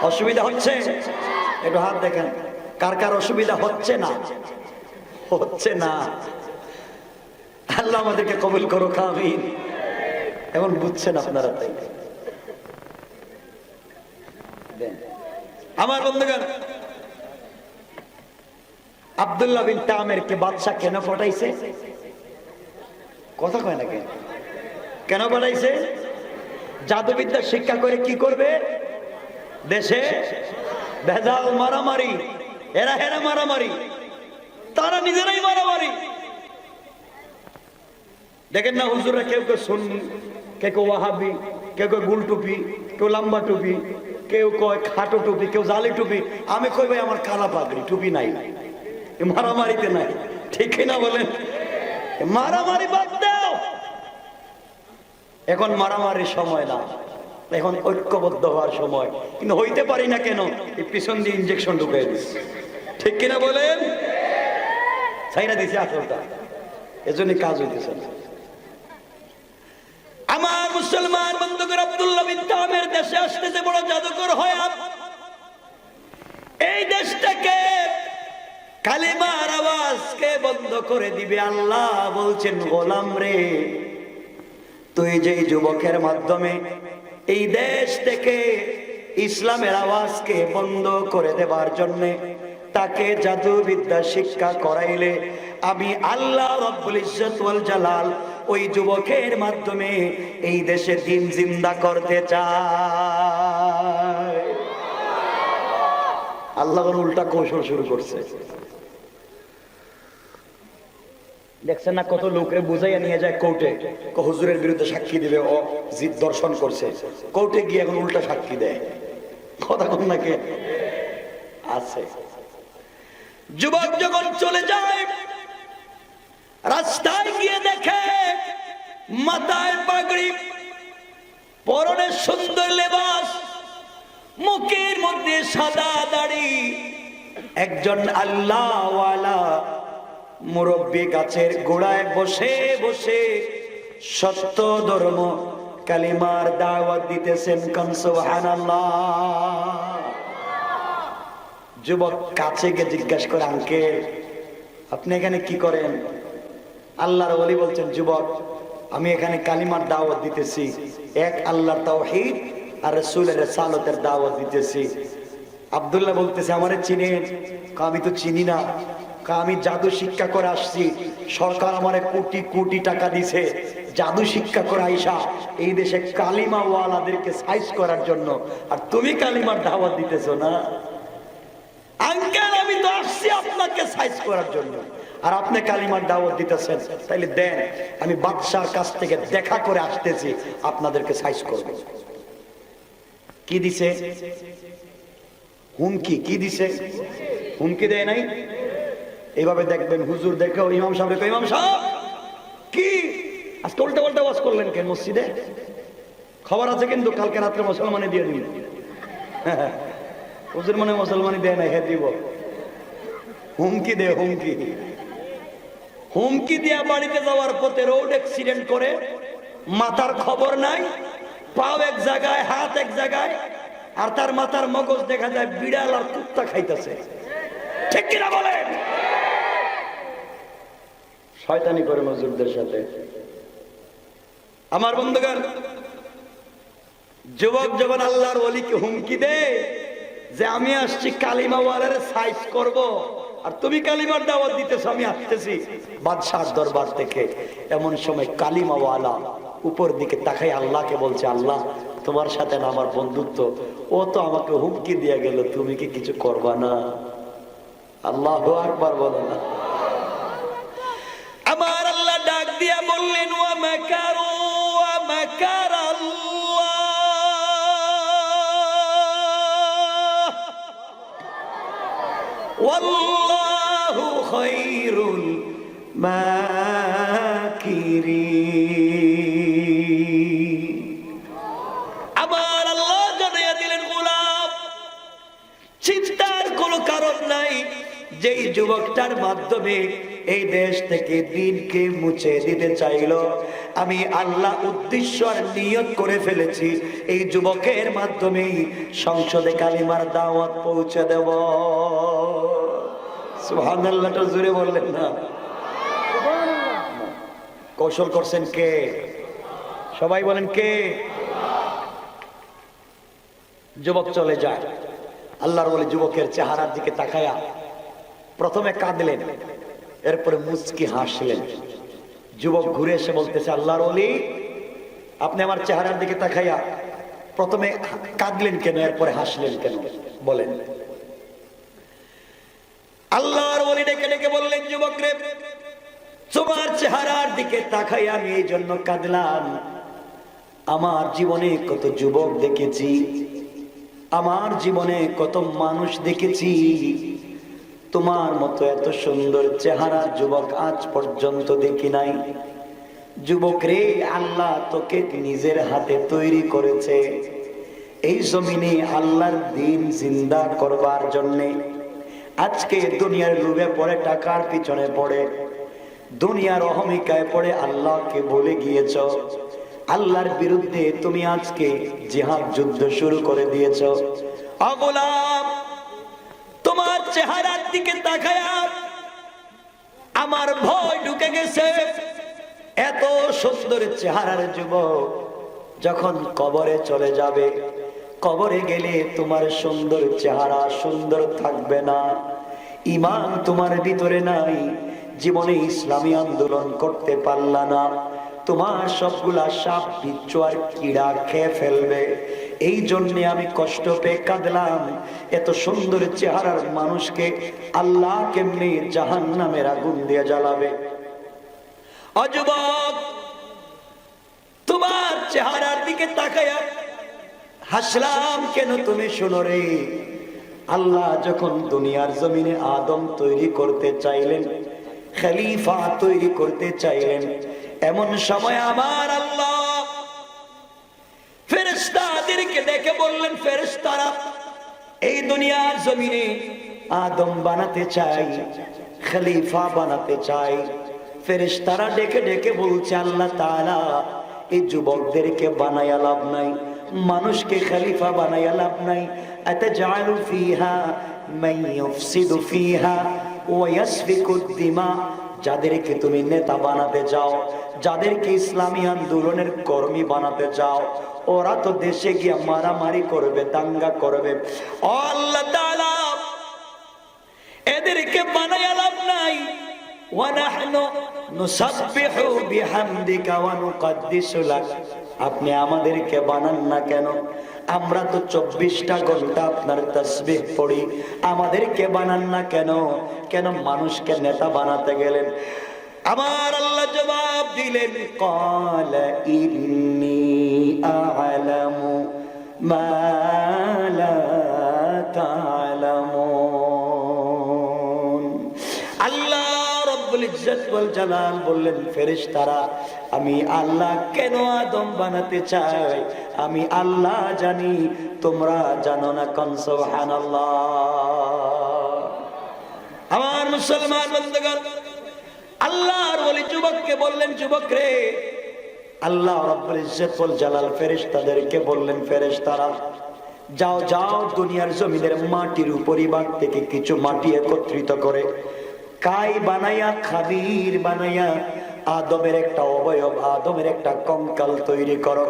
অসুবিধা হচ্ছে? একটু হাত দেখেন, কার কার অসুবিধা হচ্ছে না? হচ্ছে না। আল্লাহ আমাদেরকে কবুল করো, আমিন। এমন বুঝছেন আপনারা? তাই আমার বন্ধুগণ, আব্দুল্লাহ বিন তামের কে বাদশা কেন পাঠাইছে? কথা কয় না কেন? কেন পাঠাইছে? জাদুবিদ্যা শিক্ষা করে কি করবে? দেশে ভেজাল, মারামারি, এরা হেরা মারামারি, তারা নিজেরাই মারামারি। দেখেন না হুজুরা, কেউ কেউ সুন্নি, কেউ কেউ ওয়াহাবি, কেউ কেউ গুল টুপি, কেউ লম্বা টুপি, কেউ কয় খাটো টুপি, কেউ জালি টুপি। আমি কই ভাই আমার কালা পাগড়ি, টুপি নাই, মারামারিতে নাই, ঠিক না বলেন? মারামারি বাদ দাও, এখন মারামারির সময় না, এখন ঐক্যবদ্ধ হওয়ার সময়। কিন্তু হইতে পারি না কেন? এই পিছন দিয়ে ইনজেকশন ঢুকিয়ে দিচ্ছে, ঠিক কিনা বলেন? ছাইরা দিছে আসলটা, এজন্য কাজ হইতেছে না। আমার মুসলমান বন্ধুগণ, আব্দুল্লাহ বিন তামের দেশে আসতেছে বড় জাদুকর হয়। এই দেশটাকে কালিমার আওয়াজকে বন্ধ করে দিবে। আল্লাহ বলছেন, গোলাম রে, তুই যেই যুবকের মাধ্যমে এই দেশ থেকে ইসলামের আওয়াজকে বন্ধ করে দেবার জন্য তাকে জাদুবিদ্যা শিক্ষা করাইলে, আমি আল্লাহ রব্বুল ইজ্জত ওয়াল জালাল ওই যুবকের মাধ্যমে এই দেশে দিন জিন্দা করতে চাই। আল্লাহ উল্টা কৌশল শুরু করছে। দেখছেন না কত লোকরে বুঝাইয়া নিয়ে যায় কোর্টে, হুজুরের বিরুদ্ধে সাক্ষী দিবে, ও জিদ দর্শন করছে, কোর্টে গিয়ে এখন উল্টা সাক্ষী দেয়। কথা কোন নাকি আছে? যুবক যখন চলে যায়, রাস্তায় গিয়ে দেখে মাথায় পাগড়ি, পরনে সুন্দর লেবাস, মুখের মধ্যে সাদা দাড়ি, একজন আল্লাহওয়ালা মুরব্বী গাছের গোড়ায় বসে বসে সত্য ধর্ম কালিমার দাওয়াত দিতেছেন। সুবহানাল্লাহ। যুবক কাছে গিয়ে জিজ্ঞাসা করে, আঙ্কেল আপনি এখানে কি করেন? আল্লাহর ওলি বলছেন, যুবক আমি এখানে কালিমার দাওয়াত দিতেছি, এক আল্লাহর তাওহীদ আর রাসূলের রিসালাতের দাওয়াত দিতেছি। আব্দুল্লাহ বলতেছে, আমারে চিনেন? আমি তো চিনি না। আমি জাদু শিক্ষা করে আসছি, সরকার আমারে কোটি কোটি টাকা দিছে জাদু শিক্ষা করে আইসা এই দেশে কালিমা ওয়ালাদেরকে সাইজ করার জন্য, আর তুমি কালিমার দাওয়াত দিতেছো না? আঙ্কেল আমি তো আসছি আপনাকে সাইজ করার জন্য, আর আপনি কালিমার দাওয়াত দিতেছেন, তাইলে দেন আমি বাদশার কাছ থেকে দেখা করে আসতেছি, আপনাদেরকে সাইজ করব। কি দিছে? হুমকি। কি দিছে? হুমকি দেয় নাই? এইভাবে দেখবেন হুজুর দেখে ইমাম সাহেব, ইমাম সাহেব কি আজকে উল্টা পাল্টা ওয়াজ করলেন কেন মসজিদে? খবর আছে কিন্তু কালকে রাত্রে মুসলমানে দিয়ে দিন। হুজুর মনে মুসলমানি দেয় না, হ্যাঁ দিব। হুমকি দে, হুমকি। হুমকি দিয়া বাড়িতে যাওয়ার পথে রোড অ্যাক্সিডেন্ট করে, মাথার খবর নাই, পাও এক জায়গায়, হাত এক জায়গায়, আর তার মাথার মগজ দেখা যায় বিড়াল আর কুত্তা খাইতেছে। ঠিক কিনা বলেন? শয়তানি করে হুজুরদের সাথে। আমার বন্ধুগণ, যুবক যখন আল্লাহর ওলিকে হুমকি দেয় যে আমি আসছি কালিমাওয়ালার সাইজ করব, আর তুমি কালিমার দাওয়াত দিতেছ, আমি আসতেছি বাদশার দরবার থেকে, এমন সময় কালিমাওয়ালা উপর দিকে তাকাই আল্লাহকে বলছে, আল্লাহ তোমার সাথে না আমার বন্ধুত্ব, ও তো আমাকে হুমকি দিয়ে গেল, তুমি কি কিছু করবা না? আল্লাহু আকবার বলো না। আমার আল্লাহ ডাক দিয়া বললেন, ওয়া মাকারু ওয়া মাকার ওয়াল্লাহু খায়রুল মাকিরিন। আমার আল্লাহ জানিয়ে দিলেন, গোলাম চিন্তার কোনো কারণ নাই, যেই যুবকটার মাধ্যমে এই দেশ থেকে দিনকে মুছে দিতে চাইল, আমি আল্লাহ উদ্দেশ্য আর নিয়ত করে ফেলেছি এই যুবকের মাধ্যমেই সংসদে কালিমার দাওয়াত পৌঁছে দেব। সুবহানাল্লাহটা জোরে বললেন না? কৌশল করছেন কে? সবাই বলেন কে? যুবক চলে যায়। আল্লাহর ওলি যুবকের চেহারার দিকে তাকায়া প্রথমে কাঁদলেন, এরপরে মুচকি হাসলেন। যুবক ঘুরে এসে বলতেছে, আল্লাহর ওলি আপনি আমার চেহারার দিকে তাকাইয়া প্রথমে কাঁদলেন কেন, এরপরে হাসলেন কেন বলেন? আল্লাহর ওলি ডেকে ডেকে বললেন, যুবক রে, তোমার চেহারার দিকে তাকাইয়া আমি এই জন্য কাঁদলাম, আমার জীবনে কত যুবক দেখেছি, আমার জীবনে কত মানুষ দেখেছি, তোমার মতো এত সুন্দর চেহারা যুবক আজ পর্যন্ত দেখি নাই। যুবক রে, আল্লাহ তোকে নিজের হাতে তৈরি করেছে এই জমিনে আল্লাহর দ্বীন জিন্দা করবার জন্যে। আজকে দুনিয়ার লোভে পড়ে, টাকার পিছনে পড়ে, দুনিয়ার অহমিকায় পড়ে আল্লাহকে ভুলে গিয়েছ। আল্লাহর বিরুদ্ধে তুমি আজকে জিহাদ যুদ্ধ শুরু করে দিয়েছ। ও গোলাম, তোমার চেহারার দিকে তাকায়া আমার ভয় ঢুকে গেছে। এত সুন্দর চেহারার যুবক যখন কবরে চলে যাবে, কবরে গেলে তোমার সুন্দর চেহারা সুন্দর থাকবে না। ঈমান তোমার ভিতরে নাই, জীবনে ইসলামী আন্দোলন করতে পারলা না, তোমার সবগুলা সাপ বিচ্ছু আর কীড়া খেয়ে ফেলবে। এই জন্যে আমি কষ্ট পেয়ে কাঁদলাম। এত সুন্দর চেহারার মানুষকে আল্লাহ কেমনি জাহান্নামের আগুন দিয়ে জ্বালাবে? ও যুবক, তোমার চেহারার দিকে তাকায়া হাসলাম কেন তুমি শোনো রে। আল্লাহ যখন দুনিয়ার জমিনে আদম তৈরি করতে চাইলেন, খলিফা তৈরি করতে চাইলেন, এমন সময় আমার আল্লাহ ফেরেশতাদেরকে ডেকে বললেন, ফেরেশতারা এই দুনিয়ার জমিনে আদম বানাতে চাই, খলিফা বানাতে চাই। ফেরেশতারা ডেকে ডেকে বলছে, আল্লাহ তাআলা এই যুবকদেরকে বানায়া লাভ নাই, মানুষকে খলিফা বানায়া লাভ নাই। আতাজআলু ফিহা মান ইউফসিদু ফিহা ওয়া ইয়াসফিকুদ দিমা, যাদেরকে তুমি নেতা বানাতে চাও, যাদেরকে ইসলামী আন্দোলনের কর্মী বানাতে চাও, ওরা তো দেশে গিয়ে মারামারি করবে, দাঙ্গা করবে। ও আল্লাহ তাআলা, এদেরকে বানায়া লাভ নাই। ওয়া নাহনু নুসাব্বিহু বিহামদিকা ওয়া নুকদ্দিসু লাক, আপনি আমাদেরকে বানান না কেন? আমরা তো 24টা ঘন্টা আপনার তাসবিহ পড়ি, আমাদেরকে বানান না কেন? কেন মানুষকে নেতা বানাতে গেলেন? আমার আল্লাহ জবাব দিলেন, ক্বালা ইন্নী আ'লামু মা লা তা'লামুন। আল্লাহ রব্বুল ইজ্জত ওয়াল জালাল বললেন, ফেরেশতারা আমি আল্লাহ কেন আদম বানাতে চাই আমি আল্লাহ জানি, তোমরা জানো না। কোন সুবহানাল্লাহ। আমার মুসলমান বন্ধুগণ, আল্লাহর ওলি যুবককে বললেন, যুবক রে, আল্লাহ রব্বুল ইজ্জত ওয়াল জালাল ফেরেশতাদেরকে বললেন, ফেরেশতারা যাও যাও দুনিয়ার জমিনের মাটির উপরিভাগ থেকে কিছু মাটি একত্রিত করে কাই বানাইয়া খাবির বানাইয়া আদমের একটা অবয়ব, আদমের একটা কঙ্কাল তৈরি করো।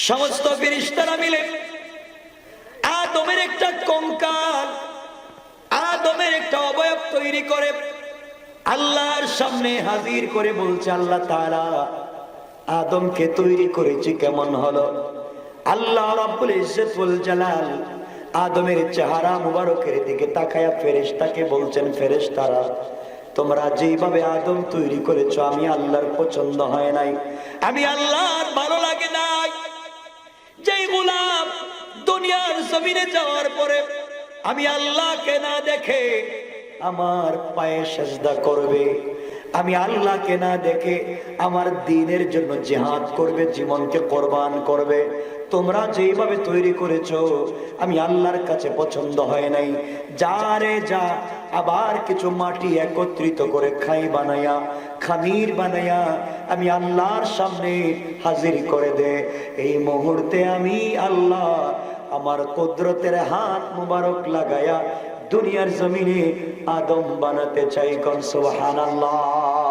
সমস্ত ফেরেশতারা মিলে আদমের একটা কঙ্কাল, আদমের একটা অবয়ব তৈরি করে আল্লাহর সামনে হাজির করে বলছে, আল্লাহ তাআলা আদমকে তৈরি করেছি কেমন হলো? আল্লাহ রাব্বুল ইজ্জত ওয়াল জালাল আদমের চেহারা মুবারকের দিকে তাকায়া ফেরেশতাকে বলছেন, ফেরেশতারা তোমরা যেভাবে আদম তৈরি করেছো আমি আল্লাহর পছন্দ হয় নাই, আমি আল্লাহর ভালো লাগে নাই। যেই গোলাম দুনিয়ার জমিনে যাওয়ার পরে আমি আল্লাহকে না দেখে আমার পায়ে সেজদা করবে, আমি আল্লাহকে না দেখে আমার দ্বীনের জন্য জিহাদ করবে, জীবনকে কোরবান করবে, তোমরা যেভাবে তৈরি করেছো আমি আল্লাহর কাছে পছন্দ হয় নাই। যারে যা আবার কিছু মাটি একত্রিত করে খাই বানায়া খামির বানায়া আমি আল্লাহর সামনে হাজির করে দে। এই মুহূর্তে আমি আল্লাহ আমার কুদরতের হাত মুবারক লাগায়া দুনিয়ার জমিনে আদম বানাতে চাই। কোন সুবহানাল্লাহ।